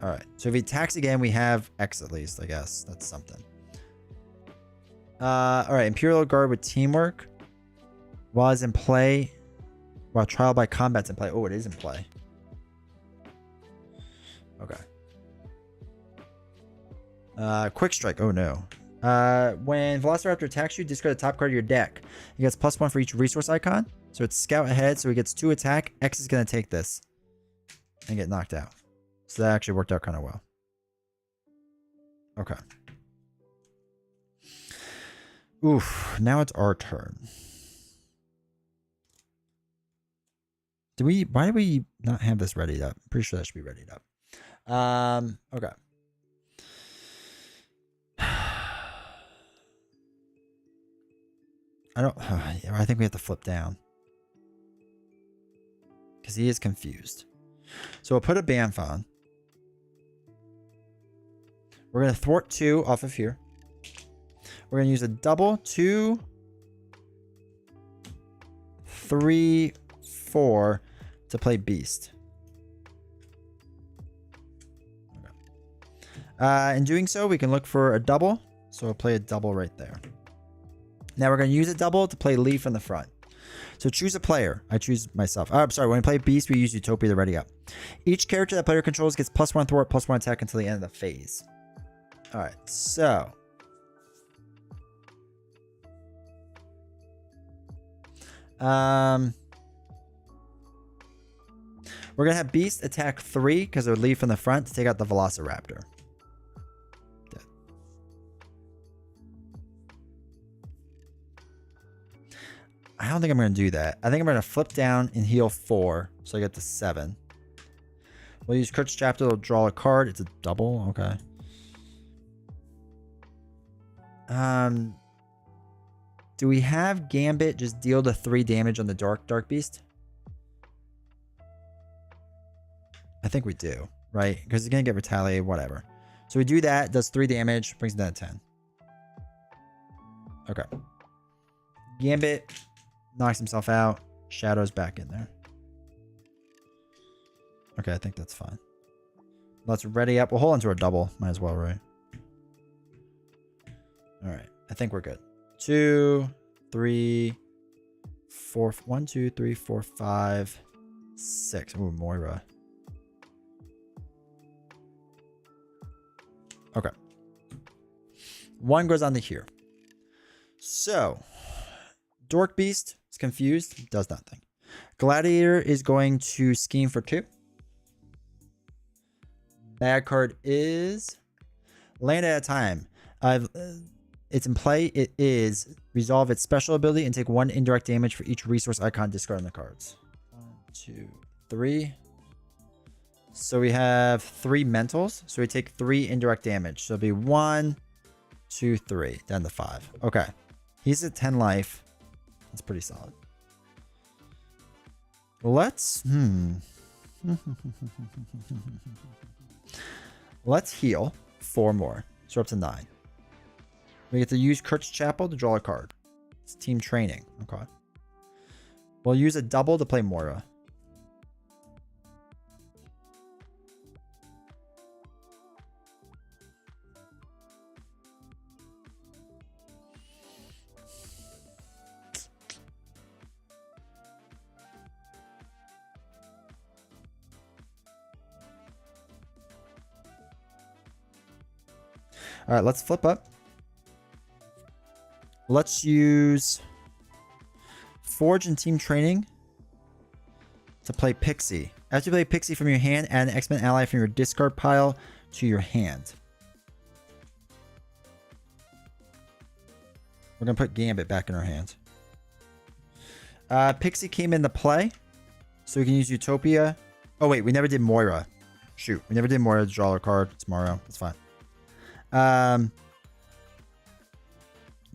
All right, so if he attacks again, we have X at least, I guess. That's something. All right, Imperial Guard with Teamwork. While it's in play, while Trial by Combat's in play. Oh, it is in play. Okay. Quick Strike. Oh, no. When Velociraptor attacks you, discard the top card of your deck. He gets +1 for each resource icon. So it's Scout ahead, so he gets 2 attack. X is going to take this and get knocked out. So that actually worked out kind of well. Okay. Oof. Now it's our turn. Why do we not have this readied up? I'm pretty sure that should be readied up. Okay. I think we have to flip down. Because he is confused. So we'll put a Banff on. We're going to thwart 2 off of here. We're going to use a double 2, 3, 4 to play Beast. Okay. In doing so, we can look for a double. So we'll play a double right there. Now we're going to use a double to play Leaf in the front. So choose a player. I choose myself. Oh, I'm sorry. When we play Beast, we use Utopia to ready up. Each character that player controls gets +1 thwart, +1 attack until the end of the phase. All right. So we're gonna have Beast attack 3 because they're lead from the front to take out the Velociraptor. Dead. I don't think I'm gonna do that. I think I'm gonna flip down and heal 4, so I get to 7. We'll use Kurt's Chapter to draw a card. It's a double. Okay. Do we have Gambit just deal the 3 damage on the Dark Beast? I think we do, right? Because he's going to get retaliated, whatever. So we do that, does 3 damage, brings it down to 10. Okay. Gambit knocks himself out. Shadow's back in there. Okay, I think that's fine. Let's ready up. We'll hold on to our double. Might as well, right? All right. I think we're good. 2, 3, 4. 1, 2, 3, 4, 5, 6. Ooh, Moira. Okay. 1 goes on to here. So, Dork Beast is confused. Does nothing. Gladiator is going to scheme for 2. Bad card is land at a time. It's in play. It is resolve its special ability and take 1 indirect damage for each resource icon discarded on the cards. 1, 2, 3. So we have 3 mentals. So we take 3 indirect damage. So it'll be 1, 2, 3, down to 5. Okay. He's at 10 life. That's pretty solid. Let's let's heal 4 more. So we're up to 9. We get to use Kurt's Chapel to draw a card. It's team training. Okay. We'll use a double to play Moira. All right, let's flip up. Let's use Forge and Team Training to play Pixie. After you play Pixie from your hand, add an X-Men ally from your discard pile to your hand. We're going to put Gambit back in our hand. Pixie came into play, so we can use Utopia. Oh, wait, we never did Moira. Shoot, we never did Moira to draw a card tomorrow. That's fine.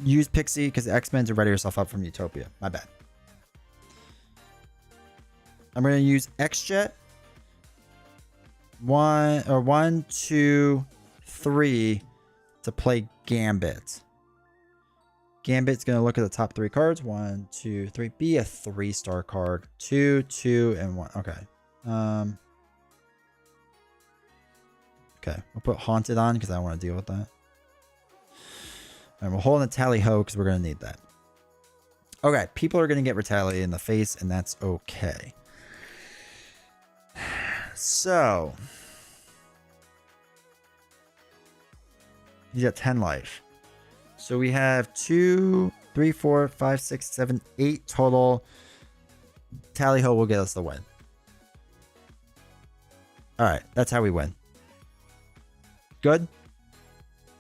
Use Pixie because the X-Men to ready yourself up from Utopia. My bad. I'm going to use X-Jet. 1, 2, 3 to play Gambit. Gambit's going to look at the top 3 cards. 1, 2, 3. Be a 3-star card. 2, 2, and 1. Okay. Okay. We'll put Haunted on because I don't want to deal with that. And we'll hold a Tally Ho because we're going to need that. Okay. People are going to get retaliated in the face, and that's okay. So. He's got 10 life. So we have 2, 3, 4, 5, 6, 7, 8 total. Tally Ho will get us the win. All right. That's how we win. Good?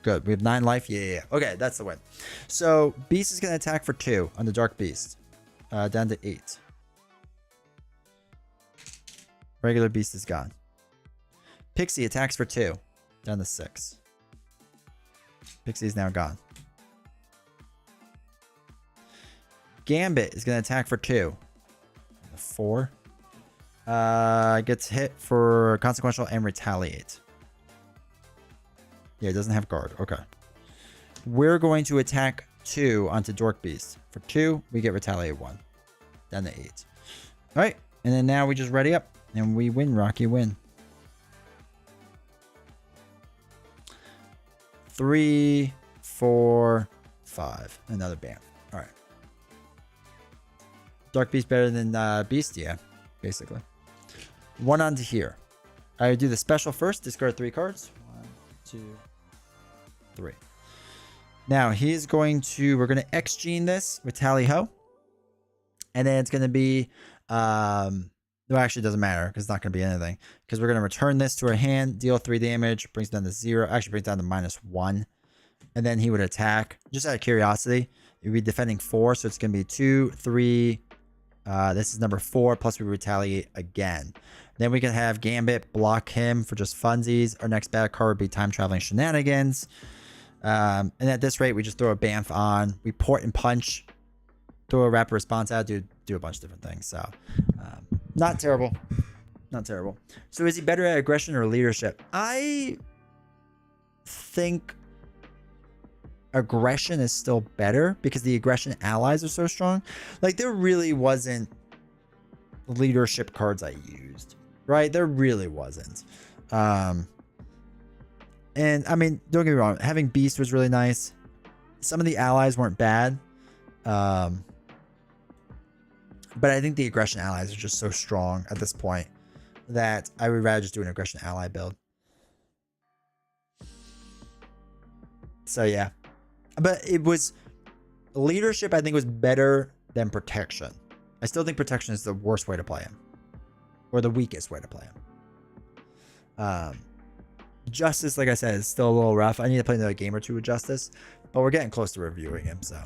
Good. We have 9 life. Yeah. Okay, that's the win. So, Beast is going to attack for 2 on the Dark Beast. Down to 8. Regular Beast is gone. Pixie attacks for 2. Down to 6. Pixie is now gone. Gambit is going to attack for 2. 4. Gets hit for consequential and retaliate. Yeah, it doesn't have guard. Okay. We're going to attack 2 onto Dork Beast. For 2, we get retaliate 1. Down to 8. All right. And then now we just ready up. And we win. Rocky win. 3, 4, 5. Another bam. All right. Dark Beast better than Beast, yeah, basically. One onto here. I do the special first. Discard 3 cards. 1, 2, 3. Now he's going to. We're going to X-Gene this with Tally Ho, and then it's going to be. No, actually, it doesn't matter because it's not going to be anything. Because we're going to return this to our hand, deal 3 damage, brings down to 0. Actually, brings down to -1, and then he would attack. Just out of curiosity, you'd be defending 4, so it's going to be 2, 3. This is number 4, plus we retaliate again. Then we can have Gambit block him for just funsies. Our next bad card would be Time Traveling Shenanigans. And at this rate, we just throw a Bamf on. We port and punch. Throw a rapid response out. Do a bunch of different things. So, not terrible. Not terrible. So is he better at aggression or leadership? I think aggression is still better because the aggression allies are so strong. Like, there really wasn't leadership cards I used, right? There really wasn't. And I mean, don't get me wrong, having Beast was really nice. Some of the allies weren't bad. But I think the aggression allies are just so strong at this point that I would rather just do an aggression ally build. So yeah. But it was leadership, I think, was better than protection. I still think protection is the worst way to play him. Or the weakest way to play him. Justice, like I said, is still a little rough. I need to play another game or two with Justice. But we're getting close to reviewing him, so.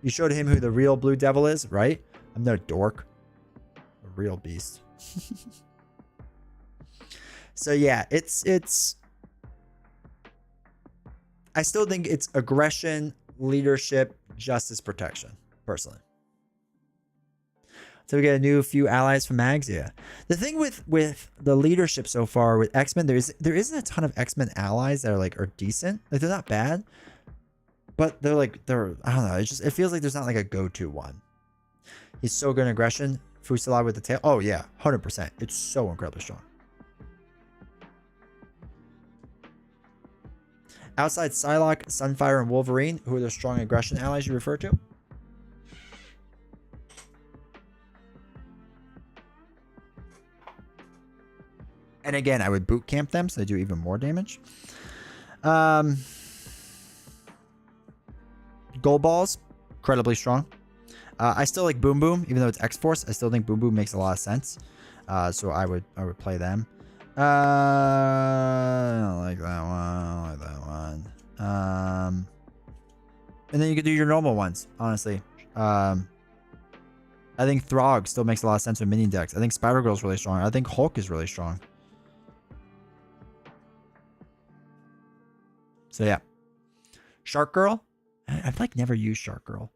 You showed him who the real Blue Devil is, right? I'm no dork. A real beast. So yeah, it's I still think it's aggression, leadership, justice, protection, personally. So we get a new few allies from Mags. Yeah. The thing with the leadership so far with X-Men, there isn't a ton of X-Men allies that are decent. Like, they're not bad, but they're I don't know. It feels like there's not like a go-to one. He's so good in aggression. Fusillade with the tail. Oh yeah, 100%. It's so incredibly strong. Outside Psylocke, Sunfire, and Wolverine, who are the strong aggression allies you refer to? And again, I would boot camp them so they do even more damage. Gold Balls, incredibly strong. I still like Boom Boom, even though it's X-Force. I still think Boom Boom makes a lot of sense. So I would play them. I don't like that one. I don't like that one. And then you could do your normal ones, honestly. I think Throg still makes a lot of sense with mini decks. I think Spider Girl is really strong. I think Hulk is really strong. So yeah. Shark Girl. I've like never used Shark Girl.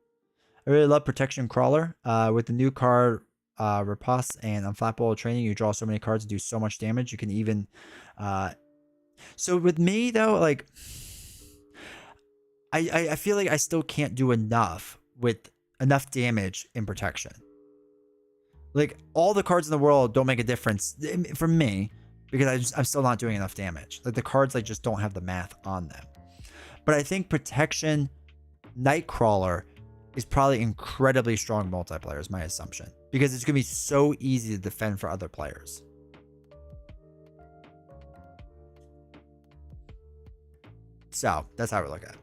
I really love Protection Crawler. With the new card Riposte and Unflappable Training, you draw so many cards and do so much damage. You can even so with me though, like I feel like I still can't do enough with enough damage in protection. Like, all the cards in the world don't make a difference for me because I'm still not doing enough damage. Like, the cards like just don't have the math on them. But I think protection Nightcrawler is probably incredibly strong multiplayer, is my assumption, because it's going to be so easy to defend for other players. So that's how we look at it.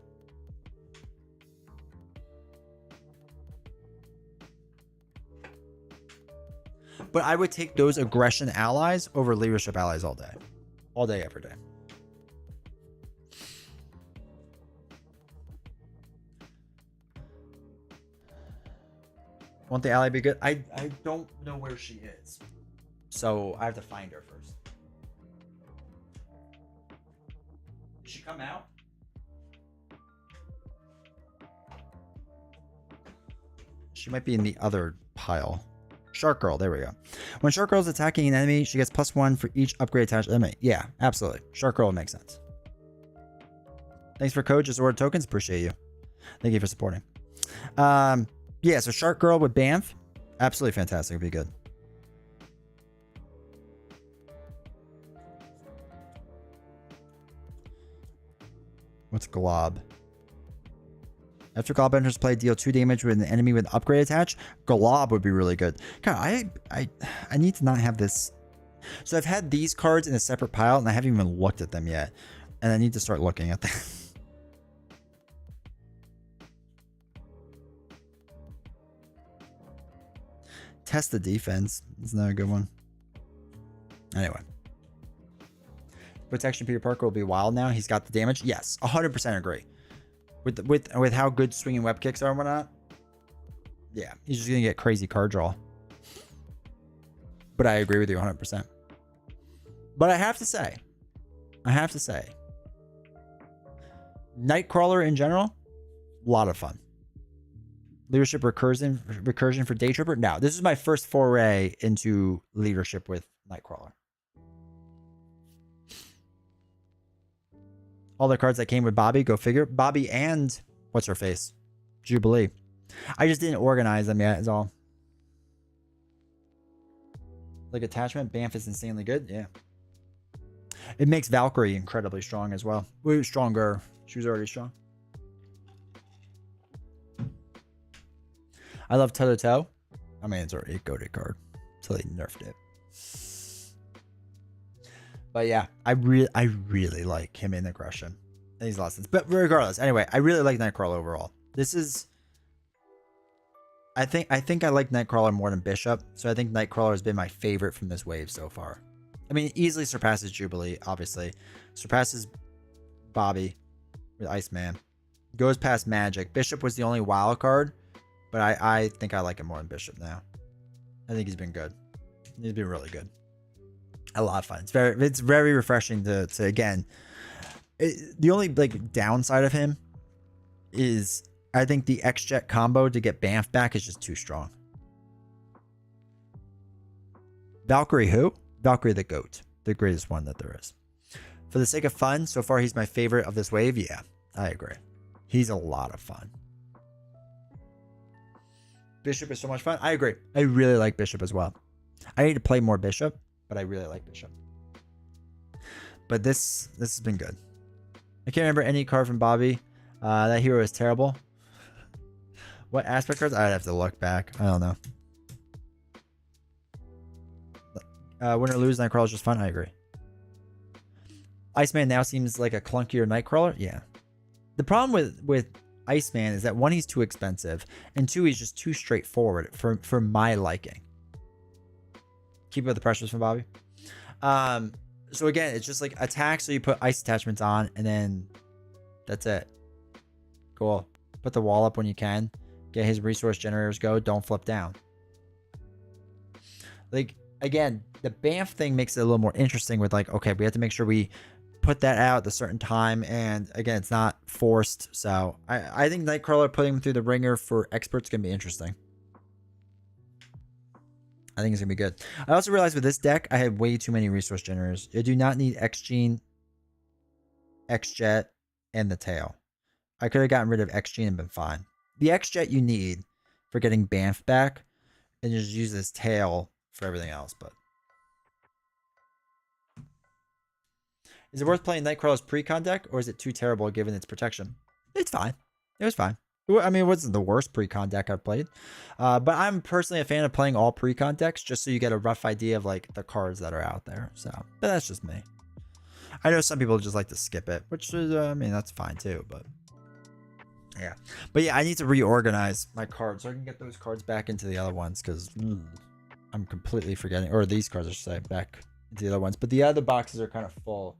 But I would take those aggression allies over leadership allies all day. All day, every day. Won't the ally be good? I don't know where she is. So I have to find her first. Did she come out? She might be in the other pile. Shark Girl, there we go. When Shark Girl is attacking an enemy, she gets +1 for each upgrade attached enemy. Yeah, absolutely. Shark Girl makes sense. Thanks for code, just order tokens. Appreciate you. Thank you for supporting. Yeah, so Shark Girl with Bamf. Absolutely fantastic. It'd be good. What's Glob? After Glob enters play, deal 2 damage with an enemy with upgrade attached. Glob would be really good. God, I need to not have this. So I've had these cards in a separate pile, and I haven't even looked at them yet. And I need to start looking at them. Test the defense. Isn't that a good one? Anyway. Protection Peter Parker will be wild now. He's got the damage. Yes, 100% agree. With how good swinging web kicks are and whatnot. Yeah, he's just going to get crazy card draw. But I agree with you 100%. But I have to say, Nightcrawler in general, a lot of fun. Leadership recursion for Day Tripper. Now, this is my first foray into leadership with Nightcrawler. All the cards that came with Bobby, go figure. Bobby and what's her face? Jubilee. I just didn't organize them yet, is all. Like attachment, Banff is insanely good. Yeah. It makes Valkyrie incredibly strong as well. Well, stronger. She was already strong. I love Toe to Toe. I mean, it's already a goated card. So they nerfed it. But yeah, I really like him in aggression. And he's lost sense. But regardless, anyway, I really like Nightcrawler overall. This is I think I like Nightcrawler more than Bishop. So I think Nightcrawler has been my favorite from this wave so far. I mean, easily surpasses Jubilee, obviously. Surpasses Bobby with Iceman. Goes past Magic. Bishop was the only wild card. But I think I like him more than Bishop now. I think he's been good. He's been really good. A lot of fun. It's very refreshing to again. The only like downside of him is I think the X-Jet combo to get Banff back is just too strong. Valkyrie who? Valkyrie the GOAT. The greatest one that there is. For the sake of fun, so far he's my favorite of this wave. Yeah, I agree. He's a lot of fun. Bishop is so much fun. I agree. I really like Bishop as well. I need to play more Bishop, but I really like Bishop. But this has been good. I can't remember any card from Bobby. That hero is terrible. What aspect cards? I'd have to look back. I don't know. Win or lose, Nightcrawler is just fun. I agree. Iceman now seems like a clunkier Nightcrawler. Yeah. The problem with Iceman is that one, he's too expensive, and two, he's just too straightforward for my liking. Keep up the pressures from Bobby. So again, it's just like attack, so you put ice attachments on, and then that's it. Cool. Put the wall up when you can. Get his resource generators go. Don't flip down. Like, again, the Banff thing makes it a little more interesting with like, okay, we have to make sure we put that out at a certain time, and again, it's not forced. So I think Nightcrawler putting him through the ringer for experts is going to be interesting. I think it's going to be good. I also realized with this deck, I had way too many resource generators. I do not need X-Gene, X-Jet, and the tail. I could have gotten rid of X-Gene and been fine. The X-Jet you need for getting Banff back, and just use this tail for everything else. But is it worth playing Nightcrawler's pre-con deck, or is it too terrible given its protection? It's fine. It was fine. I mean, it wasn't the worst pre-con deck I've played. But I'm personally a fan of playing all pre-con decks just so you get a rough idea of like the cards that are out there. So, but that's just me. I know some people just like to skip it, which is, I mean, that's fine too, but yeah. But yeah, I need to reorganize my cards so I can get those cards back into the other ones, because I'm completely forgetting, or these cards I should say, back into the other ones. But the other boxes are kind of full.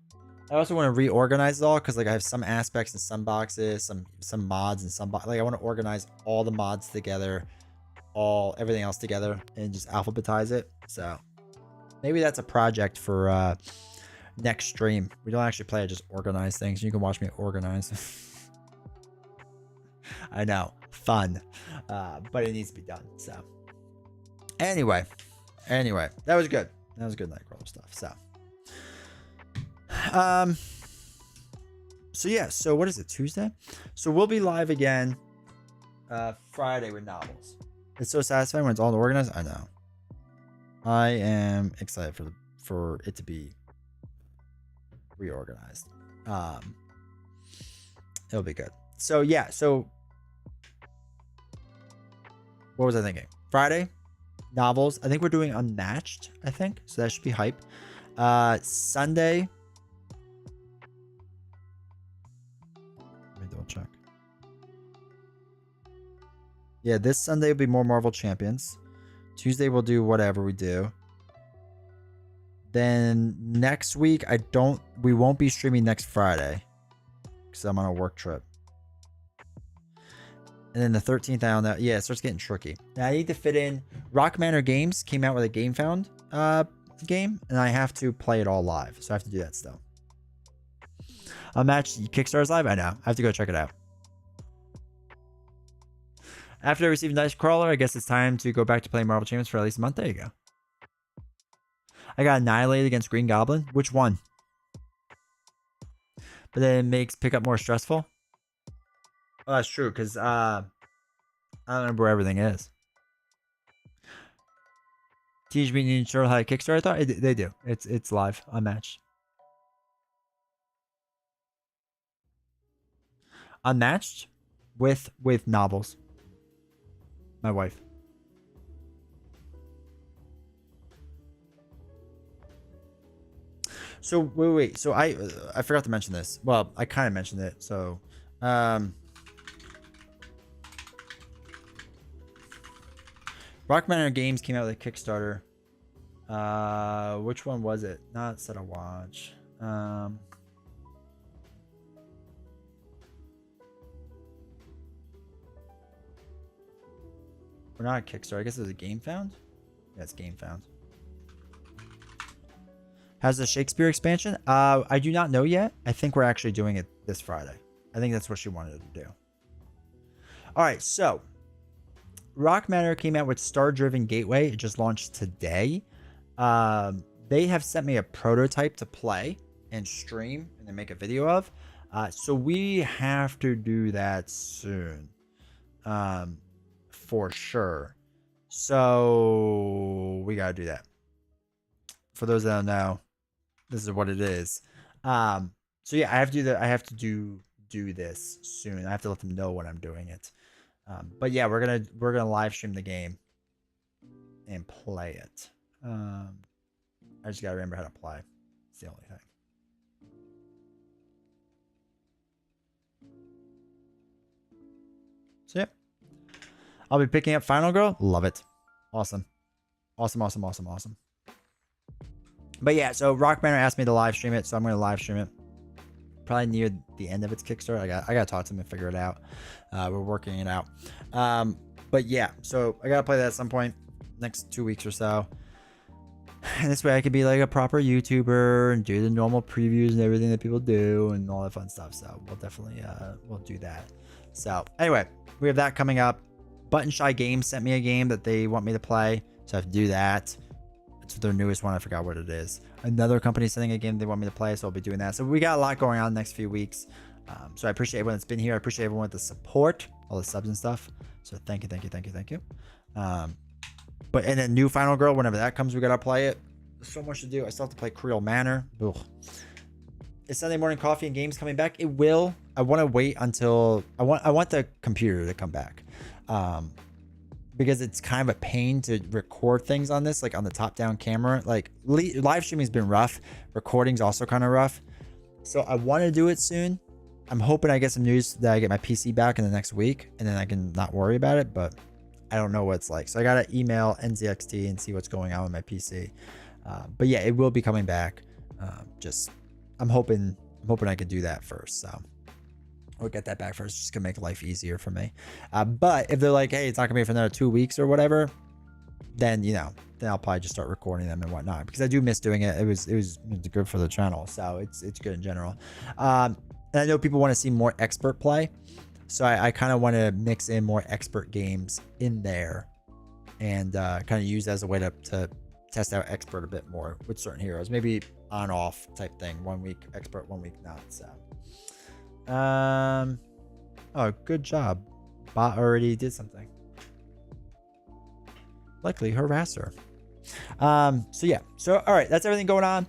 I also want to reorganize it all, because like I have some aspects in some boxes, some mods in some like I want to organize all the mods together, everything else together, and just alphabetize it. So maybe that's a project for next stream. We don't actually play, I just organize things. You can watch me organize. I know, fun, but it needs to be done. So anyway, that was good. That was good Nightcrawler stuff. So yeah, so what is it, Tuesday? So we'll be live again Friday with novels. It's so satisfying when it's all organized. I know. I am excited for it to be reorganized. It'll be good. So yeah, so what was I thinking? Friday, novels. I think we're doing Unmatched, I think. So that should be hype. Sunday. Let me double check. Yeah, this Sunday will be more Marvel Champions. Tuesday we'll do whatever we do. Then next week, we won't be streaming next Friday because I'm on a work trip. And then the 13th, I don't know. Yeah, it starts getting tricky. Now I need to fit in. Rock Manor Games came out with a Game Found game, and I have to play it all live. So I have to do that still. Unmatched Kickstarter's live? I know. I have to go check it out. After I received Nightcrawler, I guess it's time to go back to playing Marvel Champions for at least a month. There you go. I got annihilated against Green Goblin. Which one? But then it makes pickup more stressful. Oh, that's true, because I don't remember where everything is. Teenage Mutant Ninja Turtle had a Kickstarter, I thought? They do. It's live, Unmatched. Unmatched with novels. My wife. So wait. So I forgot to mention this. Well, I kind of mentioned it. So Rock Manor Games came out with a Kickstarter. Which one was it? Not Set a Watch. We're not a Kickstarter. I guess it's a Game Found. Yeah, it's Game Found. Has the Shakespeare expansion? I do not know yet. I think we're actually doing it this Friday. I think that's what she wanted to do. All right, so Rock Manor came out with Star Driven Gateway. It just launched today. They have sent me a prototype to play and stream and then make a video of. So we have to do that soon. For sure. So we got to do that. For those that don't know, this is what it is. So yeah, I have to do that. I have to do this soon. I have to let them know when I'm doing it. But yeah, we're gonna live stream the game and play it. I just gotta remember how to play. It's the only thing. So yeah, I'll be picking up Final Girl. Love it. Awesome. But yeah, so Rock Manor asked me to live stream it, so I'm gonna live stream it. Probably near the end of its Kickstarter. I gotta talk to them and figure it out. We're working it out. But yeah, so I gotta play that at some point next 2 weeks or so. And this way I could be like a proper YouTuber and do the normal previews and everything that people do and all that fun stuff. So we'll definitely we'll do that. So anyway, we have that coming up. Button Shy Games sent me a game that they want me to play, so I have to do that. It's their newest one. I forgot what it is. Another company sending a game they want me to play, so I'll be doing that. So we got a lot going on the next few weeks. So I appreciate everyone that's been here. I appreciate everyone with the support, all the subs and stuff. So thank you. But and then new Final Girl, whenever that comes, we gotta play it. There's so much to do. I still have to play Creole Manor. Ugh. Is Sunday morning coffee and games coming back? It will. I want to wait until I want the computer to come back. Because it's kind of a pain to record things on this, like on the top-down camera. Like live streaming has been rough. Recording's also kind of rough. So I want to do it soon. I'm hoping I get some news that I get my PC back in the next week, and then I can not worry about it. But I don't know what it's like. So I gotta email NZXT and see what's going on with my PC. But yeah, it will be coming back. I'm hoping I could do that first. So. We'll get that back first. Just gonna make life easier for me. But if they're like, hey, it's not gonna be for another 2 weeks or whatever, then then I'll probably just start recording them and whatnot, because I do miss doing it. It was good for the channel, so it's good in general. And I know people want to see more expert play, so I kind of want to mix in more expert games in there, and kind of use that as a way to test out expert a bit more with certain heroes, maybe on off type thing. 1 week expert, 1 week not. So. Oh, good job. Bot already did something. Likely harasser. So yeah. So all right, that's everything going on.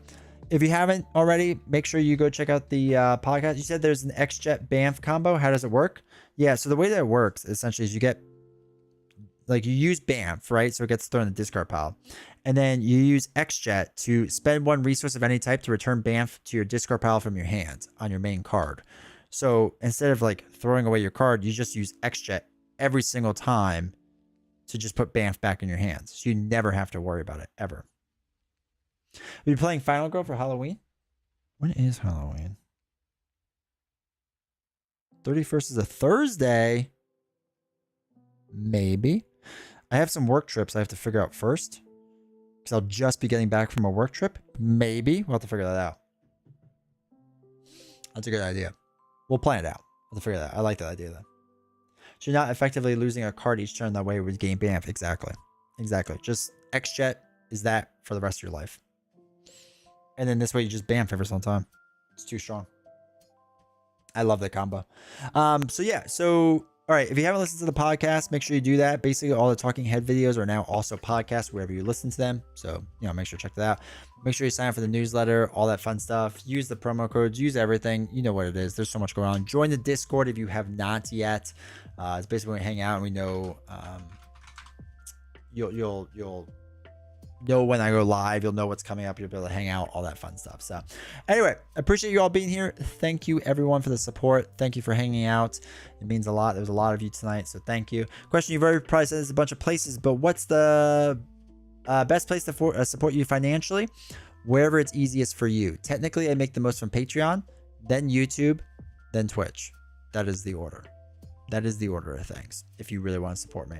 If you haven't already, make sure you go check out the podcast. You said there's an XJet Banff combo. How does it work? Yeah. So the way that it works essentially is you get like you use Banff, right? So it gets thrown in the discard pile. And then you use XJet to spend 1 resource of any type to return Banff to your discard pile from your hand on your main card. So instead of like throwing away your card, you just use XJet every single time to just put Banff back in your hands. So you never have to worry about it, ever. Are you playing Final Girl for Halloween? When is Halloween? 31st is a Thursday. Maybe. I have some work trips I have to figure out first. Because I'll just be getting back from a work trip. Maybe. We'll have to figure that out. That's a good idea. We'll plan it out. We'll have to figure that out. I like that idea, though. So you're not effectively losing a card each turn. That way with game Banff. Exactly. Exactly. Just XJet is that for the rest of your life. And then this way you just Banff every single time. It's too strong. I love that combo. So yeah. So, all right. If you haven't listened to the podcast, make sure you do that. Basically, all the Talking Head videos are now also podcasts wherever you listen to them. So, make sure to check that out. Make sure you sign up for the newsletter, all that fun stuff. Use the promo codes, use everything. You know what it is. There's so much going on. Join the Discord if you have not yet. It's basically when we hang out and we know, you'll know when I go live. You'll know what's coming up. You'll be able to hang out, all that fun stuff. So anyway, I appreciate you all being here. Thank you everyone for the support. Thank you for hanging out. It means a lot. There's a lot of you tonight, so thank you. Question: you've already probably said this a bunch of places, but what's the best place to support you financially? Wherever it's easiest for you. Technically, I make the most from Patreon, then YouTube, then Twitch. That is the order. That is the order of things if you really want to support me.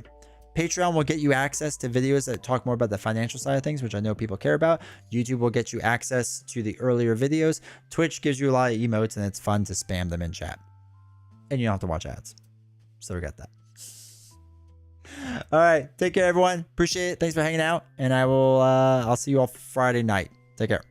Patreon will get you access to videos that talk more about the financial side of things, which I know people care about. YouTube will get you access to the earlier videos. Twitch gives you a lot of emotes, and it's fun to spam them in chat. And you don't have to watch ads. So we got that. All right. Take care, everyone. Appreciate it. Thanks for hanging out. And I'll see you all Friday night. Take care.